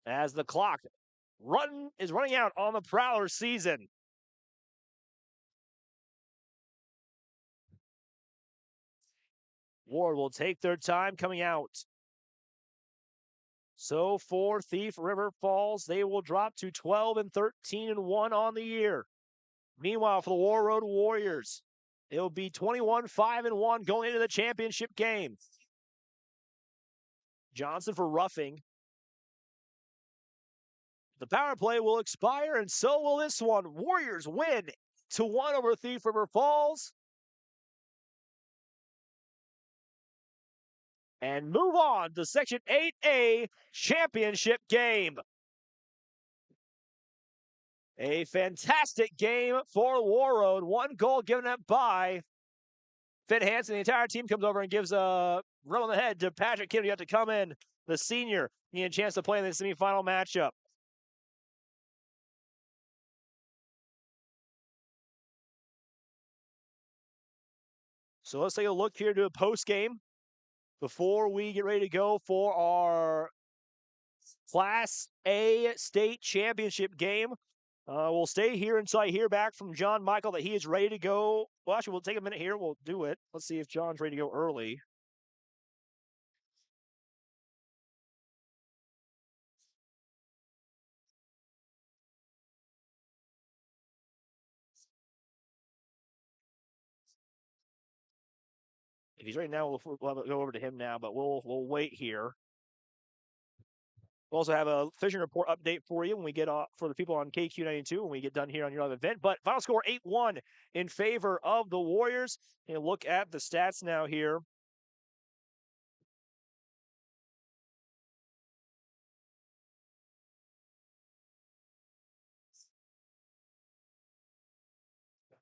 as the clock is running out on the Prowler season. Ward will take their time coming out. So for Thief River Falls, they will drop to 12-13-1 on the year. Meanwhile, for the Warroad Warriors, it'll be 21-5-1 going into the championship game. Johnson for roughing. The power play will expire, and so will this one. Warriors win 2-1 over Thief River Falls. And move on to Section 8A championship game. A fantastic game for Warroad. 1 goal given up by Finn Hansen. The entire team comes over and gives a rub on the head to Patrick Kennedy. You have to come in, the senior, getting a chance to play in the semifinal matchup. So let's take a look here to a post game before we get ready to go for our Class A state championship game. We'll stay here until I hear back from John Michael that he is ready to go. Well, actually, we'll take a minute here. We'll do it. Let's see if John's ready to go early. If he's ready now, we'll go over to him now, but we'll wait here. We'll also have a fishing report update for you when we get for the people on KQ92 when we get done here on your live event. But final score 8-1 in favor of the Warriors. And look at the stats now here.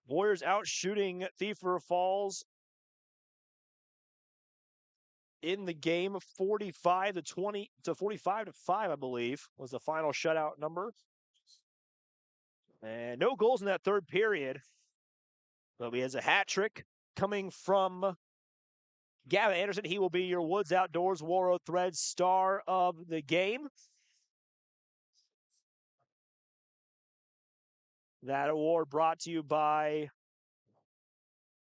Warriors out shooting Thief River Falls in the game, 45-20 to 45-5, I believe, was the final shutout number. And no goals in that third period. But he has a hat trick coming from Gavin Anderson. He will be your Woods Outdoors Warroad Threads star of the game. That award brought to you by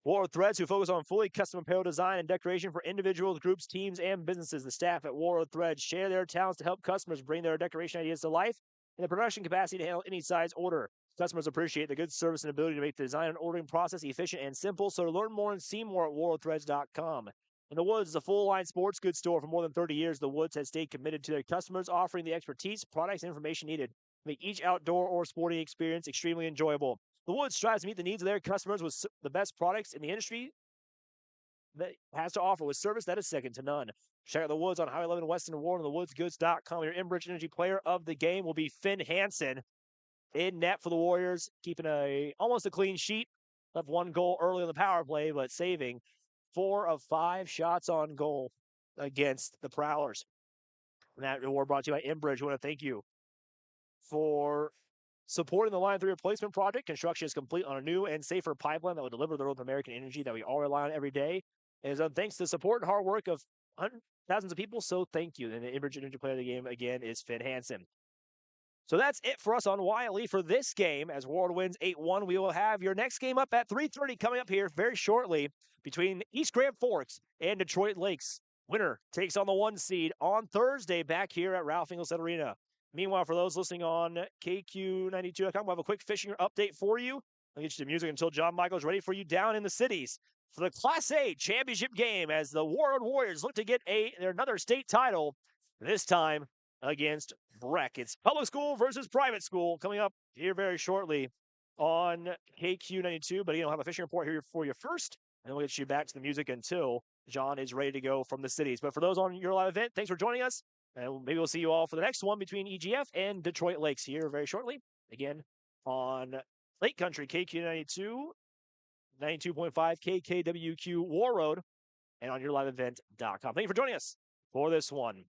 Warroad Threads, who focus on fully custom apparel design and decoration for individuals, groups, teams, and businesses. The staff at Warroad Threads share their talents to help customers bring their decoration ideas to life and the production capacity to handle any size order. Customers appreciate the good service and ability to make the design and ordering process efficient and simple. So to learn more and see more at warroadthreads.com. In the Woods is a full-line sports goods store for more than 30 years. The Woods has stayed committed to their customers, offering the expertise, products, and information needed to make each outdoor or sporting experience extremely enjoyable. The Woods strives to meet the needs of their customers with the best products in the industry that has to offer, with service that is second to none. Check out the Woods on Highway 11 West in Warren, thewoodsgoods.com. Your Enbridge Energy player of the game will be Finn Hansen in net for the Warriors, keeping almost a clean sheet. Left 1 goal early on the power play, but saving 4 of 5 shots on goal against the Prowlers. And that award brought to you by Enbridge. I want to thank you for supporting the Line 3 replacement project. Construction is complete on a new and safer pipeline that will deliver the North American energy that we all rely on every day. And is done thanks to the support and hard work of thousands of people, so thank you. And the Enbridge Energy player of the game, again, is Finn Hansen. So that's it for us on Wiley for this game. As Warroad wins 8-1, we will have your next game up at 3:30 coming up here very shortly between East Grand Forks and Detroit Lakes. Winner takes on the 1 seed on Thursday back here at Ralph Engelstad Arena. Meanwhile, for those listening on KQ92.com, we'll have a quick fishing update for you. I'll get you to music until John Michael's ready for you down in the cities for the Class A championship game as the Warroad Warriors look to get another state title this time against Breck. It's public school versus private school coming up here very shortly on KQ92. But again, I'll have a fishing report here for you first, and then we'll get you back to the music until John is ready to go from the cities. But for those on your live event, thanks for joining us. And maybe we'll see you all for the next one between EGF and Detroit Lakes here very shortly. Again, on Lake Country, KQ92, 92.5 KKWQ Warroad, and on yourliveevent.com. Thank you for joining us for this one.